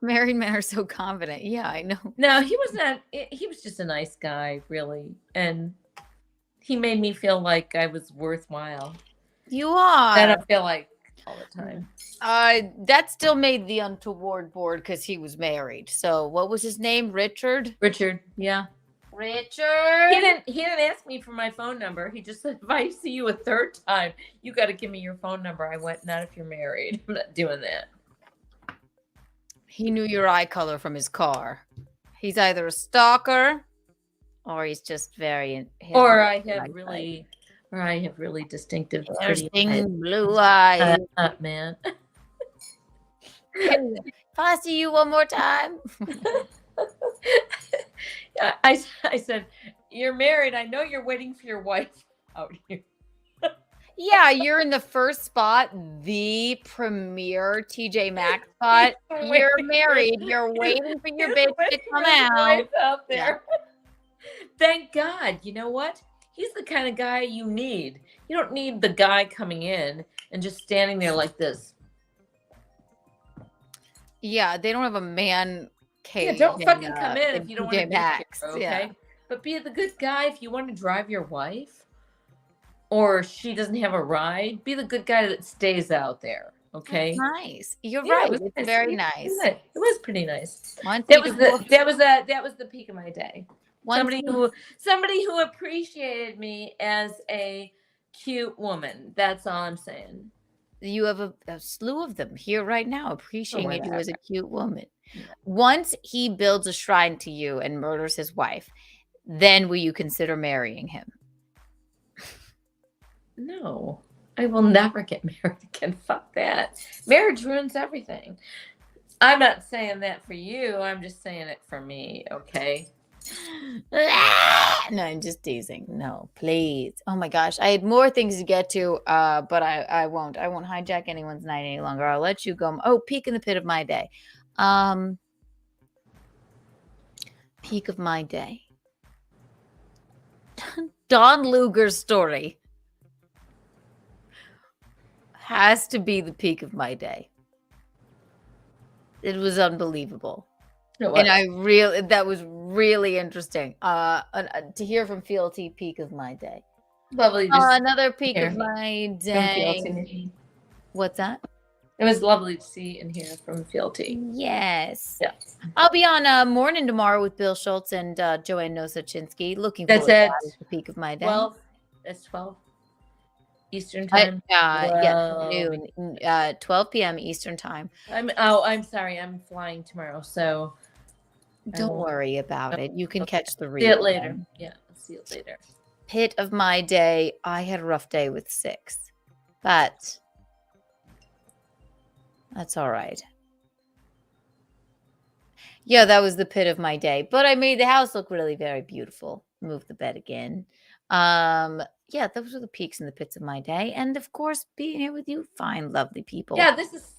[SPEAKER 2] married men are so confident. Yeah, I know.
[SPEAKER 3] No, he was not. He was just a nice guy, really. And he made me feel like I was worthwhile.
[SPEAKER 2] You are.
[SPEAKER 3] That I feel like all the time.
[SPEAKER 2] That still made the Untoward board because he was married. So what was his name? Richard?
[SPEAKER 3] Richard, yeah.
[SPEAKER 2] Richard.
[SPEAKER 3] He didn't ask me for my phone number. He just said, if I see you a third time, you got to give me your phone number. I went, not if you're married. I'm not doing that.
[SPEAKER 2] He knew your eye color from his car. He's either a stalker or he's just very.
[SPEAKER 3] Or I have really distinctive, pretty
[SPEAKER 2] interesting blue eyes.
[SPEAKER 3] Man.
[SPEAKER 2] If I see you one more time.
[SPEAKER 3] I said, you're married. I know you're waiting for your wife out here.
[SPEAKER 2] Yeah, you're in the first spot, the premier TJ Maxx spot. You're married. You're waiting for your bitch to come out
[SPEAKER 3] there. Yeah. Thank God. You know what? He's the kind of guy you need. You don't need the guy coming in and just standing there like this.
[SPEAKER 2] Yeah, they don't have a man cave.
[SPEAKER 3] Yeah, don't fucking come in if you don't want to be here, okay?
[SPEAKER 2] Yeah.
[SPEAKER 3] But be the good guy if you want to drive your wife or she doesn't have a ride. Be the good guy that stays out there, okay?
[SPEAKER 2] That's nice. You're right.
[SPEAKER 3] It was
[SPEAKER 2] It's very nice.
[SPEAKER 3] It was pretty nice.
[SPEAKER 2] That
[SPEAKER 3] was the peak of my day. Somebody who appreciated me as a cute woman. That's all I'm saying.
[SPEAKER 2] You have a slew of them here right now appreciating you as a cute woman. Yeah. Once he builds a shrine to you and murders his wife, then will you consider marrying him?
[SPEAKER 3] No, I will never get married again. Fuck that. Marriage ruins everything. I'm not saying that for you. I'm just saying it for me, okay?
[SPEAKER 2] No, I'm just teasing. No, please. Oh my gosh. I had more things to get to, but I won't. I won't hijack anyone's night any longer. I'll let you go. Oh, peek in the pit of my day. Peak of my day. Don Luger's story has to be the peak of my day. It was unbelievable. And that was really interesting. To hear from Fealty, peak of my day.
[SPEAKER 3] Lovely.
[SPEAKER 2] Another peak of my day. What's that?
[SPEAKER 3] It was lovely to see and hear from Fealty.
[SPEAKER 2] Yes.
[SPEAKER 3] Yeah.
[SPEAKER 2] I'll be on Morning tomorrow with Bill Schultz and Joanne Nosachinsky. Looking forward to that. The peak of my day.
[SPEAKER 3] 12. That's 12 Eastern time.
[SPEAKER 2] Noon. 12 p.m. Eastern time.
[SPEAKER 3] I'm sorry. I'm flying tomorrow, so
[SPEAKER 2] don't worry about it. You can catch the replay.
[SPEAKER 3] See it later. Yeah, I'll see it later.
[SPEAKER 2] Pit of my day. I had a rough day with 6, but that's all right. Yeah, that was the pit of my day. But I made the house look really very beautiful. Moved the bed again. Yeah, those were the peaks and the pits of my day. And of course, being here with you, fine, lovely people.
[SPEAKER 3] Yeah, this is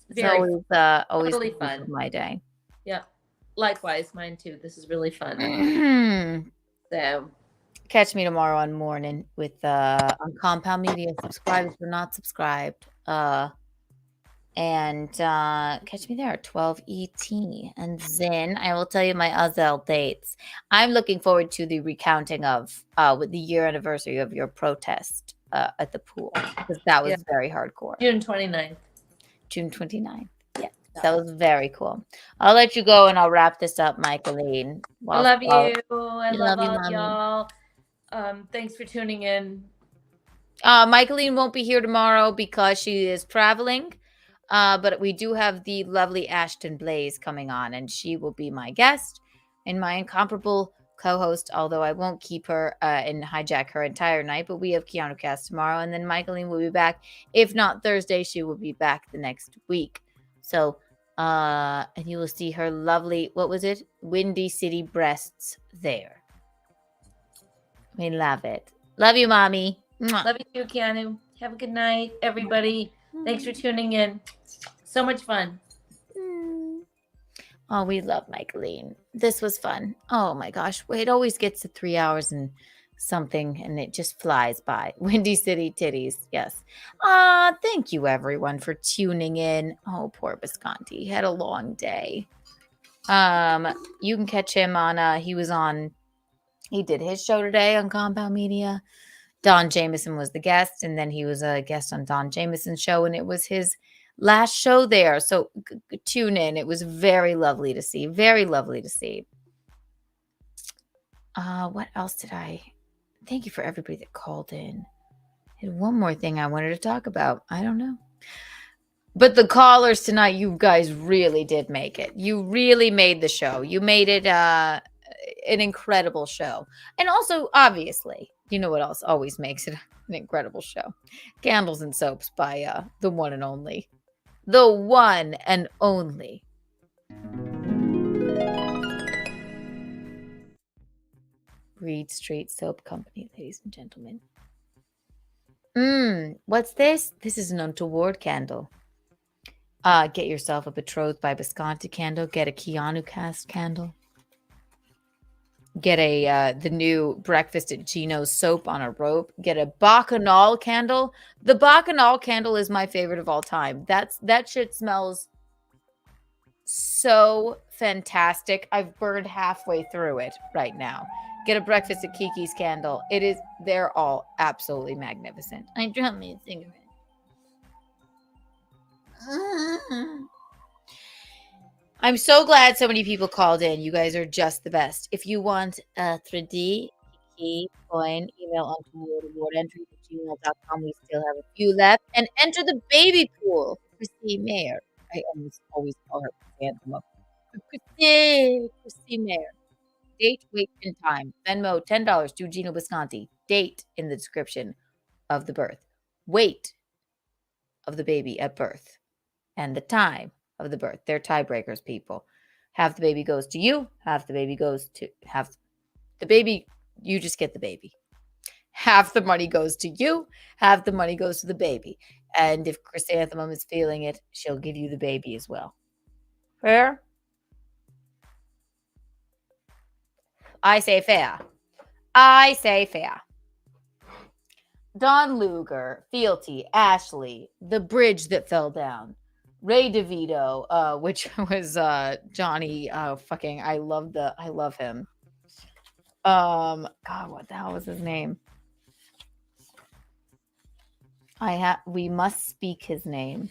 [SPEAKER 2] always
[SPEAKER 3] really fun.
[SPEAKER 2] Of my day.
[SPEAKER 3] Yeah, likewise, mine too. This is really fun. So,
[SPEAKER 2] catch me tomorrow on Morning with on Compound Media. Subscribe if you're not subscribed. And catch me there at 12 ET. And then I will tell you my Azel dates. I'm looking forward to the recounting of with the year anniversary of your protest at the pool, because that was very hardcore.
[SPEAKER 3] June 29th.
[SPEAKER 2] June 29th. Yeah. That was very cool. I'll let you go and I'll wrap this up, Michaeline.
[SPEAKER 3] I love you. I
[SPEAKER 2] love
[SPEAKER 3] love
[SPEAKER 2] you,
[SPEAKER 3] all
[SPEAKER 2] Mommy.
[SPEAKER 3] y'all. Thanks for tuning in.
[SPEAKER 2] Michaeline won't be here tomorrow because she is traveling. But we do have the lovely Ashton Blaze coming on, and she will be my guest and my incomparable co-host, although I won't keep her and hijack her entire night. But we have Keanu Cast tomorrow, and then Michaeline will be back. If not Thursday, she will be back the next week. So, and you will see her lovely, what was it? Windy City breasts there. We love it. Love you, Mommy. Mwah.
[SPEAKER 3] Love you too, Keanu. Have a good night, everybody. Thanks for tuning in. So much fun.
[SPEAKER 2] Oh, we love Michaeline. This was fun. Oh my gosh. It always gets to 3 hours and something and it just flies by. Windy City Titties. Yes. Thank you everyone for tuning in. Oh, poor Visconti. He had a long day. You can catch him on he did his show today on Compound Media. Don Jameson was the guest, and then he was a guest on Don Jameson's show, and it was his last show there. So tune in. It was very lovely to see. Very lovely to see. What else did I? Thank you for everybody that called in. I had one more thing I wanted to talk about. I don't know. But the callers tonight, you guys really did make it. You really made the show. You made it an incredible show. And also, obviously, you know what else always makes it an incredible show? Candles and Soaps by the one and only. The one and only. Reed Street Soap Company, ladies and gentlemen. What's this? This is an Untoward candle. Get yourself a Betrothed by Visconti candle. Get a Keanu Cast candle. Get the new Breakfast at Gino's soap on a rope. Get a Bacchanal candle. The Bacchanal candle is my favorite of all time. That shit smells so fantastic. I've burned halfway through it right now. Get a Breakfast at Kiki's candle. They're all absolutely magnificent. I dropped me a cigarette. I'm so glad so many people called in. You guys are just the best. If you want a 3D key coin, email untowardawardentry@gmail.com. We still have a few left. And enter the baby pool. Christy Mayer. I almost always call her Chrysanthemum. Christy Mayer. Date, weight, and time. Venmo, $10 to Gino Visconti. Date in the description of the birth. Weight of the baby at birth. And the time of the birth. They're tiebreakers, people. Half the baby goes to you. Half the baby goes to the baby. You just get the baby. Half the money goes to you. Half the money goes to the baby. And if Chrysanthemum is feeling it, she'll give you the baby as well. Fair? I say fair. I say fair. Don Luger, Fealty, Ashley, The Bridge That Fell Down, Ray DeVito, which was Johnny. I love him. God, what the hell was his name? We must speak his name.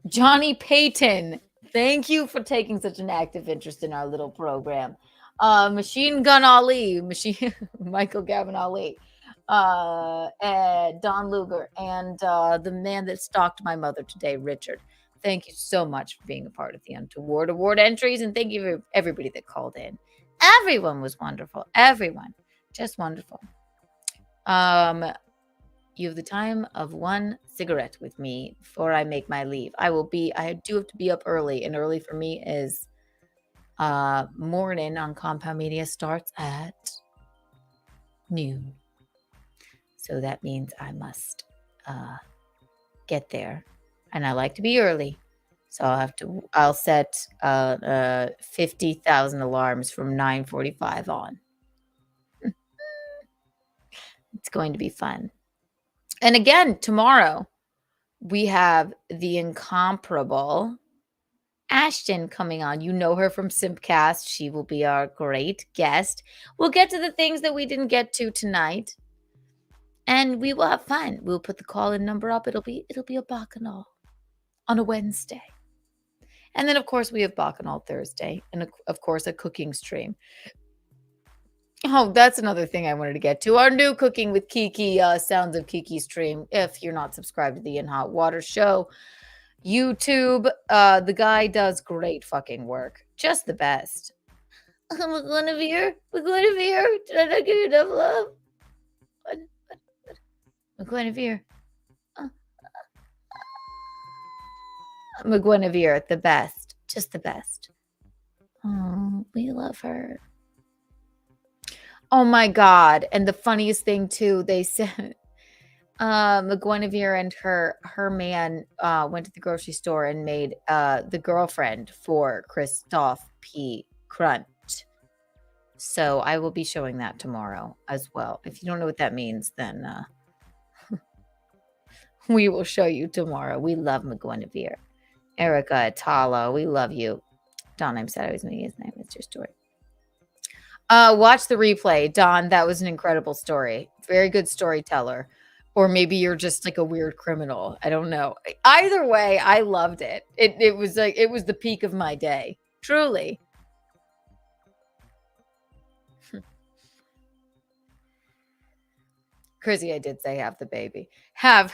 [SPEAKER 2] Johnny Payton. Thank you for taking such an active interest in our little program. Machine Gun Ali, Michael Gavin Ali, and Don Luger, and the man that stalked my mother today, Richard. Thank you so much for being a part of the Untoward Award entries, and thank you for everybody that called in. Everyone was wonderful. Everyone, just wonderful. You have the time of one cigarette with me before I make my leave. I do have to be up early, and early for me is morning on Compound Media starts at noon. So that means I must get there. And I like to be early. So I'll set 50,000 alarms from 9:45 on. It's going to be fun. And again, tomorrow we have the incomparable Ashton coming on. You know her from Simpcast. She will be our great guest. We'll get to the things that we didn't get to tonight. And we will have fun. We'll put the call-in number up. It'll be a bacchanal. on a Wednesday. And then, of course, we have Bacchanal Thursday, and of course, a cooking stream. Oh, that's another thing I wanted to get to. Our new Cooking with Kiki, Sounds of Kiki stream. If you're not subscribed to the In Hot Water show, YouTube, the guy does great fucking work. Just the best. Guinevere, did I not give you enough love? Guinevere. Guinevere, the best. Just the best. Oh, we love her. Oh my God. And the funniest thing too, they said Guinevere and her man went to the grocery store and made the girlfriend for Christophe P. Crunt. So I will be showing that tomorrow as well. If you don't know what that means, then we will show you tomorrow. We love McGuinevere. Erica Atala, we love you. Don, I'm sad I was making his name. It's your story. Watch the replay, Don. That was an incredible story. Very good storyteller. Or maybe you're just like a weird criminal. I don't know. Either way, I loved it. It was like it was the peak of my day. Truly. Chrissy, I did say have the baby. Have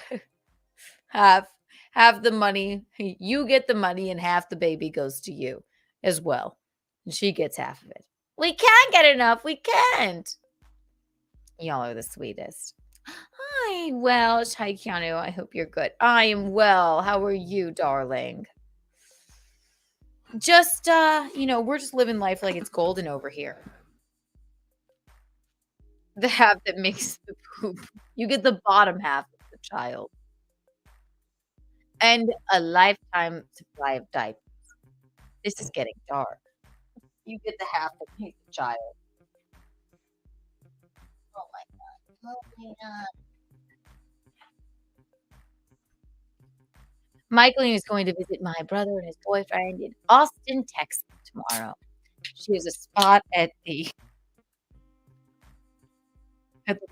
[SPEAKER 2] the money. You get the money and half the baby goes to you as well. And she gets half of it. We can't get enough. We can't. Y'all are the sweetest. Hi, Welsh. Hi, Keanu. I hope you're good. I am well. How are you, darling? Just, we're just living life like it's golden over here. The half that makes the poop. You get the bottom half of the child. And a lifetime supply of diapers. This is getting dark. You get the half that makes the child. Oh my God. Oh my God. Michaeline is going to visit my brother and his boyfriend in Austin, Texas tomorrow. She has a spot at the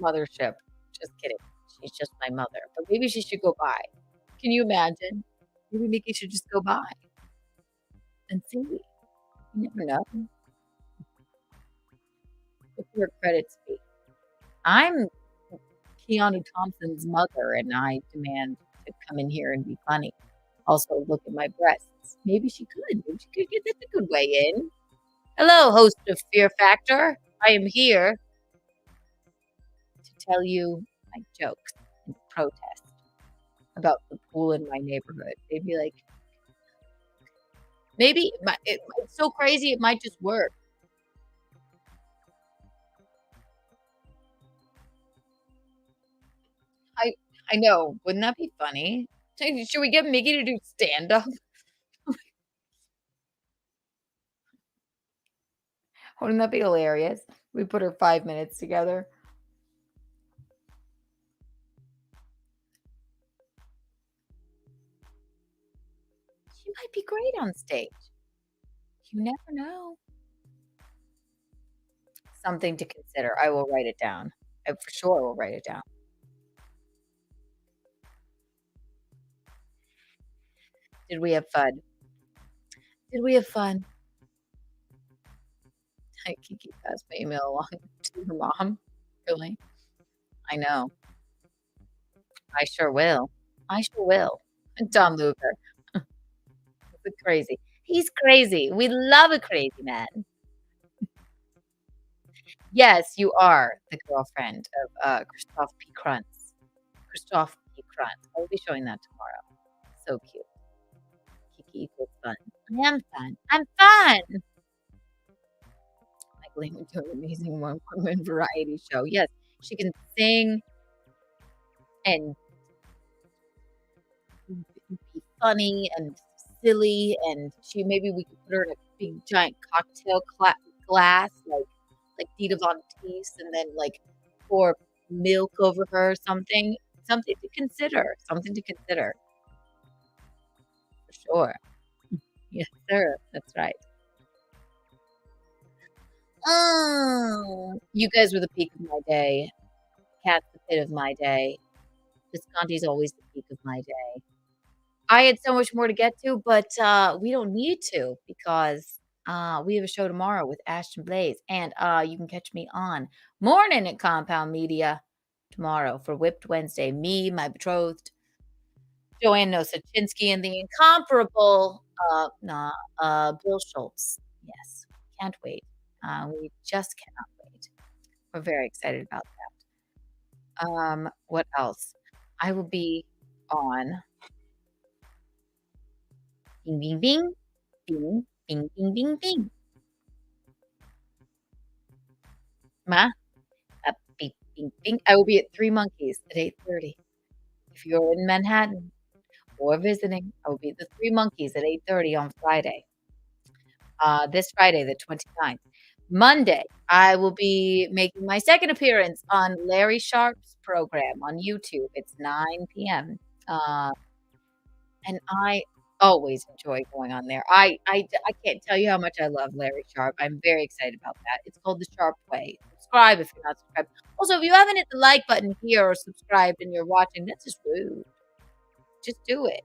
[SPEAKER 2] mothership. Just kidding. She's just my mother. But maybe she should go by. Can you imagine? Maybe Mickey should just go by and see. You never know. What's your credits be? I'm Keanu Thompson's mother, and I demand to come in here and be funny. Also, look at my breasts. Maybe she could. Maybe she could get that's a good way in. Hello, host of Fear Factor. I am here to tell you my jokes and protest about the pool in my neighborhood. They'd be like, maybe it's so crazy it might just work. I know. Wouldn't that be funny? Should we get Mickey to do stand-up? Wouldn't that be hilarious? We put her 5 minutes together. She might be great on stage. You never know. Something to consider. I will write it down. I for sure will write it down. Did we have fun? Did we have fun? I can keep passing my email along to her mom. Really? I know. I sure will. I sure will. Don Luger. Crazy. He's crazy. We love a crazy man. Yes, you are the girlfriend of Christophe P. Krantz. Christophe P. Krantz. I will be showing that tomorrow. So cute. Kiki equals fun. I am fun. I'm fun. Michaeline would do an amazing one-woman variety show. Yes, she can sing and be funny and silly, and maybe we could put her in a big giant cocktail glass, like Dita Von Teese, and then like pour milk over her or something. Something to consider. Something to consider. For sure. Yes, sir. That's right. Oh, you guys were the peak of my day. Cat's the pit of my day. Visconti's always the peak of my day. I had so much more to get to, but we don't need to because we have a show tomorrow with Ashton Blaze, and you can catch me on Morning at Compound Media tomorrow for Whipped Wednesday. Me, my betrothed, Joanne Nosachinsky, and the incomparable Bill Schultz. Yes, can't wait. We just cannot wait. We're very excited about that. What else? I will be on Bing Bing Bing Bing Bing Bing Bing Bing. Ma, bing bing bing. I will be at Three Monkeys at 8:30. If you're in Manhattan or visiting, I will be at the Three Monkeys at 8:30 on Friday. This Friday, the 29th. Monday, I will be making my second appearance on Larry Sharp's program on YouTube. It's 9 p.m. And I always enjoy going on there. I can't tell you how much I love Larry Sharp. I'm very excited about that. It's called The Sharp Way. Subscribe if you're not subscribed. Also, if you haven't hit the like button here or subscribed and you're watching, that's just rude. Just do it.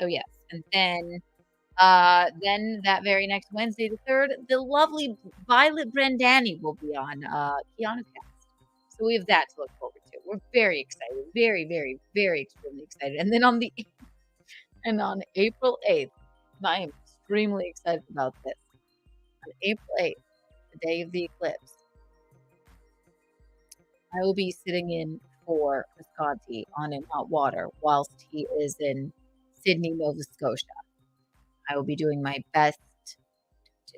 [SPEAKER 2] So yes, and then that very next Wednesday, the 3rd, the lovely Violet Brandani will be on Keanu Cast. So we have that to look forward to. We're very excited. Very, very, very extremely excited. And then on April 8th, I am extremely excited about this. On April 8th, the day of the eclipse, I will be sitting in for Visconti on In Hot Water whilst he is in Sydney, Nova Scotia. I will be doing my best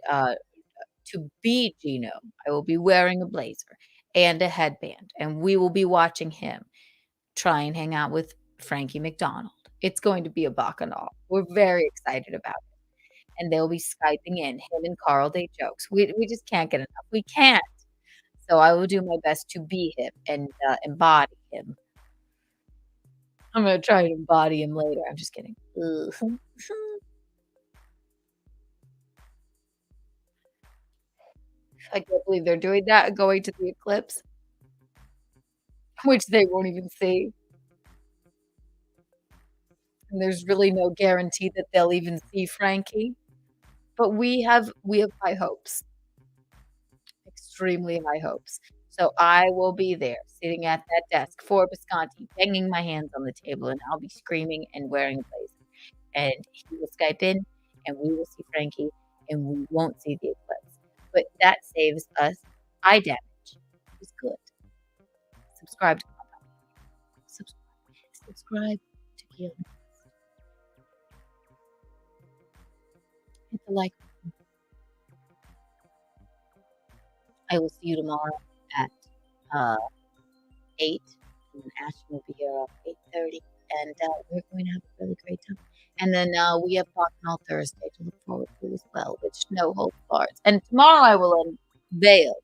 [SPEAKER 2] to be Gino. I will be wearing a blazer and a headband, and we will be watching him try and hang out with Frankie McDonald. It's going to be a bacchanal. We're very excited about it. And they'll be Skyping in him and Carl Day Jokes. We just can't get enough. We can't. So I will do my best to be him and embody him. I'm going to try to embody him later. I'm just kidding. I can't believe they're doing that, going to the eclipse, which they won't even see. And there's really no guarantee that they'll even see Frankie. But we have high hopes. Extremely high hopes. So I will be there sitting at that desk for Visconti, banging my hands on the table, and I'll be screaming and wearing a blazer. And he will Skype in, and we will see Frankie, and we won't see the eclipse. But that saves us eye damage. It's good. Subscribe to Compound. Subscribe to Keelan. Hit the like button. I will see you tomorrow at 8, and then Ashton will be here at 8:30, and we're going to have a really great time. And then we have Bacchanal Thursday to look forward to as well, which no holds barred. And tomorrow I will unveil.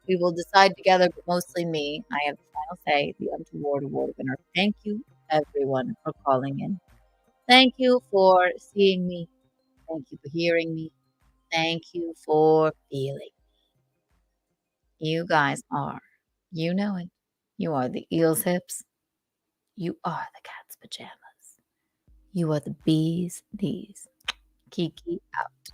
[SPEAKER 2] We will decide together, but mostly me. I have the final say, the Untoward Award winner. Thank you, everyone, for calling in. Thank you for seeing me. Thank you for hearing me. Thank you for feeling. You guys are, you know it. You are the eel's hips. You are the cat's pajamas. You are the bee's knees. Kiki out.